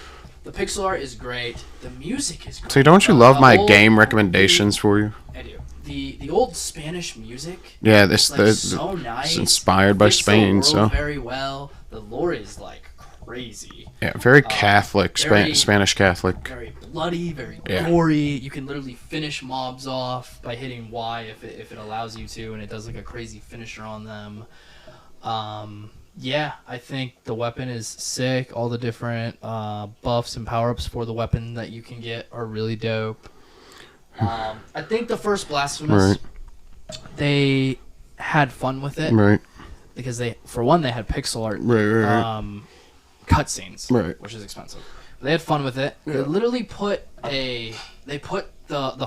Speaker 1: The pixel art is great. The music is great.
Speaker 2: See, don't you love my game recommendations for you?
Speaker 1: I do. The old Spanish music.
Speaker 2: Yeah,
Speaker 1: So nice.
Speaker 2: It's inspired by
Speaker 1: Fits
Speaker 2: Spain,
Speaker 1: the world
Speaker 2: so
Speaker 1: very well. The lore is crazy.
Speaker 2: yeah, very Catholic,
Speaker 1: very-
Speaker 2: Spanish Catholic.
Speaker 1: Very bloody, very
Speaker 2: Yeah.
Speaker 1: gory. You can literally finish mobs off by hitting Y if it allows you to, and it does a crazy finisher on them. Yeah, I think the weapon is sick. All the different buffs and power-ups for the weapon that you can get are really dope. I think the first Blasphemous, they had fun with it.
Speaker 2: Right.
Speaker 1: Because they had pixel art
Speaker 2: Right.
Speaker 1: cutscenes,
Speaker 2: Right.
Speaker 1: which is expensive. But they had fun with it. Yeah. They literally put the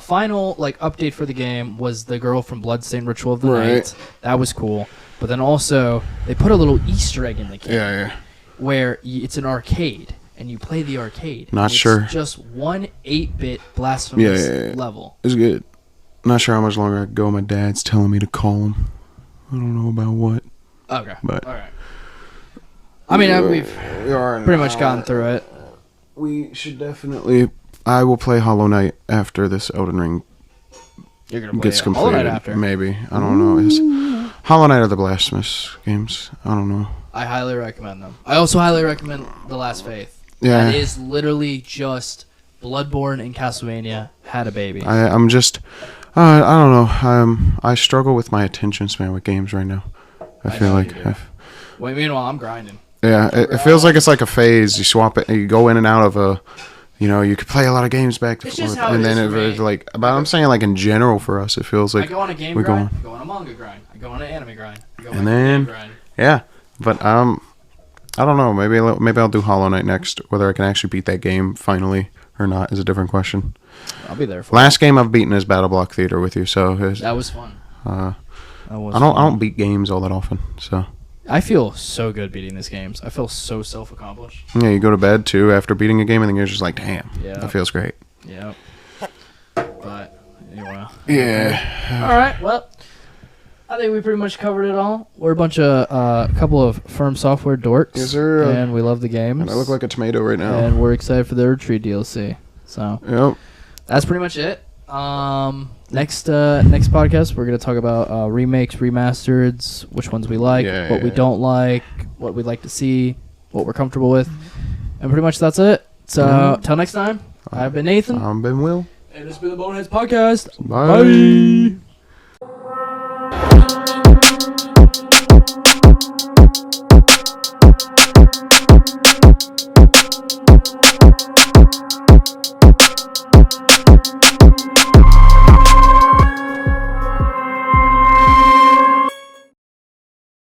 Speaker 1: final update for the game was the girl from Bloodstained Ritual of the Night. That was cool. But then also they put a little Easter egg in the game.
Speaker 2: Yeah.
Speaker 1: Where it's an arcade and you play the arcade.
Speaker 2: Not sure.
Speaker 1: It's just one 8-bit Blasphemous level.
Speaker 2: It's good. Not sure how much longer I can go. My dad's telling me to call him. I don't know about what.
Speaker 1: Okay.
Speaker 2: But
Speaker 1: all right. I mean, we've pretty much gotten through it.
Speaker 2: We should definitely. I will play Hollow Knight after this Elden Ring
Speaker 1: You're gonna play
Speaker 2: gets completed.
Speaker 1: Hollow Knight after.
Speaker 2: Maybe. I don't know. Is Hollow Knight or the Blasphemous games? I don't know.
Speaker 1: I highly recommend them. I also highly recommend The Last Faith.
Speaker 2: Yeah.
Speaker 1: That is literally just Bloodborne and Castlevania had a baby.
Speaker 2: I'm just. I don't know. I struggle with my attention span with games right now. I feel like.
Speaker 1: Well, meanwhile, I'm grinding.
Speaker 2: Yeah, it feels like it's like a phase. You swap it, you go in and out of a, you could play a lot of games back to forth, and then but I'm saying in general for us, it feels like
Speaker 1: I go on a game grind, I go on a manga grind, I go on an anime grind, I go on a game grind.
Speaker 2: Yeah, but I don't know. Maybe I'll do Hollow Knight next. Whether I can actually beat that game finally or not is a different question.
Speaker 1: I'll be there for
Speaker 2: Last game I've beaten is Battle Block Theater with you, so
Speaker 1: that was fun.
Speaker 2: I don't beat games all that often, so.
Speaker 1: I feel so good beating these games. I feel so self-accomplished.
Speaker 2: Yeah, you go to bed too after beating a game, and then you're just like, damn, that feels great.
Speaker 1: Yeah. But anyway.
Speaker 2: Yeah.
Speaker 1: All right. Well, I think we pretty much covered it all. We're a couple of Firm Software dorks.
Speaker 2: Yes, sir.
Speaker 1: And we love the games.
Speaker 2: And I look like a tomato right now.
Speaker 1: And we're excited for the Retreat DLC. So.
Speaker 2: Yep.
Speaker 1: That's pretty much it. Next podcast we're gonna talk about remakes, remasters, which ones we like, what we don't like, what we'd like to see, what we're comfortable with, and pretty much that's it. So till next time, I've been Nathan.
Speaker 2: I've been Will.
Speaker 1: And it's been the Boneheads Podcast.
Speaker 2: Bye.
Speaker 1: Bye.